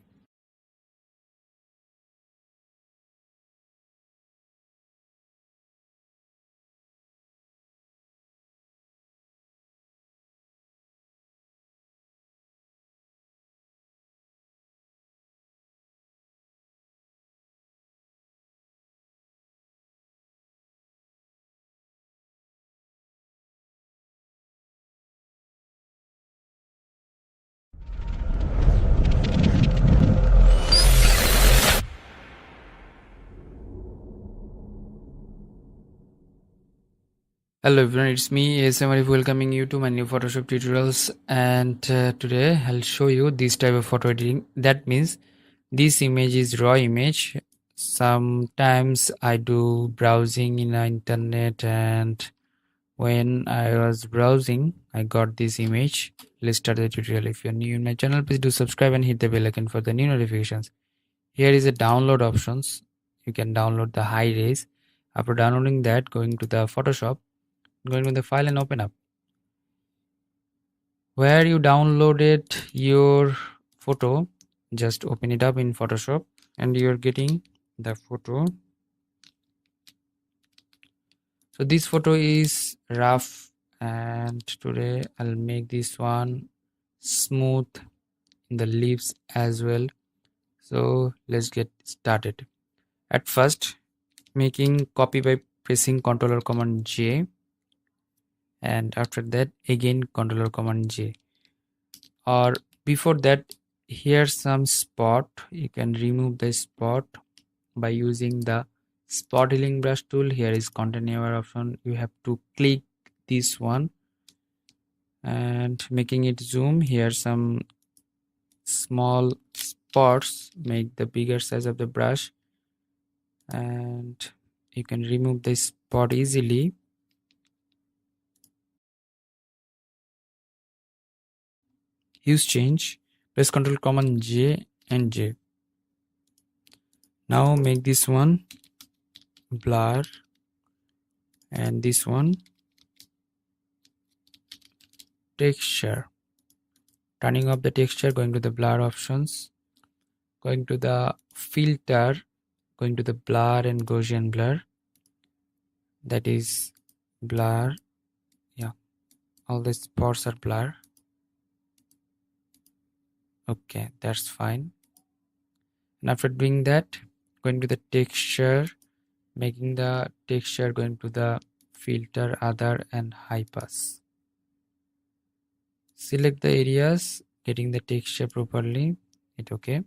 Hello everyone, it's me Arif, welcoming you to my new Photoshop tutorials. And today I'll show you this type of photo editing. That means this image is raw image. Sometimes I do browsing in the internet, and when I was browsing I got this image. Let's start the tutorial. If you're new in my channel, please do subscribe and hit the bell icon for the new notifications. Here is the download options. You can download the high res. After downloading that, going to the Photoshop, going to the file and open up where you downloaded your photo. Just open it up in Photoshop and you're getting the photo. So this photo is rough, and today I'll make this one smooth in the leaves as well. So let's get started. At first, making copy by pressing Ctrl or Command J, and after that again Ctrl or Command J. Or before that, here's some spot. You can remove the spot by using the spot healing brush tool. Here is content aware option. You have to click this one and making it zoom. Here some small spots, make the bigger size of the brush, and you can remove the spot easily. Hues change, press Ctrl Command J and J. Now make this one blur and this one texture. Turning off the texture, going to the blur options, going to the filter, going to the blur and Gaussian blur, that is blur. Yeah, all the spots are blur. Okay, that's fine. And after doing that, going to the texture, making the texture, going to the filter, other and high pass. Select the areas, getting the texture properly, hit OK.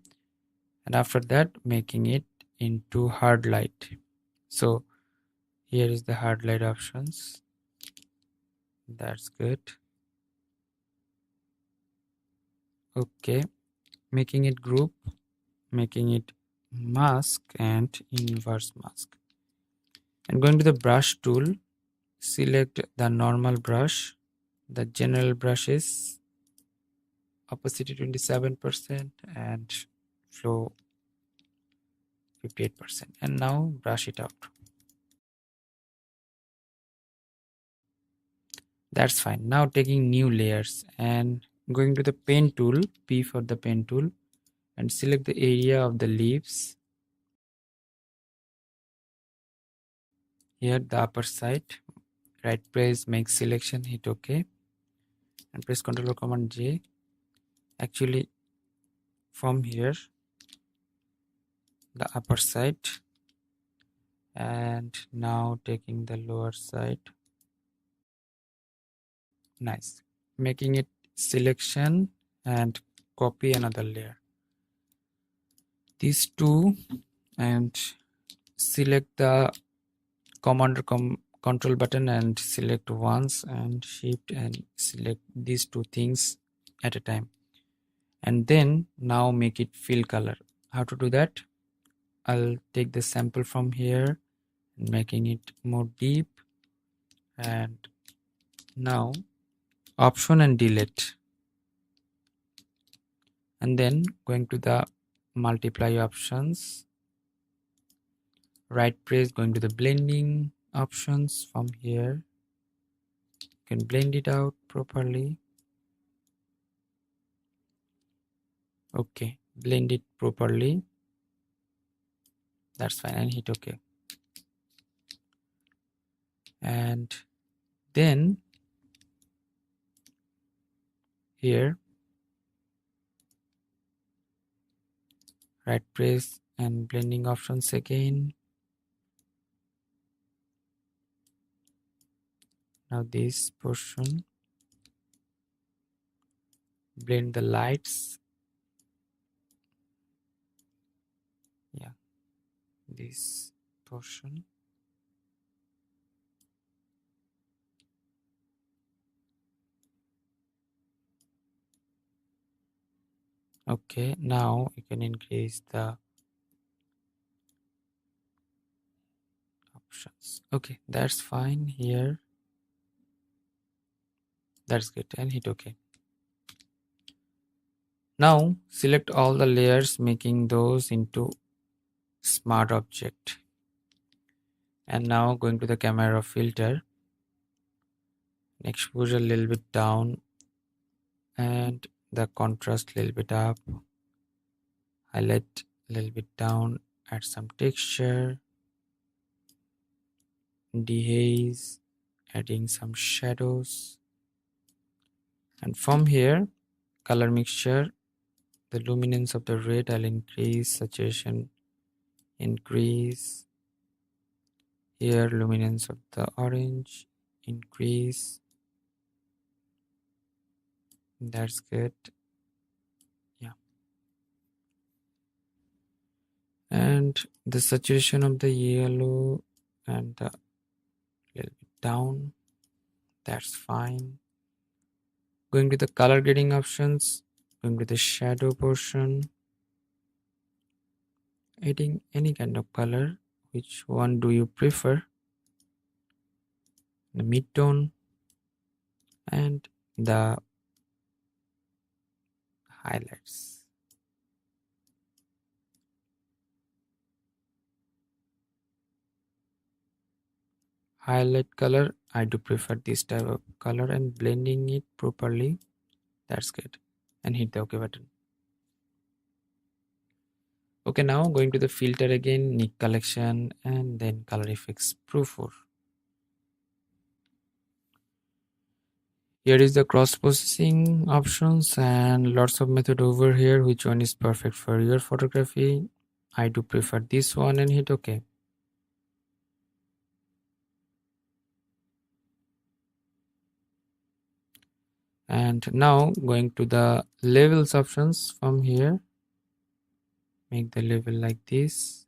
And after that, making it into hard light. So here is the hard light options. That's good. Okay, making it group, making it mask and inverse mask. And going to the brush tool, select the normal brush, the general brushes, opacity 27% and flow 58%. And now brush it out. That's fine. Now taking new layers and going to the pen tool, P for the pen tool, and select the area of the leaves. Here the upper side, right press, make selection, hit OK, and press Ctrl or Command J. Actually, from here, the upper side, and now taking the lower side. Nice. Making it selection and copy another layer. These two, and select the control button and select once and shift and select these two things at a time, and then now make it fill color. How to do that? I'll take the sample from here, making it more deep, and now option and delete, and then going to the multiply options, right press, going to the blending options. From here you can blend it out properly. Okay, blend it properly, that's fine, and hit OK. And then here right press and blending options again. Now this portion, blend the lights. Yeah, this portion. Okay, now you can increase the options. Okay, that's fine here. That's good, and hit OK. Now select all the layers, making those into smart object. And now going to the camera filter, exposure a little bit down and the contrast a little bit up, highlight a little bit down, add some texture, dehaze, adding some shadows, and from here color mixture, the luminance of the red I'll increase, saturation increase, here luminance of the orange increase. That's good. Yeah, and the saturation of the yellow and the little bit down, that's fine. Going to the color grading options, going to the shadow portion, adding any kind of color. Which one do you prefer? The mid-tone and the highlights. Highlight color, I do prefer this type of color, and blending it properly. That's good. And hit the OK button. Okay, now going to the filter again, Nik Collection, and then Color Effects Pro 4. Here is the cross processing options and lots of method over here. Which one is perfect for your photography? I do prefer this one, and hit OK. And now going to the levels options from here, make the level like this,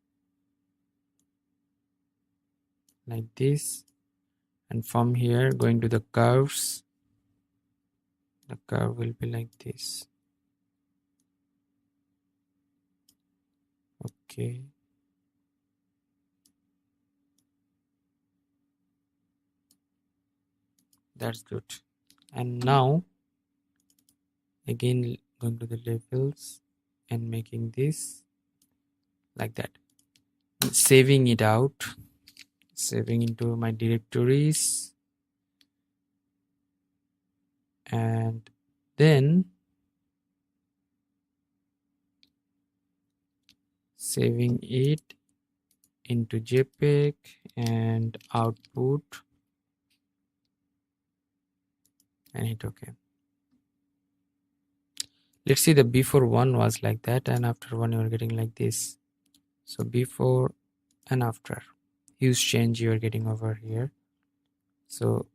and from here going to the curves, the curve will be like this. Okay, that's good. And now again going to the levels and making this like that, saving it out, saving into my directories, and then saving it into JPEG and output, and hit OK. Let's see, the before one was like that, and after one you are getting like this. So before and after, huge change you are getting over here. So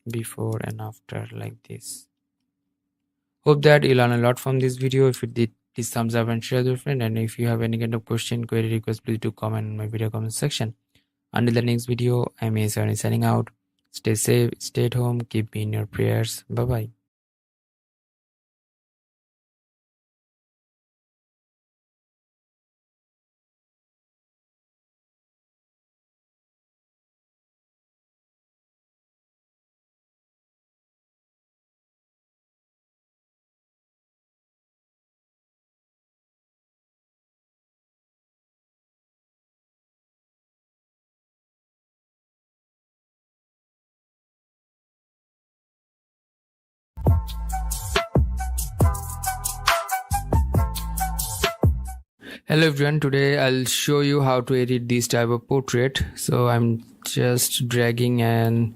before and after like this. Hope that you learn a lot from this video. If you did, please thumbs up and share with your friend. And if you have any kind of question, query, request, please do comment in my video comment section. Until the next video, I'm Asani signing out. Stay safe, stay at home, keep me in your prayers. Bye bye. Hello everyone, today I'll show you how to edit this type of portrait. So I'm just dragging and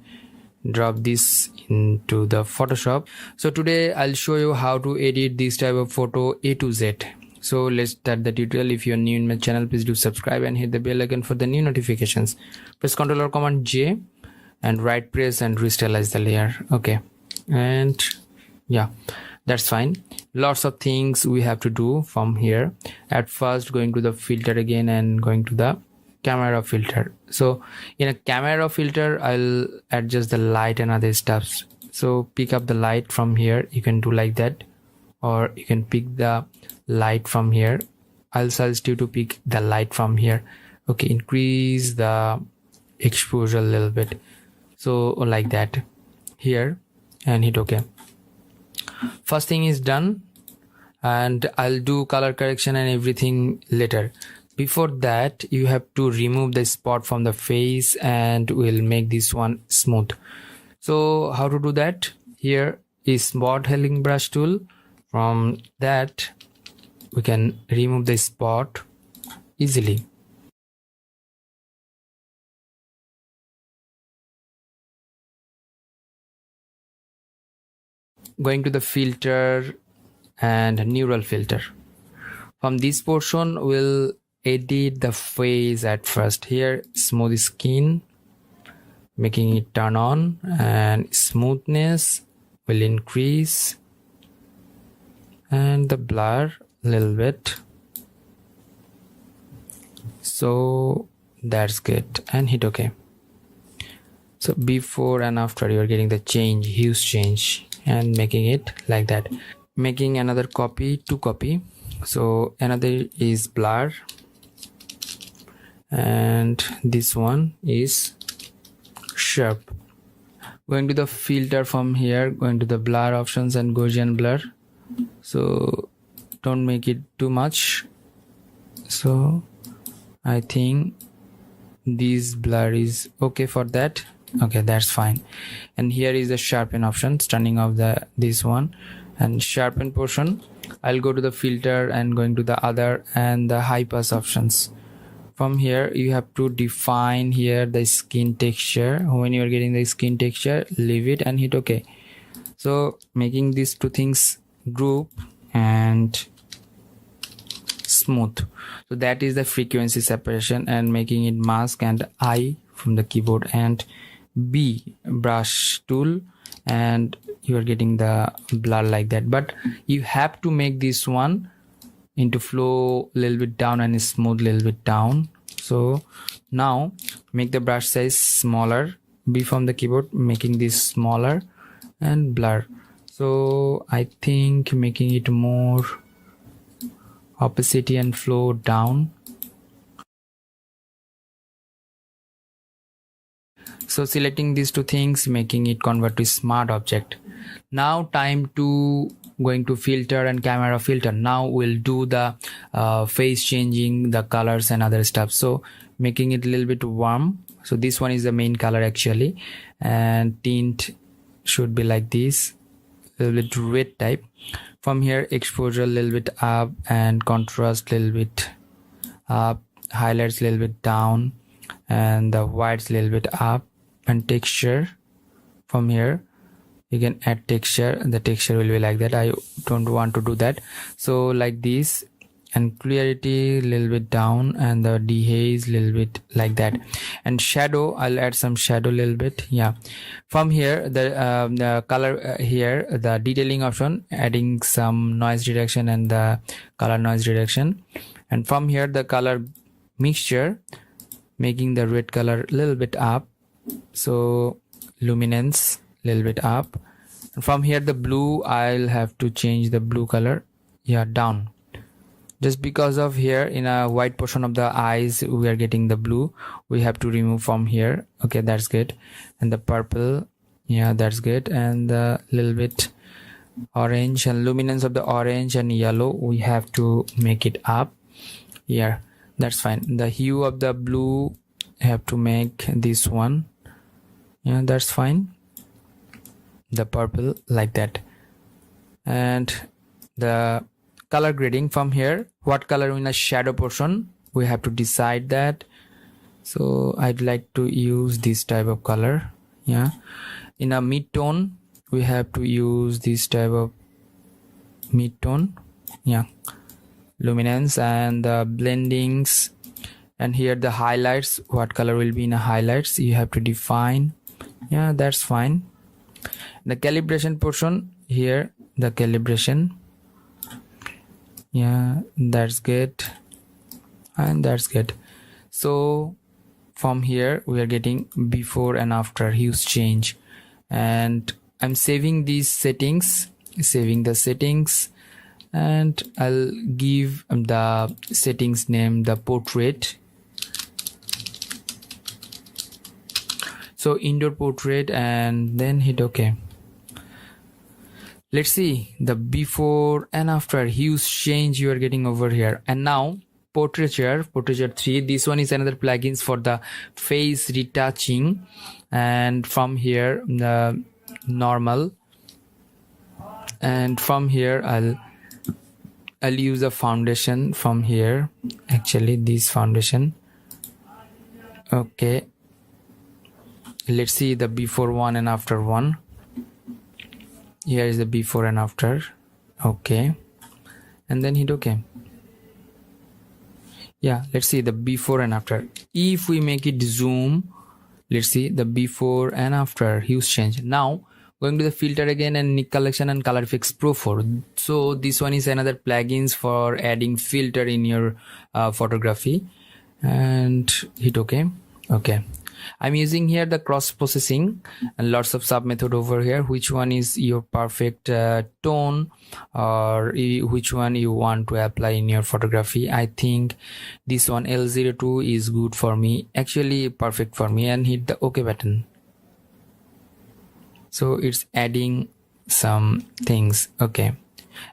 drop this into the Photoshop. So today I'll show you how to edit this type of photo A to Z. So let's start the tutorial. If you're new in my channel, please do subscribe and hit the bell icon for the new notifications. Press Ctrl or Command J and right press and restylize the layer. Okay, and yeah, that's fine. Lots of things we have to do from here. At first, going to the filter again and going to the camera filter. So in a camera filter, I'll adjust the light and other stuffs. So pick up the light from here, you can do like that, or you can pick the light from here. I'll suggest you to pick the light from here. Okay, increase the exposure a little bit, so like that here, and hit OK. First thing is done, and I'll do color correction and everything later. Before that, you have to remove the spot from the face, and we'll make this one smooth. So how to do that? Here is spot healing brush tool. From that we can remove the spot easily. Going to the filter and neural filter. From this portion we'll edit the face at first. Here smooth skin, making it turn on, and smoothness will increase, and the blur a little bit. So that's good, and hit OK. So before and after, you're getting the change, huge change, and making it like that. making another copy, two copy. So another is blur, and this one is sharp. Going to the filter from here, going to the blur options and Gaussian blur. So don't make it too much. So I think this blur is okay for that. Okay, that's fine. And here is the sharpen option, turning off this one, and sharpen portion. I'll go to the filter and going to the other and the high pass options. From here you have to define here the skin texture. When you are getting the skin texture, leave it and hit OK. So making these two things group and smooth. So that is the frequency separation, and making it mask and I from the keyboard and B brush tool, and you are getting the blur like that. But you have to make this one into flow a little bit down and smooth a little bit down. So now make the brush size smaller, B from the keyboard, making this smaller and blur. So I think making it more opacity and flow down. So selecting these two things, making it convert to smart object. Now time to going to filter and camera filter. Now we'll do the face changing, the colors and other stuff. So making it a little bit warm. So this one is the main color actually, and tint should be like this, a little bit red type. From here exposure a little bit up and contrast a little bit up, highlights a little bit down, and the whites a little bit up, and texture. From here you can add texture, and the texture will be like that. I don't want to do that, so like this, and clarity a little bit down, and the dehaze a little bit like that. And shadow, I'll add some shadow a little bit. Yeah, from here the color here, the detailing option, adding some noise reduction and the color noise reduction. And from here the color mixture, making the red color a little bit up, so luminance a little bit up. And from here the blue, I'll have to change the blue color, yeah, down, just because of here in a white portion of the eyes we are getting the blue, we have to remove from here. Okay, that's good. And the purple, yeah, that's good. And the little bit orange, and luminance of the orange and yellow we have to make it up here. That's fine. The hue of the blue have to make this one, yeah, that's fine. The purple like that. And the color grading, from here what color in a shadow portion we have to decide that. So I'd like to use this type of color, yeah. In a mid-tone we have to use this type of mid-tone, yeah, luminance. And the blendings, and here the highlights, what color will be in a highlights you have to define, yeah, that's fine. The calibration portion, here the calibration, yeah, that's good, and that's good. So from here we are getting before and after hues change, and I'm saving these settings, saving the settings, and I'll give the settings name the portrait. So indoor portrait, and then hit OK. Let's see the before and after hues change you are getting over here. And now portraiture 3, this one is another plugins for the face retouching. And from here the normal, and from here I'll use a foundation from here, actually this foundation. Okay, let's see the before one and after one. Here is the before and after. Okay, and then hit OK. Yeah, let's see the before and after. If we make it zoom, let's see the before and after hues change. Now going to the filter again, and Nik Collection and Color Fix Pro 4. So this one is another plugins for adding filter in your photography, and hit OK. Okay, I'm using here the cross processing and lots of sub method over here. Which one is your perfect tone, or which one you want to apply in your photography? I think this one L02 is good for me, actually perfect for me, and hit the OK button. So it's adding some things. Okay,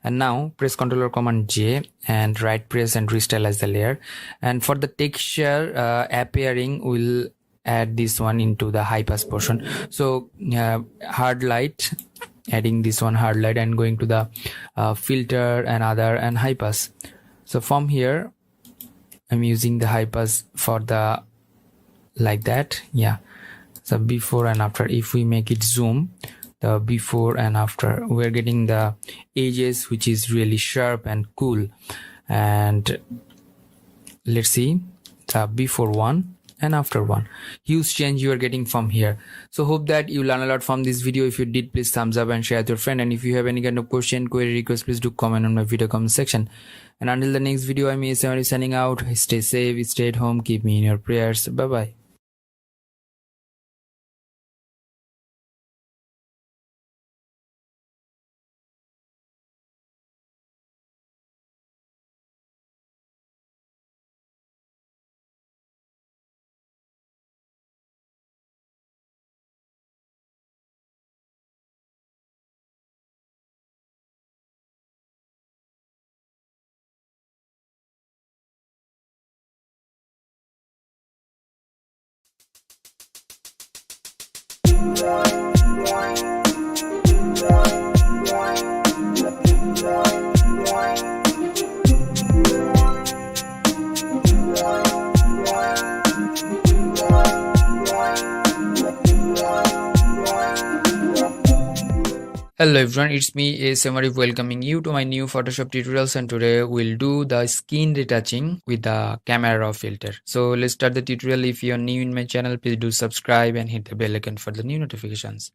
and now press Ctrl or Command J and right press and restylize the layer. And for the texture appearing, we'll add this one into the high pass portion. So hard light, adding this one hard light, and going to the filter and other and high pass. So from here I'm using the high pass for the like that. Yeah, so before and after, if we make it zoom, the before and after, we're getting the edges which is really sharp and cool. And let's see the before one and after one, huge change you are getting from here. So hope that you learn a lot from this video. If you did, please thumbs up and share with your friend, and if you have any kind of question, query, request, please do comment on my video comment section. And until the next video, I'm Arif signing out. Stay safe, stay at home, keep me in your prayers. Bye bye. Hello everyone, it's me Arif welcoming you to my new Photoshop tutorials, and today we'll do the skin retouching with the camera raw filter. So let's start the tutorial. If you're new in my channel, please do subscribe and hit the bell icon for the new notifications.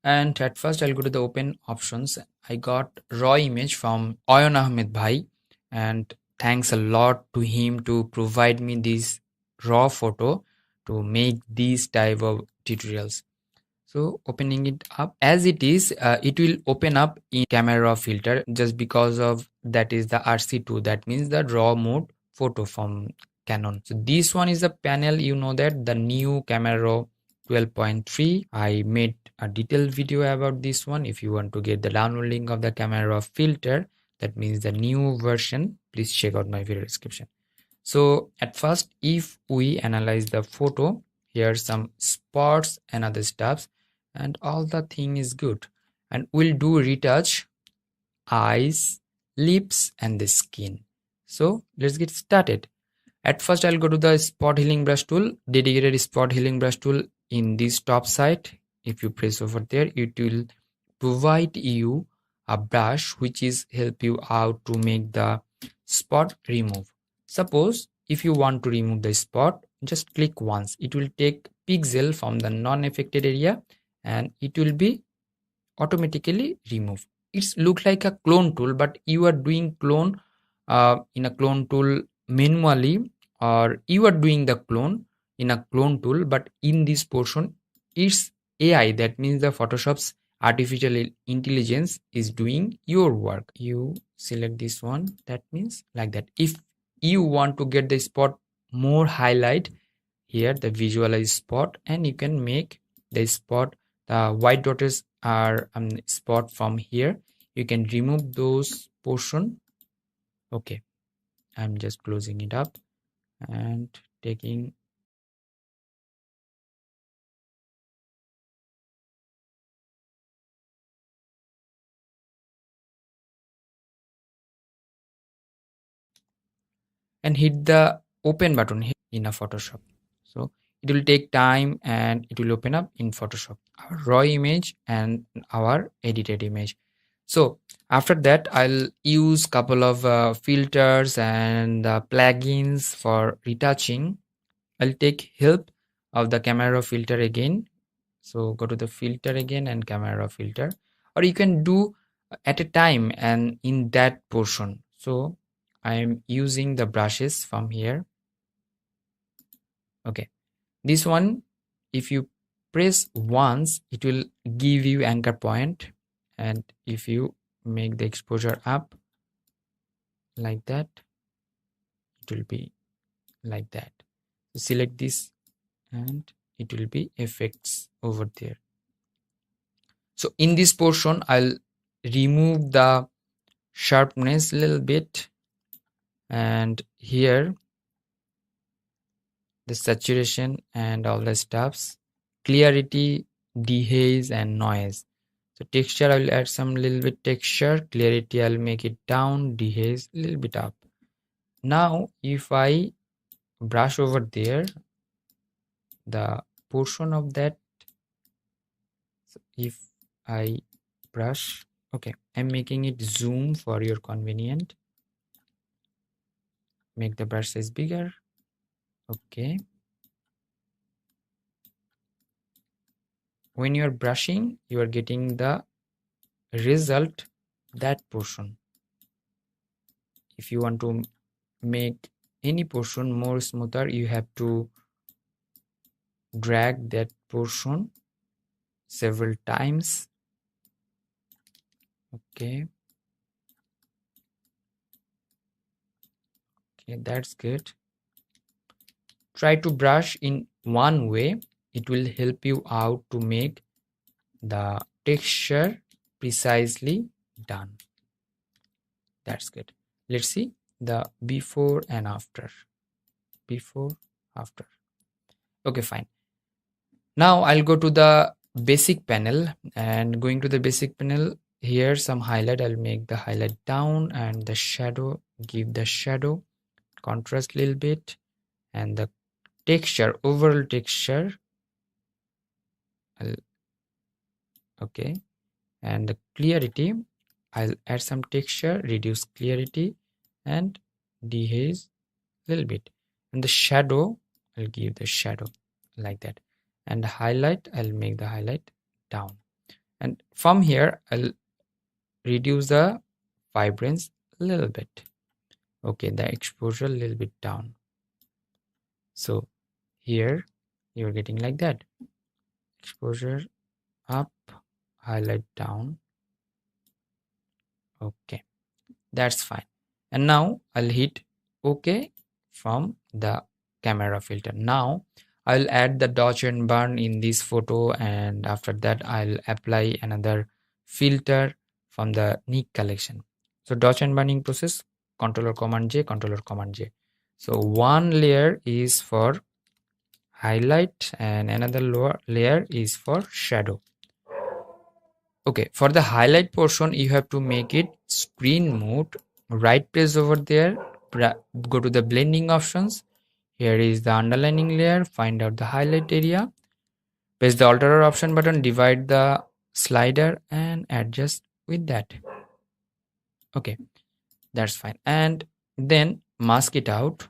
And at first I'll go to the open options. I got raw image from Ayan Ahmed Bhai, and thanks a lot to him to provide me this raw photo to make these type of tutorials. So opening it up as it is, it will open up in camera raw filter just because of that is the RC2, that means the raw mode photo from Canon. So this one is the panel, you know that the new camera raw 12.3. I made a detailed video about this one. If you want to get the download link of the camera raw filter, that means the new version, please check out my video description. So at first, if we analyze the photo, here some spots and other stuffs, and all the thing is good, and we'll do retouch eyes, lips and the skin. So let's get started. At first I'll go to the spot healing brush tool, dedicated spot healing brush tool in this top side. If you press over there, it will provide you a brush which is help you out to make the spot remove. Suppose if you want to remove the spot, just click once, it will take pixel from the non-affected area and it will be automatically removed. It's look like a clone tool, but you are doing clone in a clone tool manually, or you are doing the clone in a clone tool, but in this portion it's AI, that means the Photoshop's artificial intelligence is doing your work. You select this one, that means like that. If you want to get the spot more highlight, here the visualize spot, and you can make the spot, the white dots are spot from here, you can remove those portion. Okay, I'm just closing it up and taking and hit the open button here in a Photoshop. So it will take time and it will open up in Photoshop our raw image and our edited image. So after that I'll use couple of filters and plugins for retouching. I'll take help of the camera filter again. So go to the filter again and camera filter, or you can do at a time and in that portion. So I'm using the brushes from here. Okay, this one if you press once, it will give you anchor point, and if you make the exposure up like that, it will be like that. So select this and it will be effects over there. So in this portion, I'll remove the sharpness a little bit, and here the saturation and all the stuffs, clarity, dehaze and noise. So texture, I will add some little bit texture. Clarity, I'll make it down. Dehaze a little bit up. Now if I brush over there, the portion of that, so if I brush, okay, I'm making it zoom for your convenient. Make the brush size bigger. Okay, when you're brushing, you are getting the result, that portion. If you want to make any portion more smoother, you have to drag that portion several times. Okay, that's good. Try to brush in one way. It will help you out to make the texture precisely done. That's good. Let's see the before and after. Before, after. Okay, fine. Now I'll go to the basic panel, and going to the basic panel, here some highlight. I'll make the highlight down, and the shadow, give the shadow contrast a little bit, and the texture, overall texture, okay, and the clarity, I'll add some texture, reduce clarity and dehaze a little bit, and the shadow, I'll give the shadow like that, and the highlight, I'll make the highlight down, and from here I'll reduce the vibrance a little bit. Okay, the exposure a little bit down. So here you're getting like that, exposure up, highlight down. Okay, that's fine. And now I'll hit OK from the camera filter. Now I'll add the dodge and burn in this photo, and after that I'll apply another filter from the Nik collection. So dodge and burning process, Controller Command J, Controller Command J. So one layer is for highlight and another lower layer is for shadow. Okay, for the highlight portion, you have to make it screen mode. Right press over there, go to the blending options. Here is the underlining layer, find out the highlight area. Press the alter option button, divide the slider and adjust with that. Okay, that's fine. And then mask it out.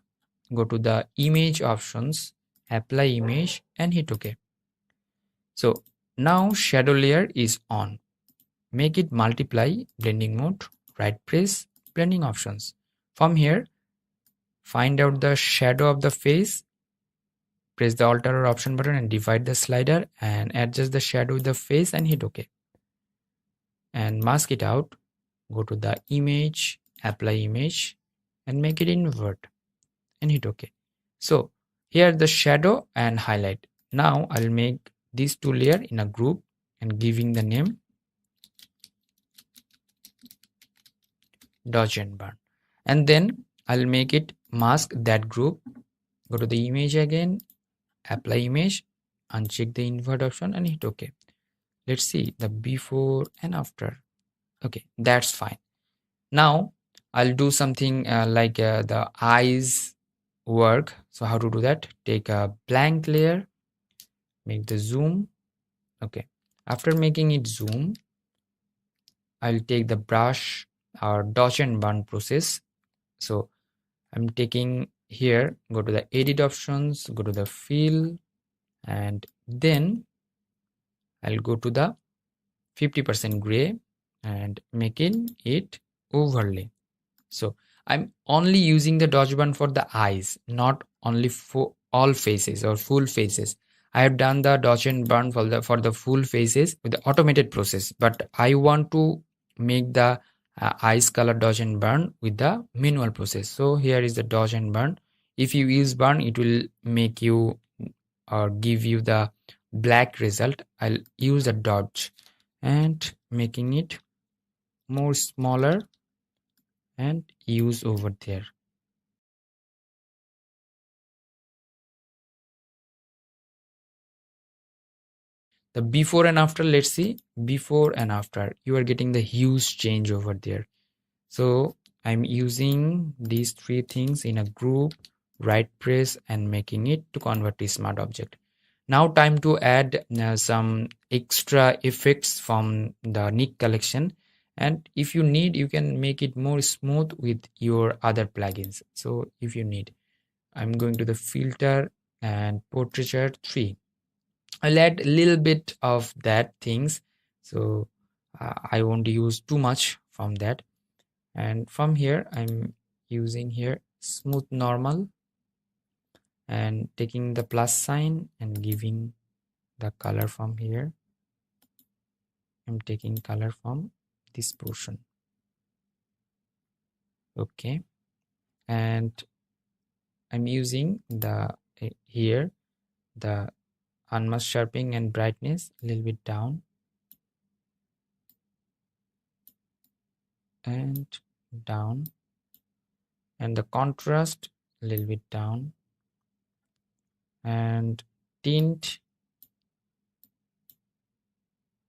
Go to the image options, apply image and hit OK. So now shadow layer is on. Make it multiply, blending mode, right press, blending options. From here, find out the shadow of the face, press the alt or option button and divide the slider and adjust the shadow with the face and hit OK. And mask it out, go to the image, apply image and make it invert and hit OK. So here the shadow and highlight. Now I'll make these two layers in a group and giving the name dodge and burn, and then I'll make it mask that group. Go to the image again, apply image, uncheck the invert option and hit OK. Let's see the before and after. Okay, that's fine. Now I'll do something like the eyes work. So how to do that? Take a blank layer, make the zoom. Okay, after making it zoom, I'll take the brush or dodge and burn process. So I'm taking here, go to the edit options, go to the fill, and then I'll go to the 50% gray and making it overlay. So I'm only using the dodge burn for the eyes, not only for all faces or full faces. I have done the dodge and burn for the full faces with the automated process, but I want to make the eyes color dodge and burn with the manual process. So here is the dodge and burn. If you use burn, it will make you or give you the black result. I'll use the dodge and making it more smaller and use over there. The before and after, let's see. Before and after, you are getting the huge change over there. So I'm using these three things in a group, right press, and making it to convert to smart object. Now time to add some extra effects from the Nik collection, and if you need, you can make it more smooth with your other plugins. So if you need, I'm going to the filter and portraiture 3. I'll add a little bit of that things, so I won't use too much from that. And from here I'm using here smooth normal and taking the plus sign and giving the color from here. I'm taking color from this portion. Okay, and I'm using the here the unmask sharpening and brightness a little bit down and down, and the contrast a little bit down, and tint.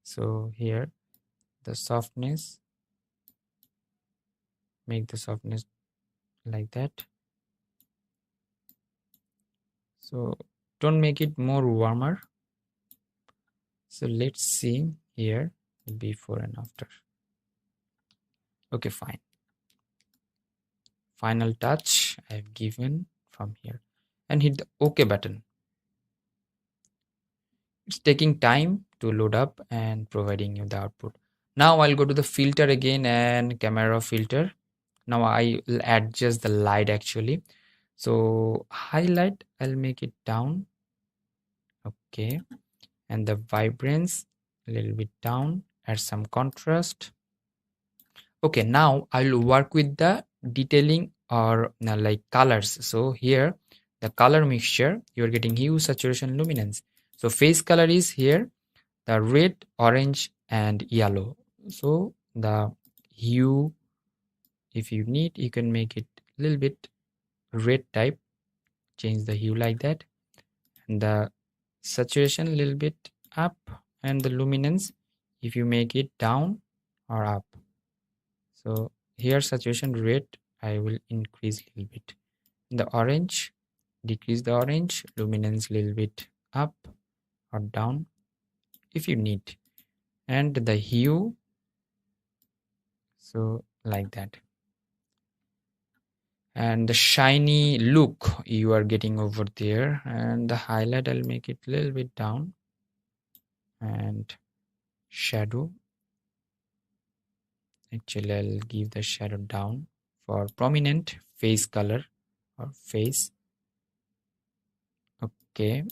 So here the softness, make the softness like that. So don't make it more warmer. So let's see here before and after. Okay, fine. Final touch I've given from here and hit the OK button. It's taking time to load up and providing you the output. Now I'll go to the filter again and camera filter. Now I will adjust the light actually. So highlight, I'll make it down. Okay, and the vibrance a little bit down, add some contrast. Okay, now I'll work with the detailing or like colors. So here the color mixture, you're getting hue, saturation, luminance. So face color is here the red, orange, and yellow. So the hue, if you need, you can make it a little bit red type, change the hue like that, and the saturation a little bit up, and the luminance if you make it down or up. So here saturation rate I will increase a little bit. The orange, decrease the orange, luminance a little bit up or down if you need, and the hue, so like that. And the shiny look you are getting over there, and the highlight I'll make it a little bit down, and shadow, actually I'll give the shadow down for prominent face color or face. Okay,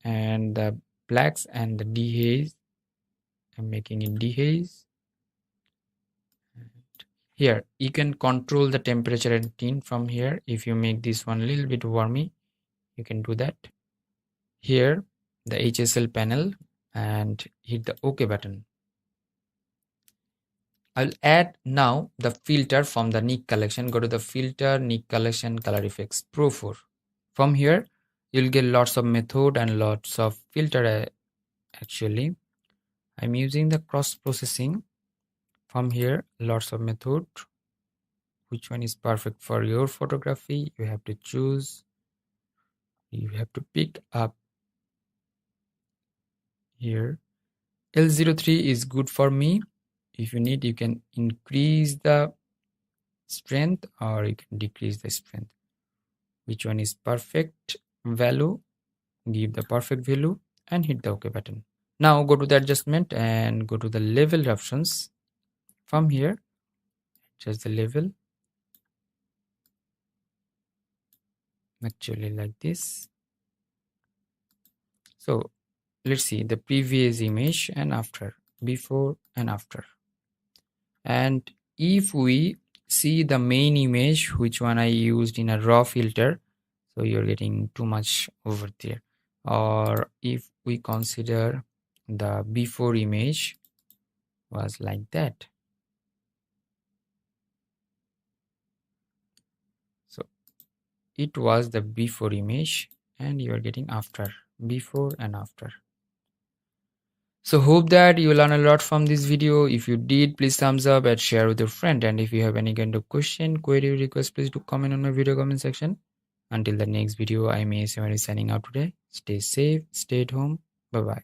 and the blacks and the dehaze, I'm making it dehaze. Here you can control the temperature and tint from here. If you make this one a little bit warmy, you can do that. Here the HSL panel and hit the OK button. I'll add now the filter from the Nik collection. Go to the filter, Nik collection, color effects, Pro 4. From here you'll get lots of method and lots of filter. Actually I'm using the cross processing. From here lots of method, which one is perfect for your photography you have to choose. You have to pick up here. L03 is good for me. If you need, you can increase the strength or you can decrease the strength. Which one is perfect value, give the perfect value and hit the OK button. Now go to the adjustment and go to the level options. From here adjust the level, actually like this. So let's see the previous image and after, before and after. And if we see the main image, which one I used in a raw filter, so you're getting too much over there. Or if we consider the before image was like that, so it was the before image, and you are getting after, before and after. So hope that you learn a lot from this video. If you did, please thumbs up and share with your friend. And if you have any kind of question, query, request, please do comment on my video comment section. Until the next video, I am ASMR signing out today. Stay safe, stay at home. Bye bye.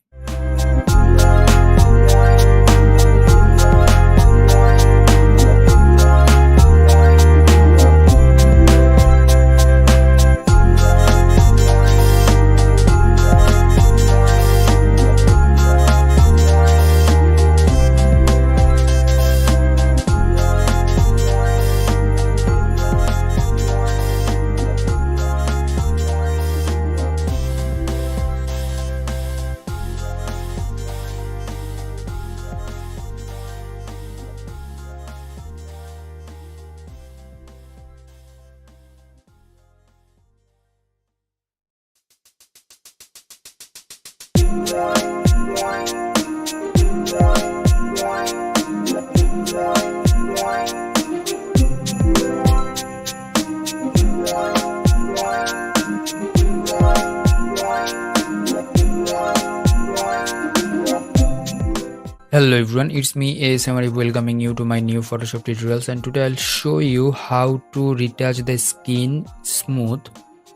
Hello everyone, it's me ASMR welcoming you to my new Photoshop tutorials, and today I'll show you how to retouch the skin smooth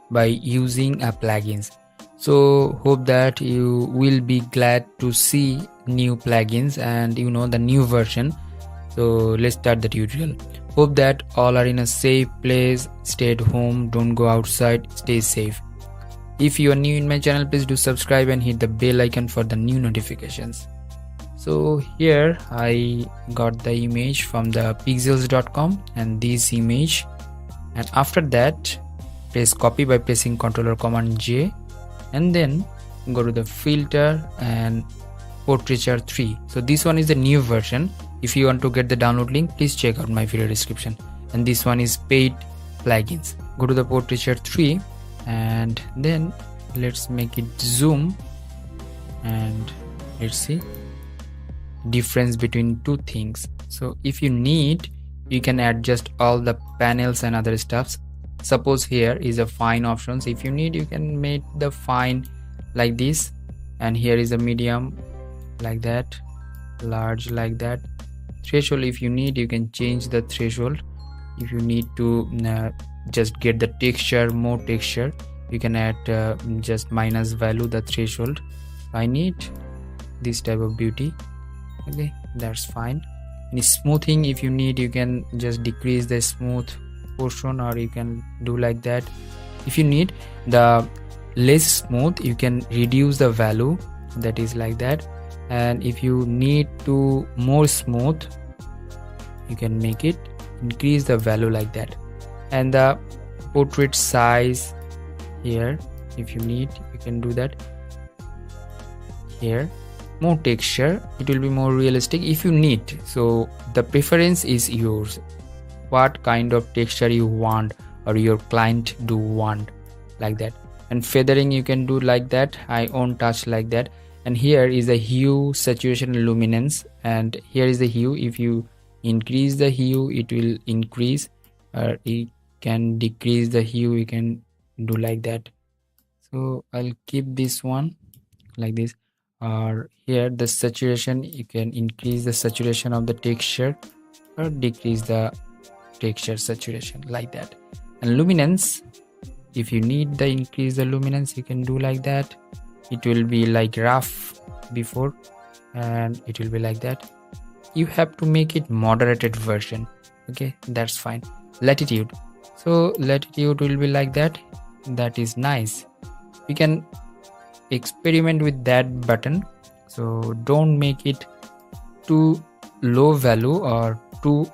by using a plugins. So hope that you will be glad to see new plugins and the new version. So let's start the tutorial. Hope that all are in a safe place. Stay at home, don't go outside, stay safe. If you are new in my channel, please do subscribe and hit the bell icon for the new notifications. So here I got the image from the pixels.com and this image, and after that press copy by pressing Ctrl or Command J, and then go to the filter and portraiture 3. So this one is the new version. If you want to get the download link, please check out my video description. And this one is paid plugins. Go to the portraiture 3 and then let's make it zoom, and let's see difference between two things. So if you need, you can adjust all the panels and other stuffs. Suppose here is a fine options. If you need, you can make the fine like this, and here is a medium like that, large like that. Threshold, if you need, you can change the threshold. If you need to just get the texture, more texture, you can add just minus value the threshold. I need this type of beauty. Okay, that's fine. And smoothing, if you need, you can just decrease the smooth portion, or you can do like that. If you need the less smooth, you can reduce the value, that is like that. And if you need to more smooth, you can make it increase the value like that. And the portrait size here, if you need, you can do that. Here more texture, it will be more realistic if you need. So the preference is yours, what kind of texture you want or your client do want, like that. And feathering, you can do like that, I won't touch like that. And here is the hue, saturation, luminance, and here is the hue. If you increase the hue, it will increase, or you can decrease the hue, you can do like that. So I'll keep this one like this. Or here the saturation, you can increase the saturation of the texture or decrease the texture saturation, like that. And luminance, if you need the increase the luminance, you can do like that. It will be like rough before, and it will be like that. You have to make it moderated version. Okay, that's fine. Latitude, so latitude will be like that. That is nice. You can experiment with that button, so don't make it too low value or too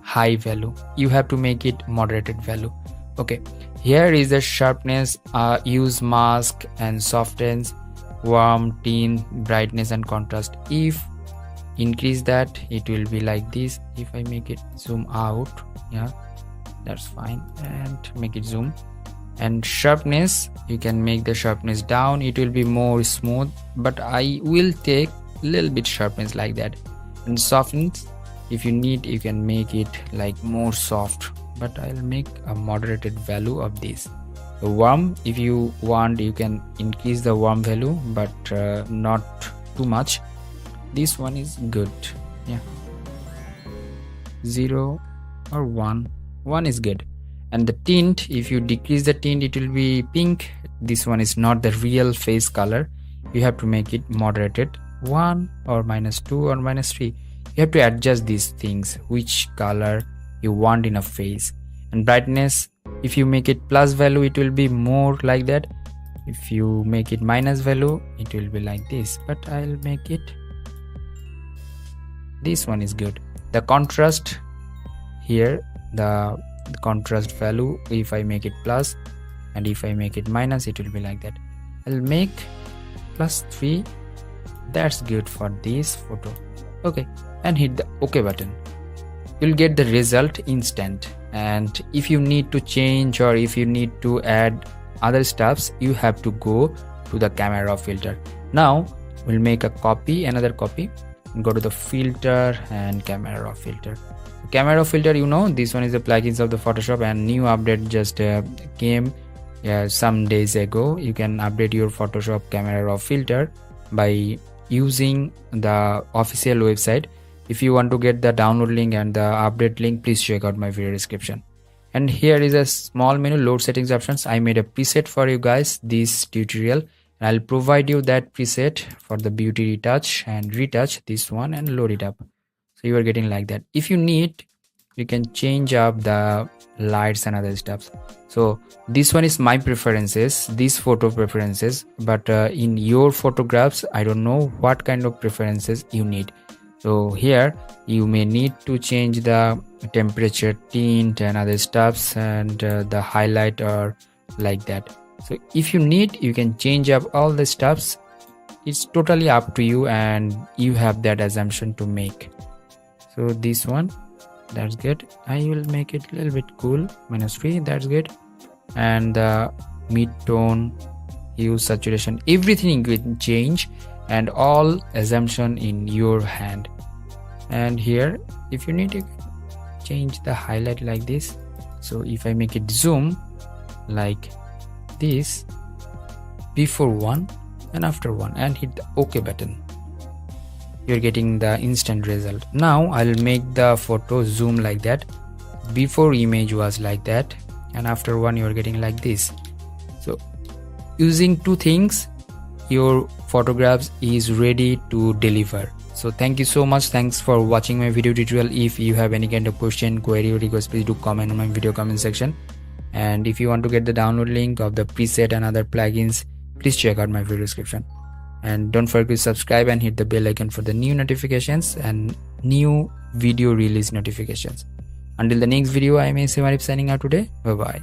high value. You have to make it moderated value. Okay, here is the sharpness, use mask and softens. warm, tint, brightness and contrast. If increase that, it will be like this. If I make it zoom out, yeah, that's fine, and make it zoom. And sharpness, you can make the sharpness down, it will be more smooth, but I will take little bit sharpness like that. And softness, if you need, you can make it like more soft, but I'll make a moderated value of this. The warm, if you want, you can increase the warm value, but not too much. This one is good, yeah, 0 or 1 is good. And the tint, if you decrease the tint, it will be pink. This one is not the real face color, you have to make it moderated, 1 or -2 or -3. You have to adjust these things, which color you want in a face. And brightness, if you make it plus value, it will be more like that. If you make it minus value, it will be like this, but I'll make it, this one is good. The contrast, here the contrast value, if I make it plus and if I make it minus, it will be like that. I'll make +3, that's good for this photo. Okay, and hit the OK button. You'll get the result instant. And if you need to change or if you need to add other stuffs, you have to go to the camera raw filter. Now we'll make a copy, another copy, go to the filter and camera raw filter. Camera raw filter, you know, this one is the plugins of the Photoshop, and new update just came some days ago. You can update your Photoshop camera raw filter by using the official website. If you want to get the download link and the update link, please check out my video description. And here is a small menu, load settings options. I made a preset for you guys this tutorial. I'll provide you that preset for the beauty retouch and retouch, this one, and load it up. So you are getting like that. If you need, you can change up the lights and other stuff. So this one is my preferences, these photo preferences, but in your photographs, I don't know what kind of preferences you need. So here you may need to change the temperature, tint and other stuffs, and the highlight or like that. So if you need, you can change up all the stuffs. It's totally up to you, and you have that assumption to make. So this one, that's good. I will make it a little bit cool, -3, that's good. And the mid-tone, hue, saturation, everything you can change, and all assumption in your hand. And here, if you need, you can change the highlight like this. So if I make it zoom like this, before 1 and after 1, and hit the OK button, you're getting the instant result. Now I'll make the photo zoom like that. Before image was like that, and after 1 you're getting like this. So using two things, your photographs is ready to deliver. So thank you so much. Thanks for watching my video tutorial. If you have any kind of question, query or request, please do comment on my video comment section. And if you want to get the download link of the preset and other plugins, please check out my video description. And don't forget to subscribe and hit the bell icon for the new notifications and new video release notifications. Until the next video, I am Arif signing out today. Bye bye.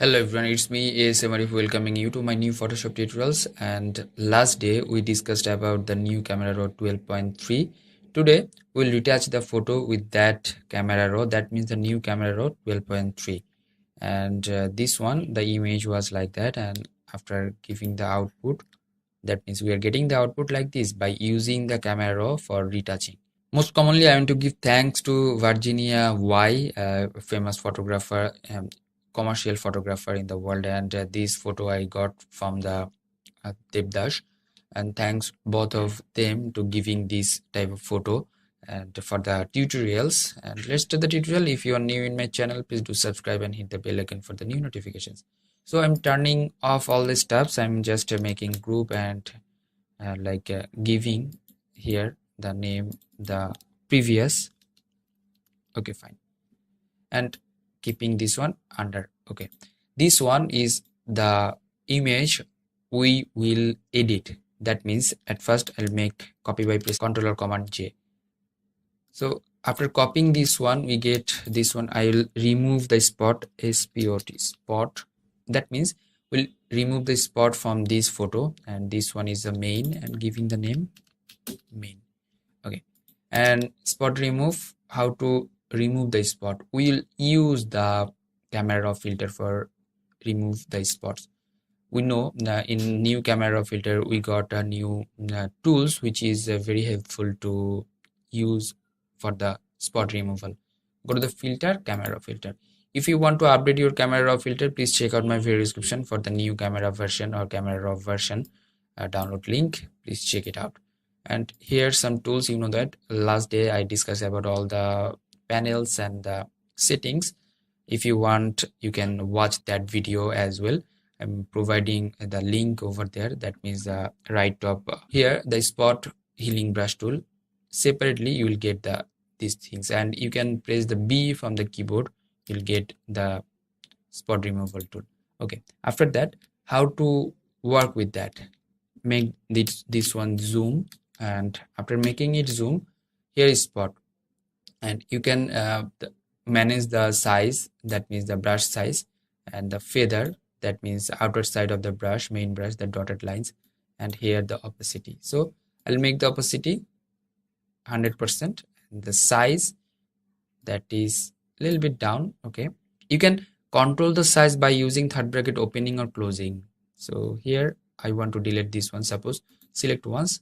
Hello everyone, it's me Arif welcoming you to my new Photoshop tutorials. And last day we discussed about the new camera raw 12.3. Today we'll retouch the photo with that camera raw, that means the new camera raw 12.3. And this one, the image was like that, and after giving the output, that means we are getting the output like this by using the camera raw for retouching. Most commonly, I want to give thanks to Virginia Y, a famous photographer, commercial photographer in the world, and this photo I got from the Devdash, and thanks both of them to giving this type of photo and for the tutorials. And let's do the tutorial. If you are new in my channel, please do subscribe and hit the bell icon for the new notifications. So I'm turning off all the steps. I'm just making group and giving here the name the previous. Okay, fine, and keeping this one under. Okay, this one is the image we will edit. That means at first I'll make copy by press Ctrl or Command J. So after copying this one, we get this one. I will remove the spot, spot. That means we'll remove the spot from this photo, and this one is the main, and giving the name main. Okay, and spot remove. How to remove the spot? We'll use the camera filter for remove the spots. We know in new camera filter we got a new tools which is very helpful to use for the spot removal. Go to the filter, camera filter. If you want to update your camera filter, please check out my video description for the new camera version or camera version download link. Please check it out. And here some tools. You know that last day I discussed about all the panels and the settings. If you want, you can watch that video as well. I'm providing the link over there. That means the right top here, the spot healing brush tool. Separately you will get these things, and you can press the B from the keyboard. You'll get the spot removal tool. Okay, after that, how to work with that? Make this one zoom, and after making it zoom, here is spot, and you can manage the size. That means the brush size, and the feather. That means the outer side of the brush, main brush, the dotted lines, and here the opacity. So I'll make the opacity 100%, and the size, that is a little bit down. Okay, you can control the size by using third bracket opening or closing. So here I want to delete this one. Suppose select once,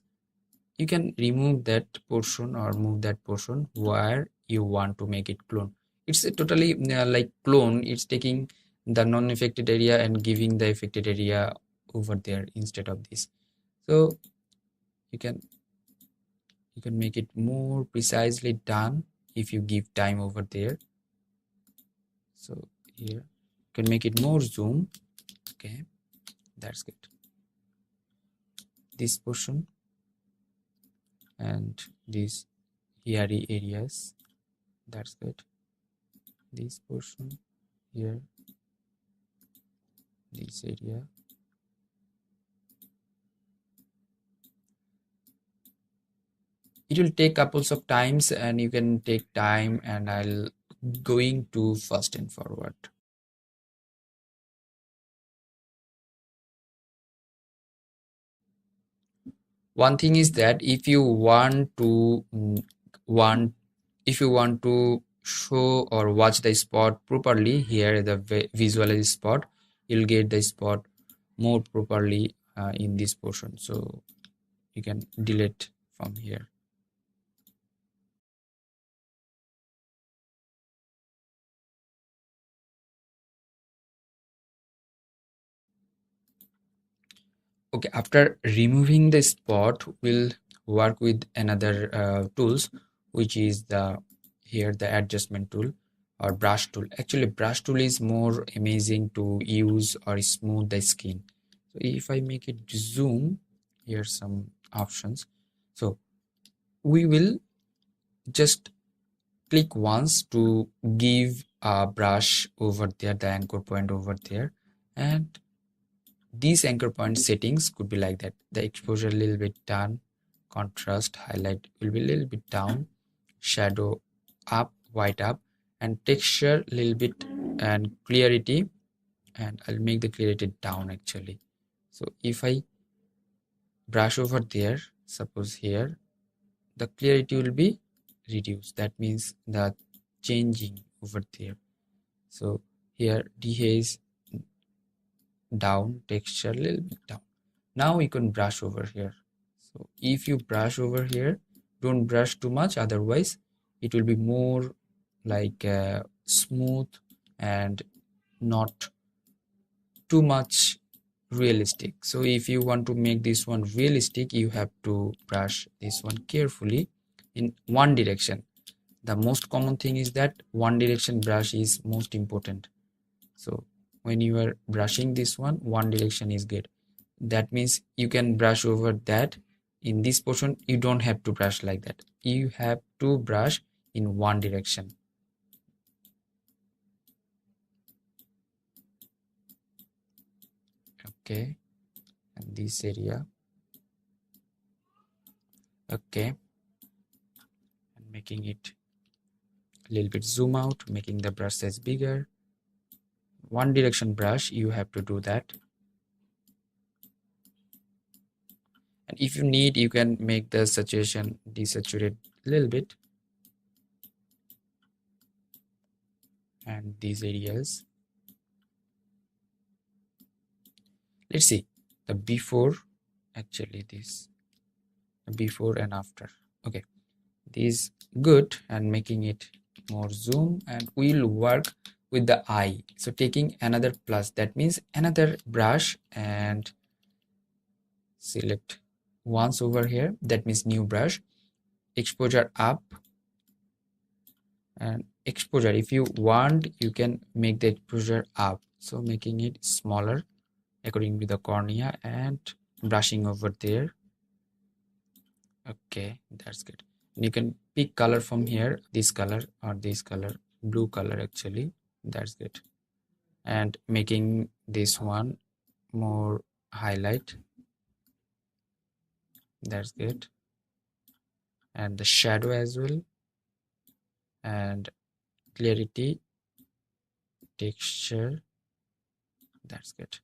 you can remove that portion or move that portion where you want to make it clone. It's a totally like clone. It's taking the non-affected area and giving the affected area over there instead of this. So you can make it more precisely done if you give time over there. So here you can make it more zoom. Okay, that's good. This portion and these hairy areas, that's good. This portion here, this area. It will take couples of times, and you can take time, and I'll going to fast and forward. One thing is that if you want to show or watch the spot properly, here the visualize spot, you'll get the spot more properly in this portion. So you can delete from here. Okay, after removing the spot, we'll work with another tools, which is the adjustment tool or brush tool. Actually, brush tool is more amazing to use or smooth the skin. So if I make it zoom, here's some options. So we will just click once to give a brush over there, the anchor point over there, and these anchor point settings could be like that. The exposure a little bit down, contrast, highlight will be a little bit down, shadow up, white up, and texture a little bit, and clarity, and I'll make the clarity down actually. So if I brush over there, suppose here, the clarity will be reduced. That means the changing over there. So here dehaze down, texture a little bit down. Now you can brush over here. So if you brush over here, don't brush too much, otherwise it will be more like smooth and not too much realistic. So if you want to make this one realistic, you have to brush this one carefully in one direction. The most common thing is that one direction brush is most important. So when you are brushing this one direction is good. That means you can brush over that. In this portion you don't have to brush like that, you have to brush in one direction. Okay, and this area. Okay, and making it a little bit zoom out, making the brush size bigger. One direction brush, you have to do that. And if you need, you can make the saturation desaturate a little bit, and these areas. Let's see the before, actually this before and after. Okay, this good, and making it more zoom, and we'll work with the eye. So taking another plus, that means another brush, and select once over here, that means new brush, exposure up, and exposure, if you want you can make the exposure up, so making it smaller according to the cornea and brushing over there. Okay, that's good. You can pick color from here, this color or this color, blue color actually, that's good. And making this one more highlight, that's good. And the shadow as well, and clarity, texture, that's good.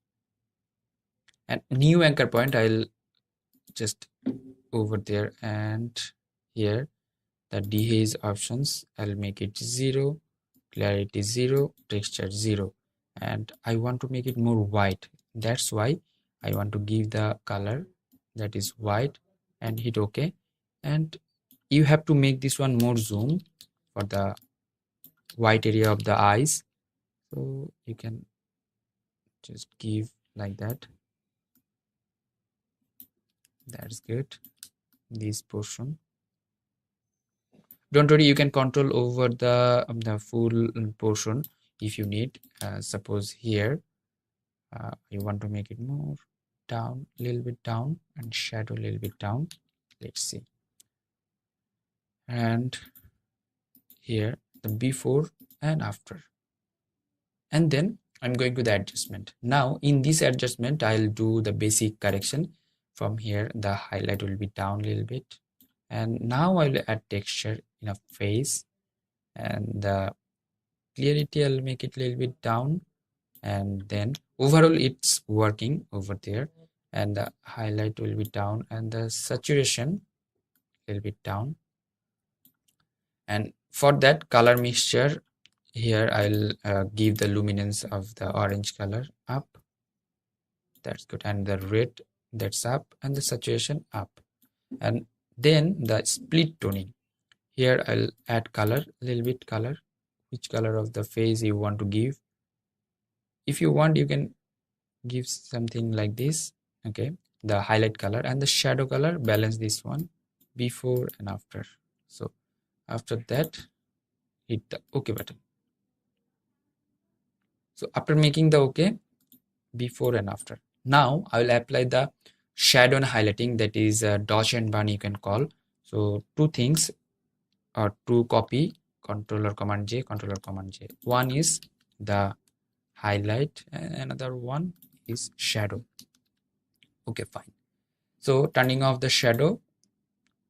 And new anchor point, I'll just over there, and here the dehaze options, I'll make it 0, clarity 0, texture 0, and I want to make it more white. That's why I want to give the color that is white and hit OK. And you have to make this one more zoom for the white area of the eyes, so you can just give like that. That's good. This portion, don't worry, you can control over the full portion if you need. Suppose here you want to make it more down, a little bit down, and shadow a little bit down. Let's see. And here the before and after, and then I'm going to the adjustment. Now in this adjustment I'll do the basic correction. From here the highlight will be down a little bit, and now I'll add texture in a face, and the clarity I'll make it a little bit down, and then overall it's working over there, and the highlight will be down, and the saturation a little bit down. And for that color mixture, here I'll give the luminance of the orange color up, that's good, and the red, that's up, and the saturation up. And then the split toning, here I'll add color, a little bit color, which color of the face you want to give. If you want you can give something like this. Okay, the highlight color and the shadow color, balance this one before and after. So after that hit the OK button. So after making the OK, before and after, now I will apply the shadow and highlighting, that is dodge and burn you can call. So two things, or two copy, controller command J, controller command J. One is the highlight and another one is shadow. Okay, fine. So turning off the shadow,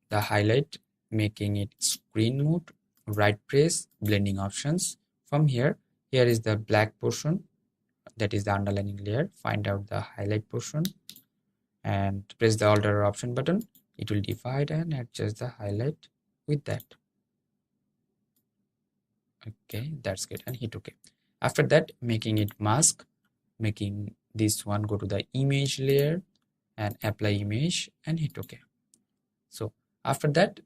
the highlight, making it screen mode, right press, blending options. From here is the black portion, that is the underlining layer. Find out the highlight portion and press the Alt or Option button. It will divide and adjust the highlight with that. Okay, that's good, and hit OK. After that, making it mask, making this one go to the image layer and apply image and hit OK. So after that,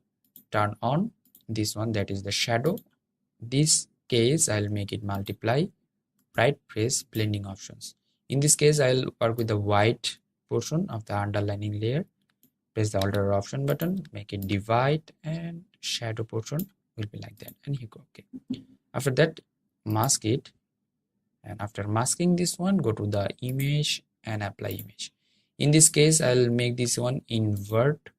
turn on this one, that is the shadow. This case I'll make it multiply, right, press blending options. In this case I'll work with the white portion of the underlining layer, press the alter option button, make it divide, and shadow portion will be like that, and you go okay. After that, mask it, and after masking this one, go to the image and apply image. In this case I'll make this one invert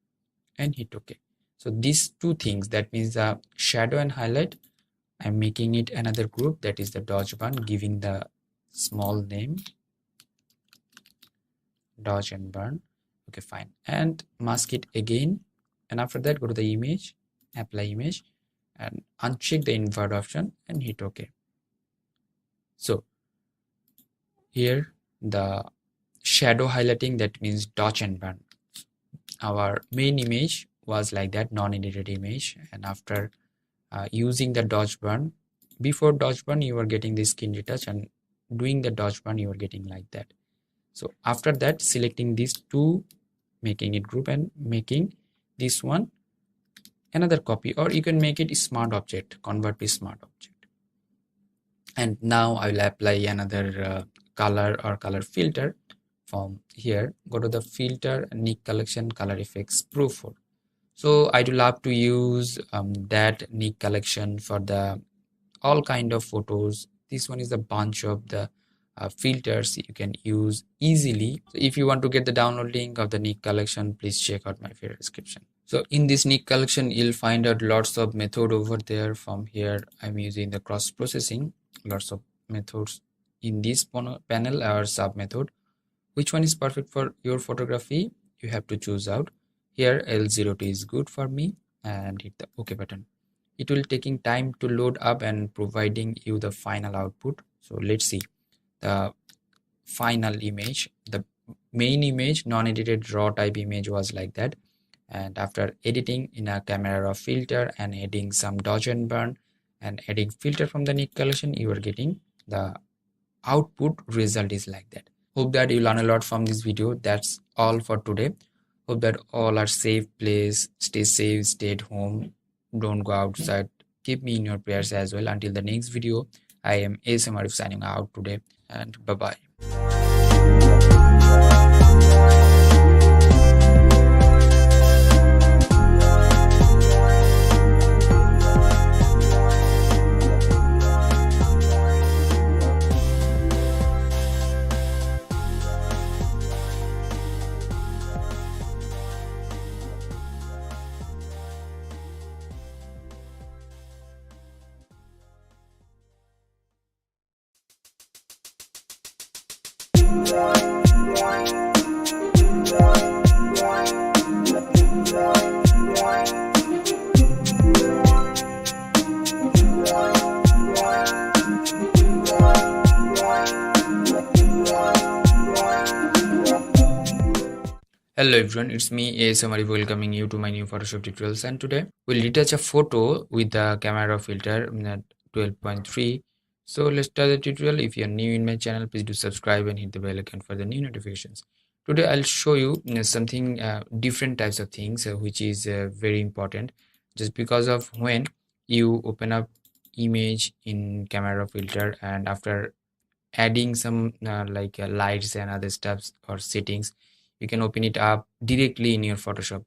and hit OK. So these two things, that means the shadow and highlight, I'm making it another group, that is the dodge burn, giving the small name dodge and burn. Okay, fine, and mask it again, and after that go to the image, apply image, and uncheck the invert option and hit OK. So here the shadow highlighting, that means dodge and burn. Our main image was like that, non-edited image, and after using the dodge burn, before dodge burn you are getting this skin retouch, and doing the dodge burn you are getting like that. So after that, selecting these two, making it group, and making this one another copy, or you can make it a smart object, convert to smart object. And now I will apply another color or color filter. From here, go to the filter, Nik Collection, color effects, Pro 4. So I do love to use that Nik Collection for the all kind of photos. This one is a bunch of the filters you can use easily. So if you want to get the download link of the Nik Collection, please check out my video description. So in this Nik Collection, you'll find out lots of method over there. From here, I'm using the cross processing, lots of methods in this panel or sub method. Which one is perfect for your photography? You have to choose out. Here L02 is good for me, and hit the OK button. It will taking time to load up and providing you the final output. So let's see the final image. The main image, non-edited raw type image, was like that, and after editing in a camera raw filter and adding some dodge and burn and adding filter from the Nik Collection, you are getting the output result is like that. Hope that you learn a lot from this video. That's all for today. Hope that all are safe place. Stay safe, stay at home, don't go outside. Keep me in your prayers as well. Until the next video, I am Arif signing out today, and bye bye. Hello everyone, it's me Arif welcoming you to my new Photoshop tutorials, and today we'll retouch a photo with the camera filter 12.3. So let's start the tutorial. If you're new in my channel, please do subscribe and hit the bell icon for the new notifications. Today I'll show you something different types of things which is very important, just because of when you open up image in camera filter and after adding some lights and other stuffs or settings, you can open it up directly in your Photoshop.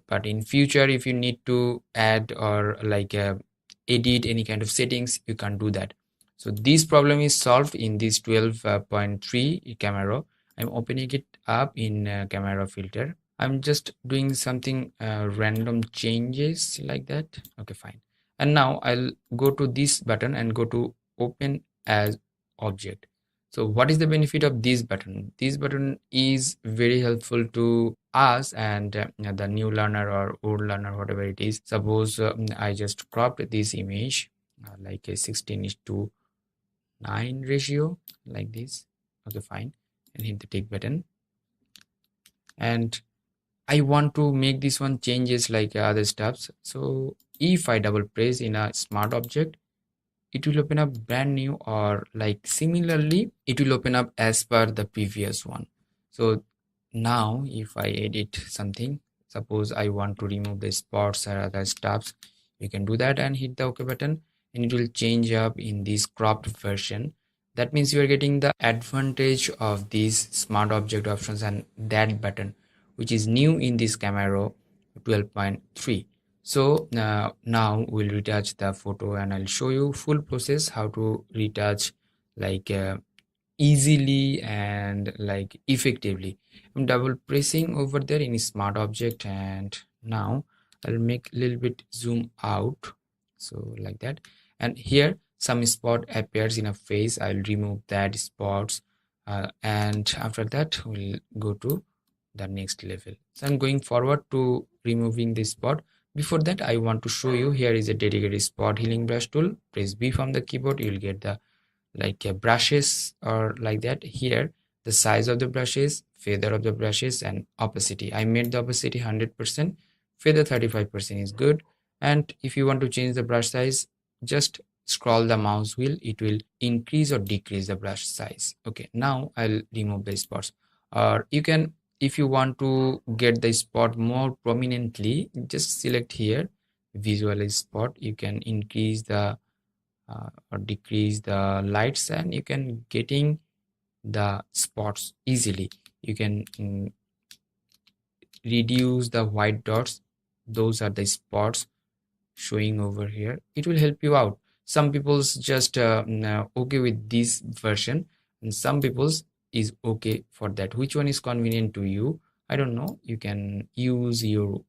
But in future, if you need to add or edit any kind of settings, you can't do that. So this problem is solved in this 12.3 camera. I'm opening it up in camera filter. I'm just doing something random changes like that. Okay, fine. And now I'll go to this button and go to open as object. So what is the benefit of this button? This button is very helpful to us and the new learner or old learner, whatever it is. Suppose I just cropped this image like a 16:9 ratio like this. Okay, fine, and hit the tick button. And I want to make this one changes like other stuffs. So if I double press in a smart object, it will open up brand new, or like similarly it will open up as per the previous one. So now if I edit something, Suppose I want to remove the spots or other stuffs, you can do that and hit the OK button, and it will change up in this cropped version. That means you are getting the advantage of these smart object options and that button, which is new in this camera 12.3. So now we'll retouch the photo and I'll show you full process how to retouch like easily and like effectively. I'm double pressing over there in smart object, and now I'll make a little bit zoom out, so like that. And here some spot appears in a face. I'll remove that spots, and after that we'll go to the next level. So I'm going forward to removing this spot. Before that, I want to show you, here is a dedicated spot healing brush tool. Press B from the keyboard, you'll get the like brushes or like that. Here the size of the brushes, feather of the brushes, and opacity. I made the opacity 100%, feather 35% is good. And if you want to change the brush size, just scroll the mouse wheel, it will increase or decrease the brush size. Okay, now I'll remove the spots. Or you can, if you want to get the spot more prominently, just select here visualize spot. You can increase the or decrease the lights, and you can getting the spots easily. You can reduce the white dots. Those are the spots showing over here. It will help you out. Some people's just okay with this version, and some people's is okay for that. Which one is convenient to you? I don't know. You can use your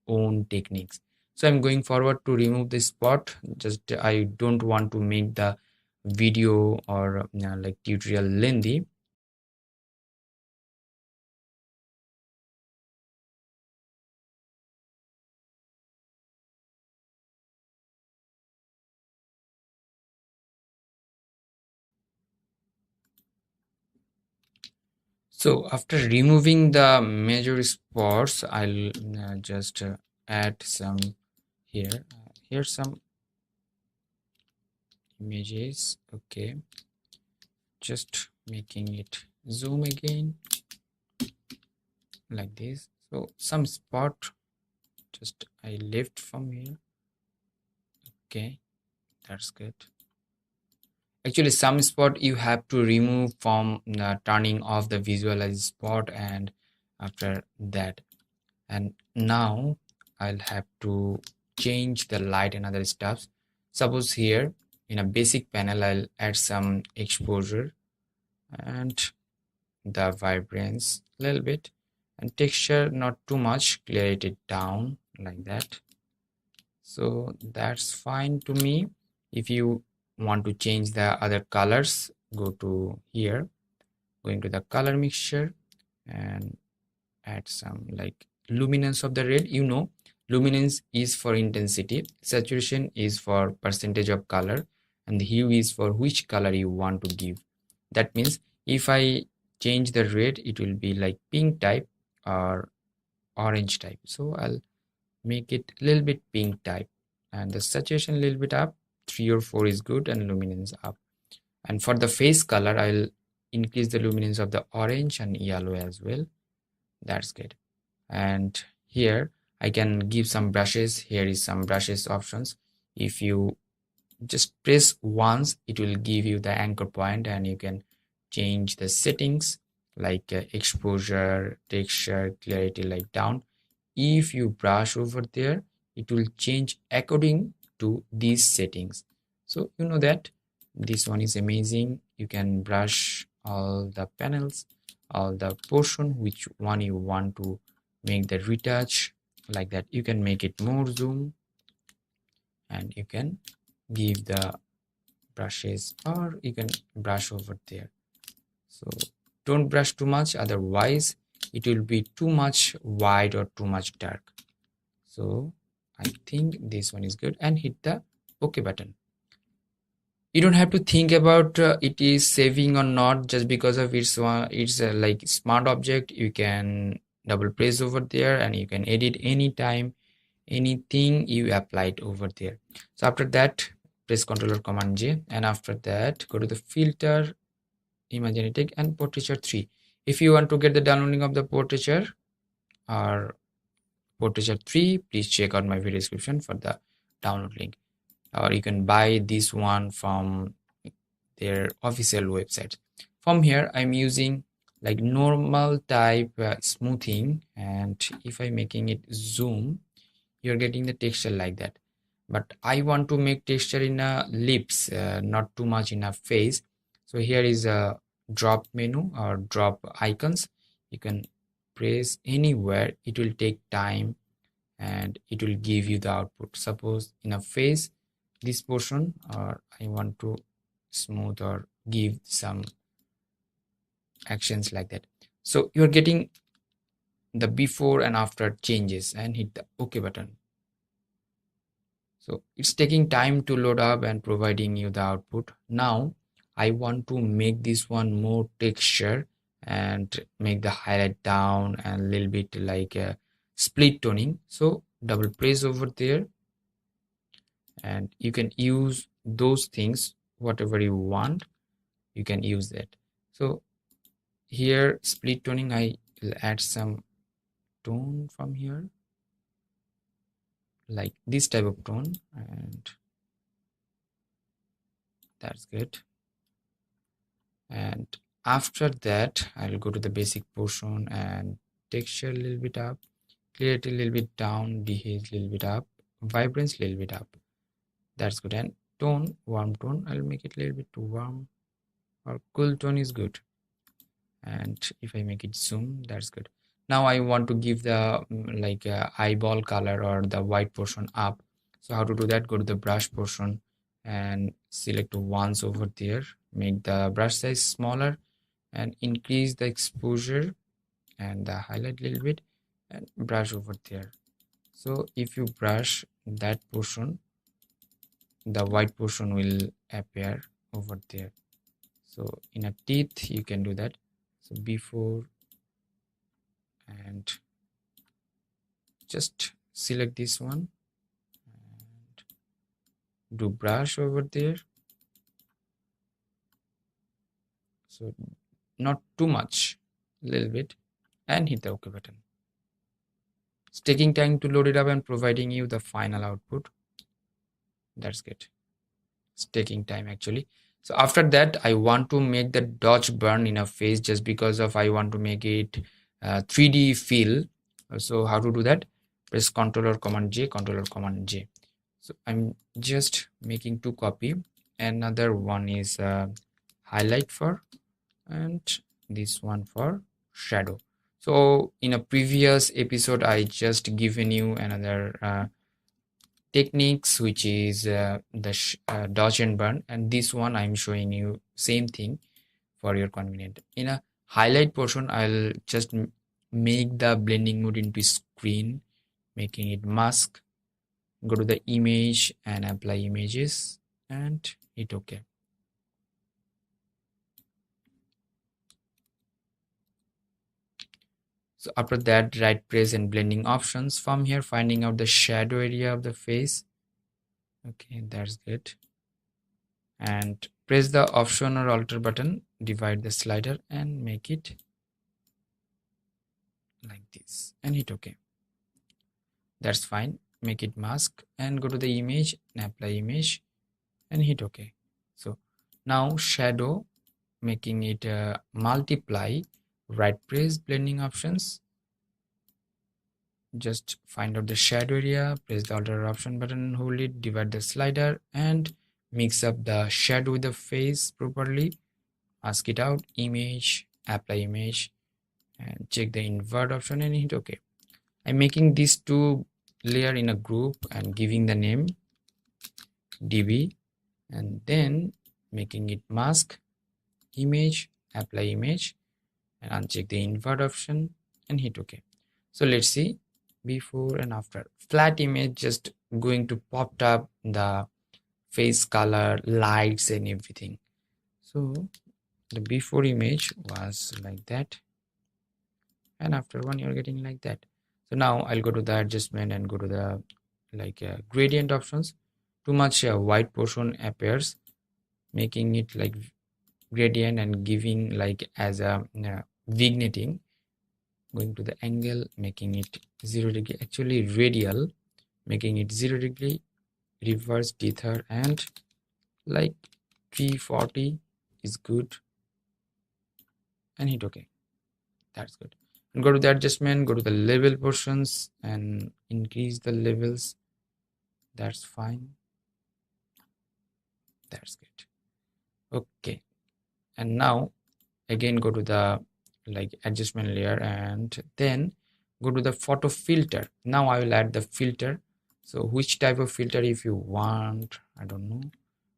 own techniques. So I'm going forward to remove this spot. Just I don't want to make the video or like tutorial lengthy. So after removing the major spots, I'll just add some here. Here's some images. Okay, just making it zoom again like this. So some spot just I left from here. Okay, that's good. Actually, some spot you have to remove from turning off the visualize spot, and after that, and now I'll have to change the light and other stuffs. Suppose here in a basic panel, I'll add some exposure and the vibrance a little bit, and texture not too much, clear it down like that. So that's fine to me. If you want to change the other colors, go to here, go into the color mixture and add some like luminance of the red. You know, luminance is for intensity, saturation is for percentage of color, and the hue is for which color you want to give. That means if I change the red, it will be like pink type or orange type. So I'll make it a little bit pink type, and the saturation a little bit up, 3 or 4 is good, and luminance up. And for the face color, I'll increase the luminance of the orange and yellow as well. That's good. And here I can give some brushes. Here is some brushes options. If you just press once, it will give you the anchor point, and you can change the settings like exposure, texture, clarity, like down. If you brush over there, it will change according to these settings. So you know that this one is amazing. You can brush all the panels, all the portion which one you want to make the retouch, like that. You can make it more zoom, and you can give the brushes, or you can brush over there. So don't brush too much, otherwise it will be too much wide or too much dark. So I think this one is good, and hit the OK button. You don't have to think about it is saving or not just because of it's like smart object. You can double press over there and you can edit anytime anything you applied over there. So after that, press Ctrl or Command J, and after that go to the filter, imagenetic, and portraiture 3. If you want to get the downloading of the portraiture or Portraiture 3, please check out my video description for the download link, or you can buy this one from their official website. From here I'm using like normal type smoothing, and if I'm making it zoom, you're getting the texture like that. But I want to make texture in a lips, not too much in a face. So here is a drop menu or drop icons. You can press anywhere, it will take time and it will give you the output. Suppose in a face, this portion, or I want to smooth or give some actions like that. So you're getting the before and after changes, and hit the OK button. So it's taking time to load up and providing you the output. Now I want to make this one more texture and make the highlight down and a little bit like a split toning. So double press over there, and you can use those things, whatever you want, you can use that. So here split toning, I will add some tone from here, like this type of tone, and that's good. And after that I'll go to the basic portion and texture a little bit up, clarity a little bit down, dehaze a little bit up, vibrance a little bit up. That's good. And tone, warm tone, I'll make it a little bit too warm, or cool tone is good. And if I make it zoom, that's good. Now I want to give the like eyeball color or the white portion up. So how to do that? Go to the brush portion and select once over there, make the brush size smaller and increase the exposure and the highlight a little bit, and brush over there. So if you brush that portion, the white portion will appear over there. So in a teeth you can do that. So before, and just select this one and do brush over there. So not too much, a little bit, and hit the OK button. It's taking time to load it up and providing you the final output. That's good. It's taking time actually. So after that I want to make the dodge burn in a face, just because of I want to make it 3D feel. So how to do that? Press Ctrl or Command J, Ctrl or Command J. So I'm just making 2 copy. Another one is highlight for, and this one for shadow. So in a previous episode I just given you another techniques, which is the dodge and burn, and this one I'm showing you same thing for your convenient. In a highlight portion I'll just make the blending mode into screen, making it mask. Go to the image and apply images and hit OK. So after that, right press and blending options. From here, finding out the shadow area of the face. Okay, that's good. And press the option or alter button, divide the slider and make it like this and hit OK. That's fine. Make it mask and go to the image and apply image and hit OK. So now shadow, making it multiply, right press blending options, just find out the shadow area, press the alter option button, hold it, divide the slider and mix up the shadow with the face properly, mask it out, image, apply image and check the invert option and hit OK. I'm making these 2 layer in a group and giving the name DB, and then making it mask, image, apply image and uncheck the invert option and hit OK. So let's see before and after. Flat image just going to pop up the face color, lights and everything. So the before image was like that, and after one you're getting like that. So now I'll go to the adjustment and go to the like gradient options. Too much white portion appears, making it like gradient and giving like as a vignetting. going to the angle, making it 0 degree, actually radial, making it 0 degree, reverse dither, and like 340 is good, and hit OK. That's good. And go to the adjustment, go to the level portions and increase the levels. That's fine. That's good. Okay. And now again go to the like adjustment layer and then go to the photo filter. Now I will add the filter. So which type of filter if you want, I don't know,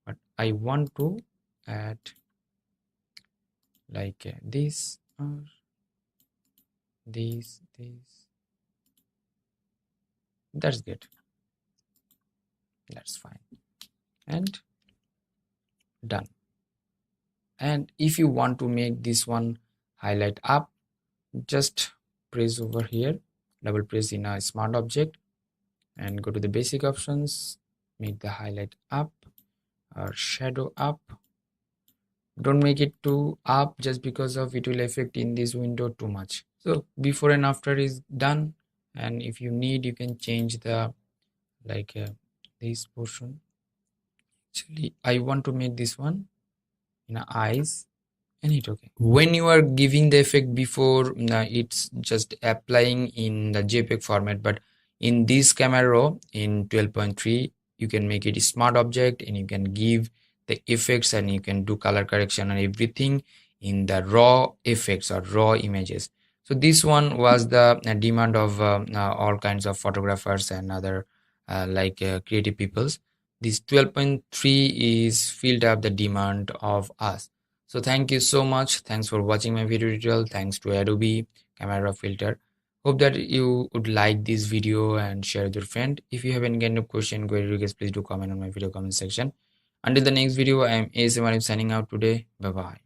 but I want to add like this or this. That's good. That's fine. And done. And if you want to make this one highlight up, just press over here, double press in a smart object and go to the basic options, make the highlight up or shadow up. Don't make it too up just because of it will affect in this window too much. So before and after is done, and if you need you can change the like this portion. Actually I want to make this one in eyes and hit OK. When you are giving the effect before, it's just applying in the JPEG format, but in this camera raw in 12.3 you can make it a smart object and you can give the effects and you can do color correction and everything in the raw effects or raw images. So this one was the demand of all kinds of photographers and other creative peoples. This 12.3 is filled up the demand of us. So thank you so much. Thanks for watching my video tutorial. Thanks to Adobe Camera Filter. Hope that you would like this video and share with your friend. If you have any kind of question, query, request, please do comment on my video comment section. Until the next video, I am ASM signing out today. Bye bye.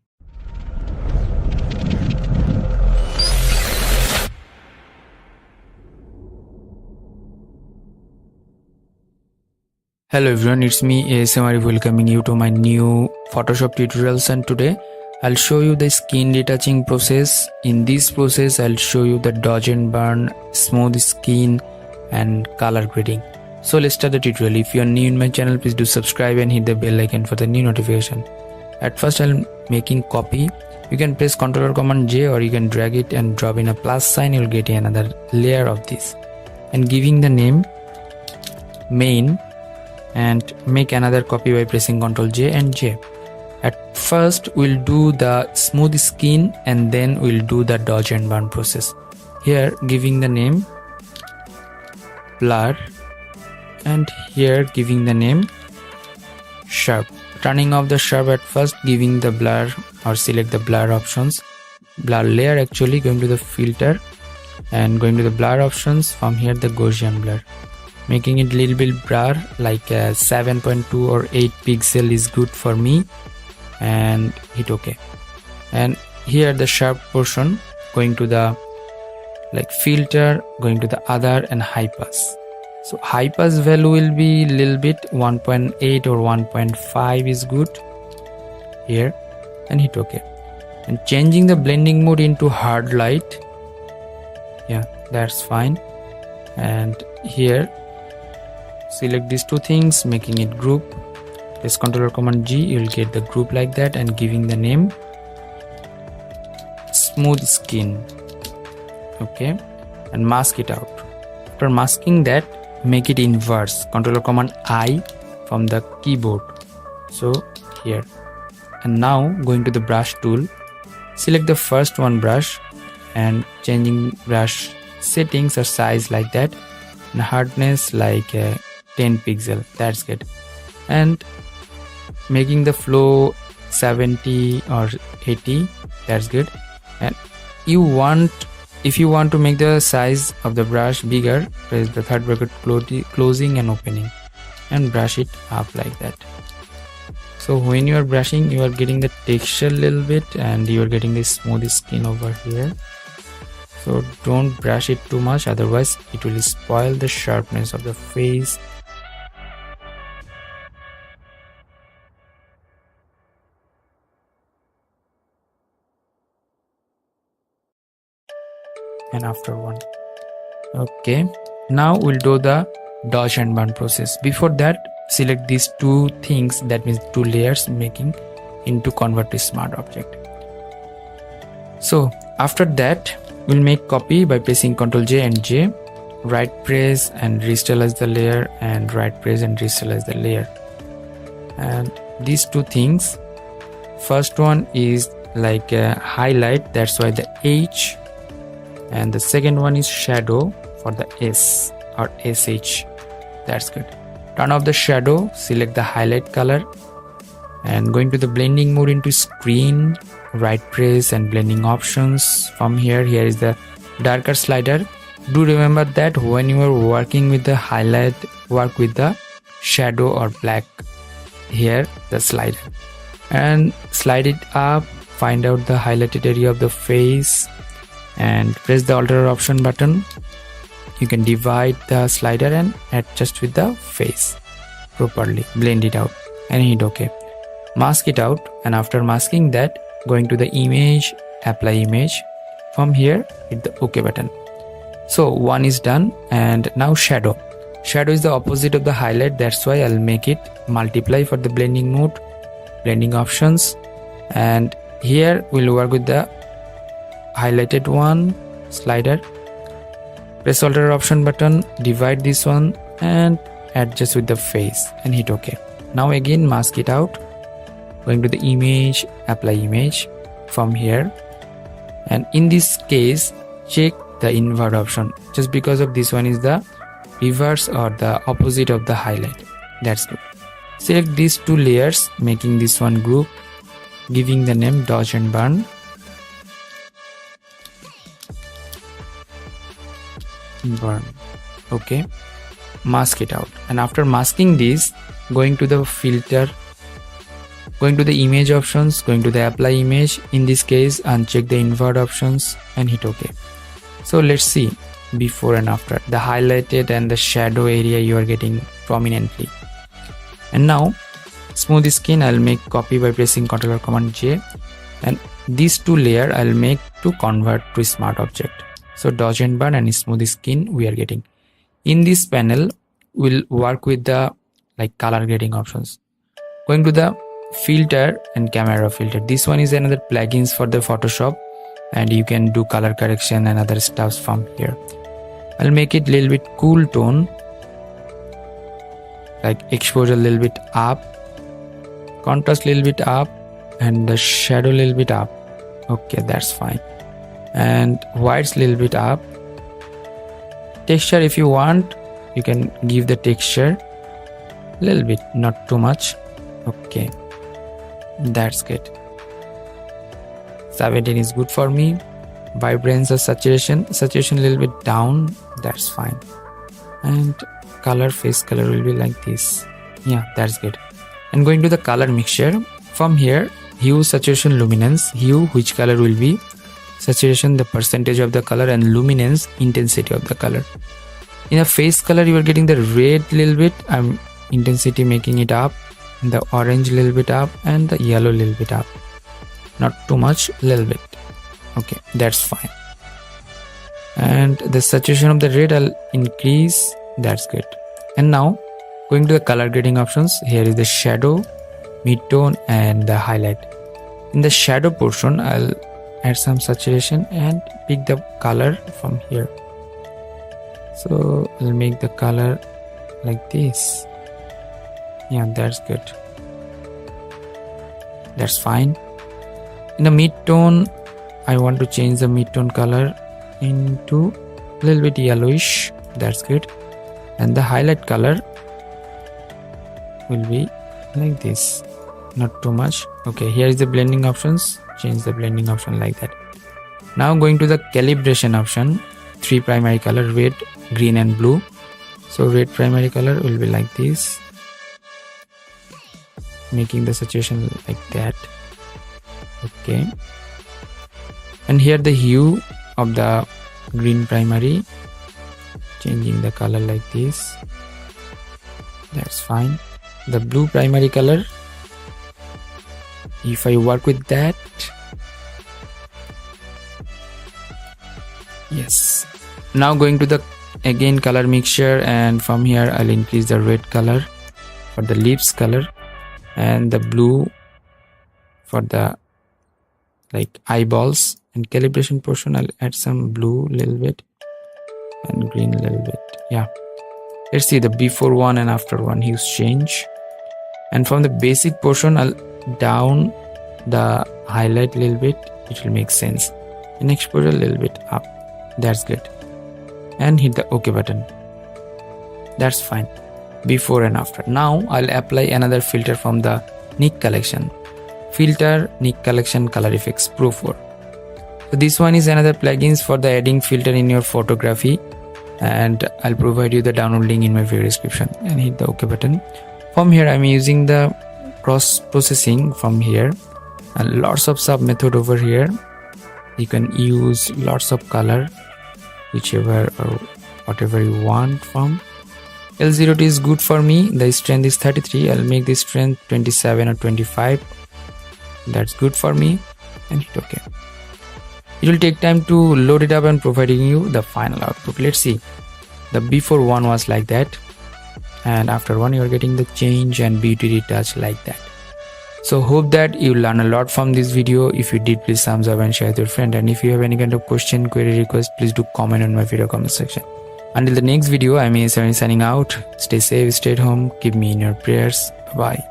Hello everyone, it's me ASM Arif welcoming you to my new Photoshop tutorials, and today I'll show you the skin retouching process. In this process I'll show you the dodge and burn, smooth skin and color grading. So let's start the tutorial. If you are new in my channel, please do subscribe and hit the bell icon for the new notification. At first I'm making copy. You can press Ctrl or Command J or you can drag it and drop in a plus sign. You'll get another layer of this and giving the name main, and make another copy by pressing Ctrl J and J. At first we'll do the smooth skin and then we'll do the dodge and burn process. Here giving the name blur and here giving the name sharp. Turning off the sharp at first, giving the blur or select the blur options. Blur layer actually, going to the filter and going to the blur options. From here the Gaussian blur, making it little bit blur like 7.2 or 8 pixel is good for me, and hit OK. And here the sharp portion, going to the like filter, going to the other and high pass. So high pass value will be little bit 1.8 or 1.5 is good here, and hit OK. And changing the blending mode into hard light, yeah, that's fine. And here select these two things, making it group. Press Ctrl or Command G, you will get the group like that, and giving the name smooth skin. Okay, and mask it out. After masking that, make it inverse. Ctrl or Command I from the keyboard. So here, and now going to the brush tool, select the first one brush and changing brush settings or size like that, and hardness like 10 pixel. That's good. And making the flow 70 or 80. That's good. And if you want to make the size of the brush bigger, press the third bracket closing and opening and brush it up like that. So when you are brushing, you are getting the texture a little bit and you are getting the smooth skin over here. So don't brush it too much, otherwise it will spoil the sharpness of the face. and after one. Okay, now we'll do the dodge and burn process. Before that, select these two things, that means two layers, making into convert to smart object. So after that, we'll make copy by pressing Ctrl J and J, right press and restylize the layer, and right press and restylize the layer. And these two things, first one is like a highlight, that's why the H, and the second one is shadow for the S or SH. That's good. Turn off the shadow, select the highlight color, and going to the blending mode into screen, right press and blending options. From here is the darker slider. Do remember that when you are working with the highlight, work with the shadow or black here, the slider, and slide it up, find out the highlighted area of the face and press the alter option button. You can divide the slider and adjust with the face properly, blend it out and hit OK. Mask it out, and after masking that, going to the image, apply image. From here hit the OK button. So one is done, and now shadow. Shadow is the opposite of the highlight, that's why I'll make it multiply for the blending mode, blending options, and here we'll work with the highlighted one slider. Press alter option button, divide this one and adjust with the face and hit OK. Now again mask it out, going to the image, apply image from here, and in this case check the invert option, just because of this one is the reverse or the opposite of the highlight. That's good. Select these two layers, making this one group, giving the name dodge and burn. Okay, mask it out, and after masking this, going to the filter, going to the image options, going to the apply image. In this case uncheck the invert options and hit OK. So let's see before and after, the highlighted and the shadow area you are getting prominently. And now smooth skin, I'll make copy by pressing Ctrl or Command J, and these two layer I'll make to convert to smart object. So dodge and burn and smooth skin we are getting. In this panel we'll work with the like color grading options. Going to the filter and camera filter. This one is another plugins for the Photoshop, and you can do color correction and other stuffs from here. I'll make it a little bit cool tone, like exposure a little bit up, contrast a little bit up, and the shadow a little bit up. Okay, that's fine. And whites a little bit up. Texture, if you want, you can give the texture a little bit, not too much. Okay, that's good. 17 is good for me. Vibrance or saturation a little bit down, that's fine. And color, face color will be like this. Yeah, that's good. And going to the color mixture, from here hue, saturation, luminance. Hue, which color will be, saturation, the percentage of the color, and luminance, intensity of the color. In a face color you are getting the red little bit, I'm intensity making it up, the orange a little bit up, and the yellow a little bit up, not too much, little bit. Okay, that's fine. And the saturation of the red I'll increase, that's good. And now going to the color grading options, here is the shadow, mid-tone, and the highlight. In the shadow portion I'll add some saturation and pick the color from here. So I'll make the color like this. Yeah, that's good, that's fine. In the mid-tone I want to change the mid-tone color into a little bit yellowish, that's good. And the highlight color will be like this, not too much. Okay, here is the blending options, change the blending option like that. Now going to the calibration option, three primary color, red, green, and blue. So red primary color will be like this, making the saturation like that. Okay, and here the hue of the green primary, changing the color like this, that's fine. The blue primary color, if I work with that, Yes. Now going to the again color mixture, and from here I'll increase the red color for the lips color and the blue for the like eyeballs, and calibration portion I'll add some blue little bit and green a little bit. Yeah, let's see the before one and after one huge change. And from the basic portion I'll down the highlight a little bit, it will make sense, and exposure a little bit up. That's good, and hit the OK button. That's fine. Before and after. Now I'll apply another filter from the Nik Collection. Filter Nik Collection Color Effects Pro 4. So this one is another plugins for the adding filter in your photography, and I'll provide you the download link in my video description, and hit the OK button. From here I'm using the cross processing from here, and lots of sub method over here. You can use lots of color, whichever or whatever you want from. L0T is good for me. The strength is 33. I'll make the strength 27 or 25. That's good for me, and hit OK. It will take time to load it up and providing you the final output. Let's see. The before one was like that, and after one you're getting the change and beauty retouch like that. So hope that you learn a lot from this video. If you did, please thumbs up and share with your friend. And if you have any kind of question, query, request, please do comment on my video comment section. Until the next video, I'm A7 signing out. Stay safe, stay at home, keep me in your prayers. Bye-bye.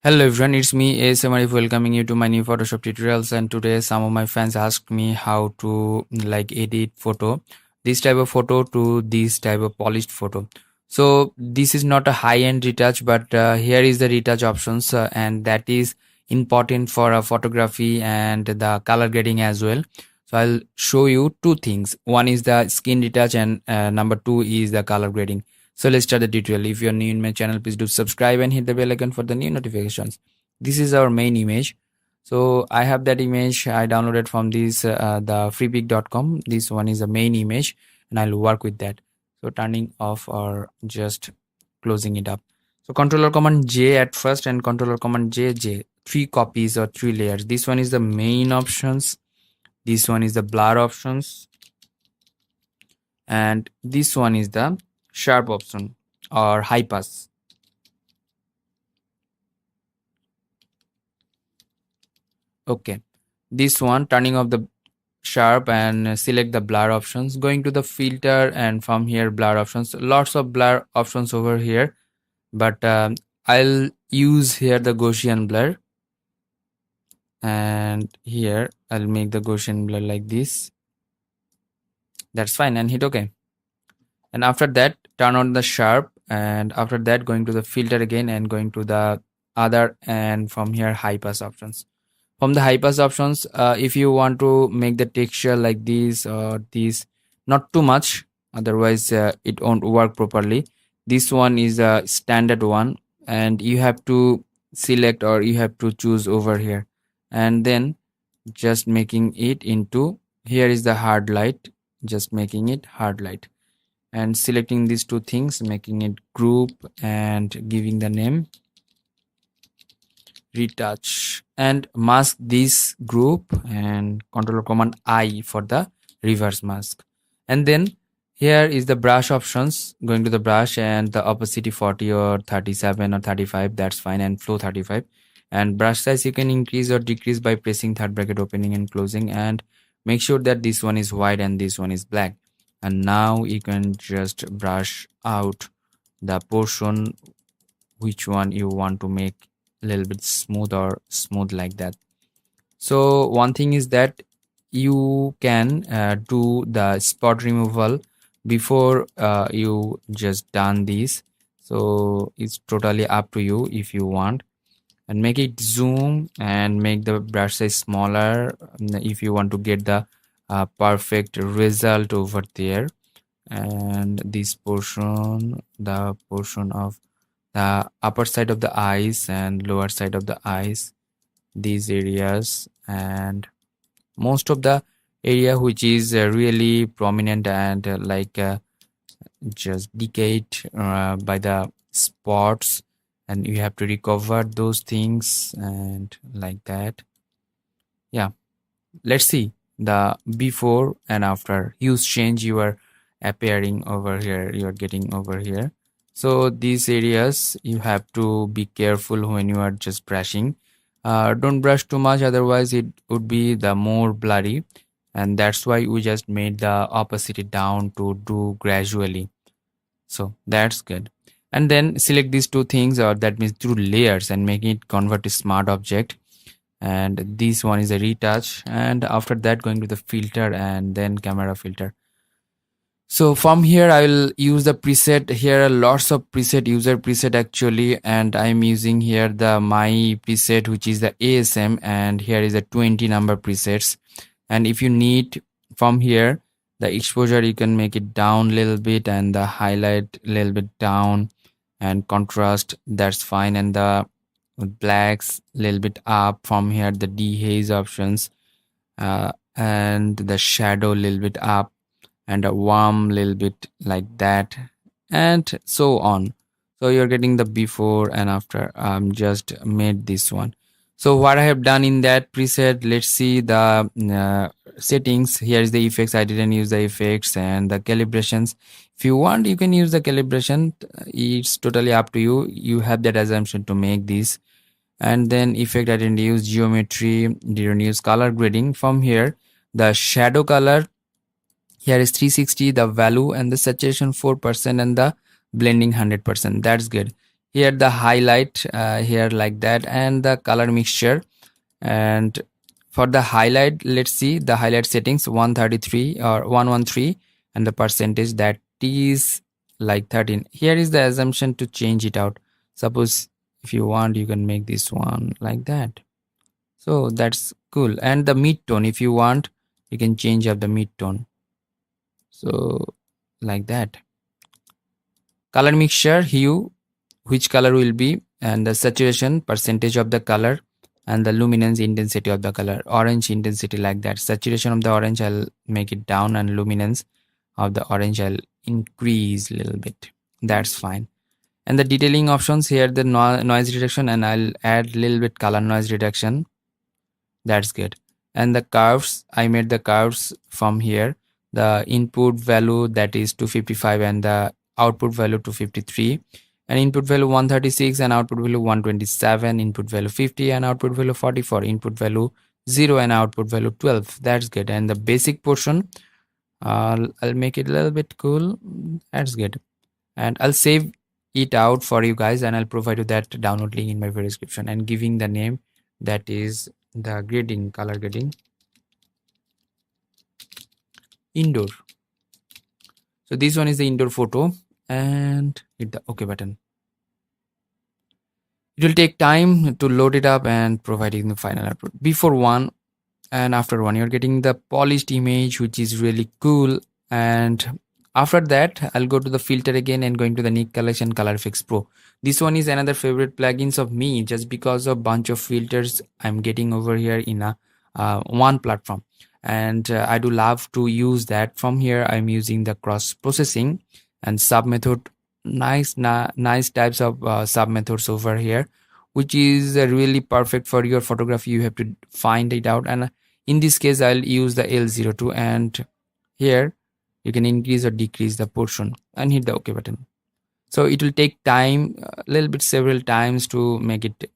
Hello everyone, it's me Arif welcoming you to my new Photoshop tutorials. And today some of my fans asked me how to like edit photo, this type of photo to this type of polished photo. So this is not a high-end retouch, but here is the retouch options, and that is important for photography and the color grading as well. So I'll show you two things. One is the skin retouch, and number two is the color grading. So let's start the tutorial. If you're new in my channel, please do subscribe and hit the bell icon for the new notifications. This is our main image. So I have that image I downloaded from this the freepik.com. This one is the main image, and I'll work with that. So turning off or just closing it up. So controller command J at first and controller command J, 3 copies or 3 layers. This one is the main options. This one is the blur options, and this one is the sharp option or high pass. Okay, this one turning off the sharp and select the blur options, going to the filter, and from here blur options. Lots of blur options over here, but I'll use here the Gaussian blur, and here I'll make the Gaussian blur like this. That's fine, and hit OK. And after that turn on the sharp, and after that going to the filter again and going to the other, and from here high pass options. From the high pass options, if you want to make the texture like this or this, not too much, otherwise it won't work properly. This one is a standard one, and you have to select or you have to choose over here, and then just making it into, here is the hard light, just making it hard light, and selecting these two things, making it group and giving the name retouch, and mask this group, and control command I for the reverse mask. And then here is the brush options, going to the brush and the opacity 40 or 37 or 35, that's fine, and flow 35. And brush size you can increase or decrease by pressing third bracket opening and closing, and make sure that this one is white and this one is black. And now you can just brush out the portion which one you want to make a little bit smooth or smooth like that. So one thing is that you can do the spot removal before you just done this. So it's totally up to you if you want. and make it zoom and make the brush size smaller if you want to get the perfect result over there. And this portion, the portion of the upper side of the eyes and lower side of the eyes, these areas, and most of the area which is really prominent and just decayed by the spots, and you have to recover those things and like that. Yeah, let's see the before and after huge change you are appearing over here, you are getting over here. So these areas you have to be careful when you are just brushing. Don't brush too much, otherwise it would be the more blurry, and that's why we just made the opacity down to do gradually. So that's good. And then select these two things, or that means two layers, and make it convert to smart object. And this one is a retouch, and after that going to the filter and then camera filter. So from here I will use the preset. Here are lots of preset, user preset actually, and I'm using here the my preset, which is the ASM, and here is a 20 number presets. And if you need, from here the exposure you can make it down a little bit, and the highlight a little bit down, and contrast, that's fine, and the blacks a little bit up. From here the dehaze options, and the shadow a little bit up, and a warm little bit like that, and so on. So you're getting the before and after. Just made this one. So what I have done in that preset, let's see the settings. Here is the effects. I didn't use the effects, and the calibrations. If you want, you can use the calibration. It's totally up to you. You have that assumption to make this. And then effect, I didn't use geometry, didn't use color grading. From here, the shadow color, here is 360, the value, and the saturation 4%, and the blending 100%. That's good. Here the highlight, here like that, and the color mixture. And for the highlight, let's see the highlight settings, 133 or 113, and the percentage, that is like 13. Here is the assumption to change it out. Suppose if you want, you can make this one like that. So that's cool. And the mid tone, if you want, you can change up the mid tone. So like that. Color mixture, hue, which color will be, and the saturation, percentage of the color, and the luminance, intensity of the color, orange intensity, like that. Saturation of the orange, I'll make it down, and luminance of the orange I'll increase a little bit. That's fine. And the detailing options, here the noise reduction, and I'll add a little bit color noise reduction. That's good. And the curves, I made the curves from here. The input value, that is 255, and the output value 253, and input value 136, and output value 127, input value 50, and output value 44, input value 0, and output value 12. That's good. And the basic portion, I'll make it a little bit cool. That's good. And I'll save it out for you guys, and I'll provide you that download link in my video description, and giving the name, that is the grading, color grading, indoor. So this one is the indoor photo, and hit the OK button. It will take time to load it up and providing the final output. Before one and after one, you're getting the polished image, which is really cool. And after that, I'll go to the filter again and going to the Nik Collection Color Effects Pro. This one is another favorite plugins of me, just because of bunch of filters I'm getting over here in a one platform. And I do love to use that. From here, I'm using the cross processing and sub method. Nice types of sub methods over here, which is really perfect for your photography. You have to find it out, and in this case I'll use the L02, and here you can increase or decrease the portion and hit the OK button. So it will take time, a little bit, several times to make it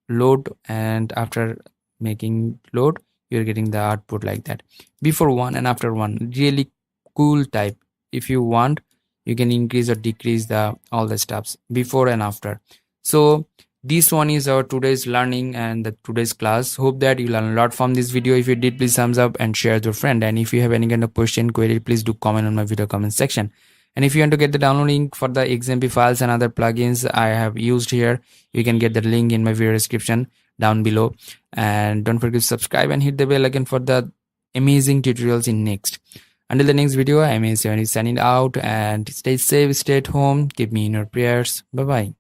load, and after making load, you're getting the output like that. Before one and after one, really cool type. If you want, you can increase or decrease the all the steps before and after. So this one is our today's learning and the today's class. Hope that you learn a lot from this video. If you did, please thumbs up and share with your friend. And if you have any kind of question, query, please do comment on my video comment section. And if you want to get the download link for the XMP files and other plugins I have used here, you can get the link in my video description down below. And don't forget to subscribe and hit the bell icon for the amazing tutorials in next. Until the next video, I am signing out, and stay safe, stay at home, keep me in your prayers. Bye bye.